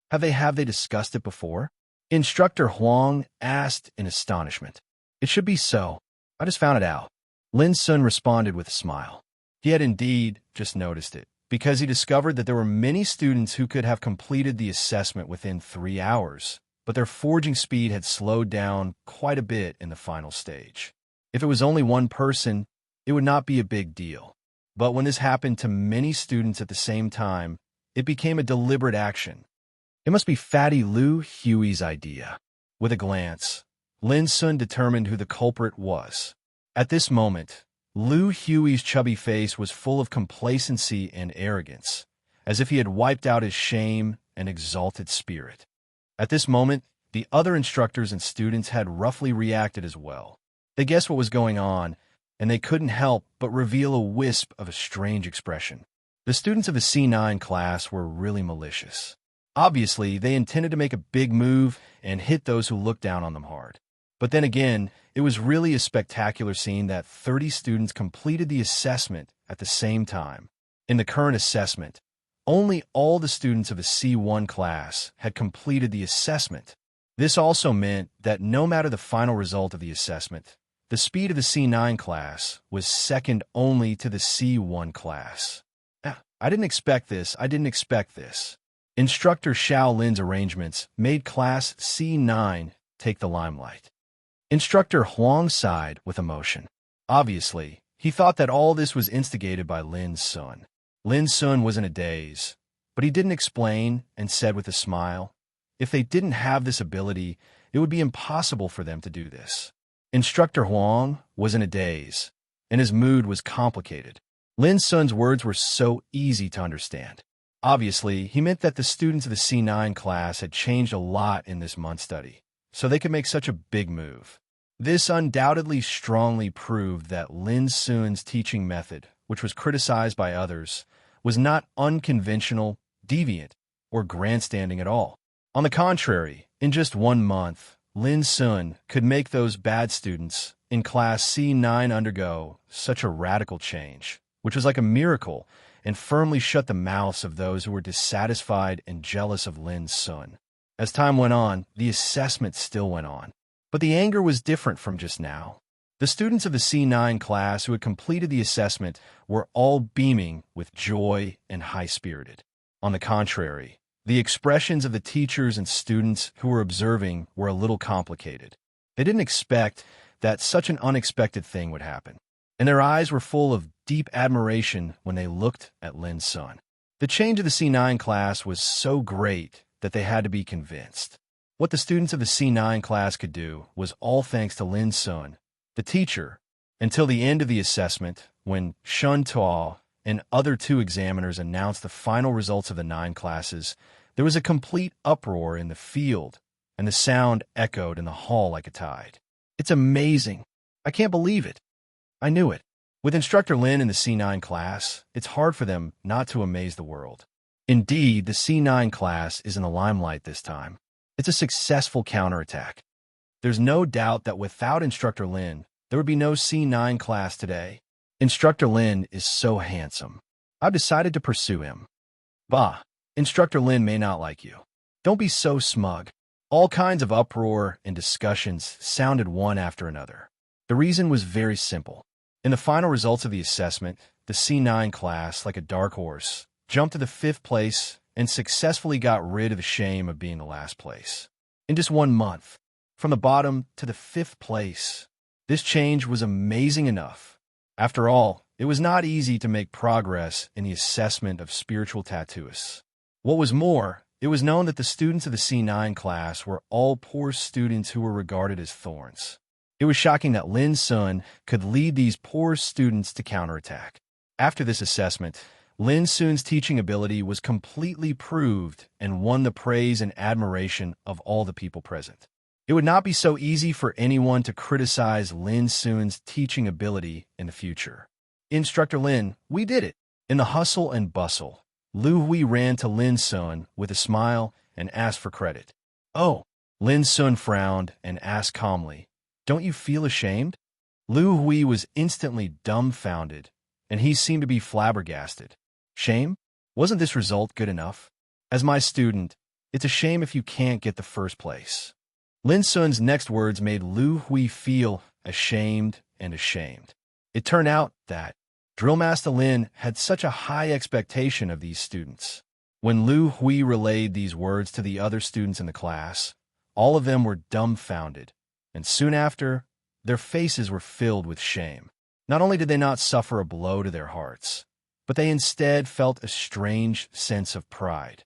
Have they discussed it before? Instructor Huang asked in astonishment. It should be so. I just found it out. Lin Sun responded with a smile. He had indeed just noticed it, because he discovered that there were many students who could have completed the assessment within 3 hours, but their forging speed had slowed down quite a bit in the final stage. If it was only one person, it would not be a big deal. But when this happened to many students at the same time, it became a deliberate action. It must be Fatty Liu Hui's idea. With a glance, Lin Sun determined who the culprit was. At this moment, Liu Hui's chubby face was full of complacency and arrogance, as if he had wiped out his shame and exalted spirit. At this moment, the other instructors and students had roughly reacted as well. They guessed what was going on, and they couldn't help but reveal a wisp of a strange expression. The students of the C9 class were really malicious. Obviously, they intended to make a big move and hit those who looked down on them hard. But then again, it was really a spectacular scene that 30 students completed the assessment at the same time. In the current assessment, only all the students of the C1 class had completed the assessment. This also meant that no matter the final result of the assessment, the speed of the C9 class was second only to the C1 class. I didn't expect this. Instructor Xiao Lin's arrangements made Class C9 take the limelight. Instructor Huang sighed with emotion. Obviously, he thought that all this was instigated by Lin Sun. Lin Sun was in a daze, but he didn't explain and said with a smile, if they didn't have this ability, it would be impossible for them to do this. Instructor Huang was in a daze, and his mood was complicated. Lin Sun's words were so easy to understand. Obviously, he meant that the students of the C9 class had changed a lot in this month's study, so they could make such a big move. This undoubtedly strongly proved that Lin Sun's teaching method, which was criticized by others, was not unconventional, deviant, or grandstanding at all. On the contrary, in just 1 month, Lin Sun could make those bad students in Class C9 undergo such a radical change, which was like a miracle, and firmly shut the mouths of those who were dissatisfied and jealous of Lin Sun. As time went on, the assessment still went on. But the anger was different from just now. The students of the C9 class who had completed the assessment were all beaming with joy and high-spirited. On the contrary, the expressions of the teachers and students who were observing were a little complicated. They didn't expect that such an unexpected thing would happen, and their eyes were full of deep admiration when they looked at Lin Sun. The change of the C9 class was so great that they had to be convinced. What the students of the C9 class could do was all thanks to Lin Sun, the teacher, until the end of the assessment, when Shun Tuo and other 2 examiners announced the final results of the 9 classes. There was a complete uproar in the field, and the sound echoed in the hall like a tide. It's amazing. I can't believe it. I knew it. With Instructor Lin in the C9 class, it's hard for them not to amaze the world. Indeed, the C9 class is in the limelight this time. It's a successful counterattack. There's no doubt that without Instructor Lin, there would be no C9 class today. Instructor Lin is so handsome. I've decided to pursue him. Bah, Instructor Lin may not like you. Don't be so smug. All kinds of uproar and discussions sounded one after another. The reason was very simple. In the final results of the assessment, the C9 class, like a dark horse, jumped to the 5th place and successfully got rid of the shame of being the last place. In just 1 month, from the bottom to the 5th place, this change was amazing enough. After all, it was not easy to make progress in the assessment of spiritual tattooists. What was more, it was known that the students of the C9 class were all poor students who were regarded as thorns. It was shocking that Lin Sun could lead these poor students to counterattack. After this assessment, Lin Sun's teaching ability was completely proved and won the praise and admiration of all the people present. It would not be so easy for anyone to criticize Lin Sun's teaching ability in the future. Instructor Lin, we did it. In the hustle and bustle, Lu Hui ran to Lin Sun with a smile and asked for credit. Oh, Lin Sun frowned and asked calmly, don't you feel ashamed? Lu Hui was instantly dumbfounded, and he seemed to be flabbergasted. Shame? Wasn't this result good enough? As my student, it's a shame if you can't get the 1st place. Lin Sun's next words made Lu Hui feel ashamed and ashamed. It turned out that, Drill Master Lin had such a high expectation of these students. When Lu Hui relayed these words to the other students in the class, all of them were dumbfounded, and soon after, their faces were filled with shame. Not only did they not suffer a blow to their hearts, but they instead felt a strange sense of pride.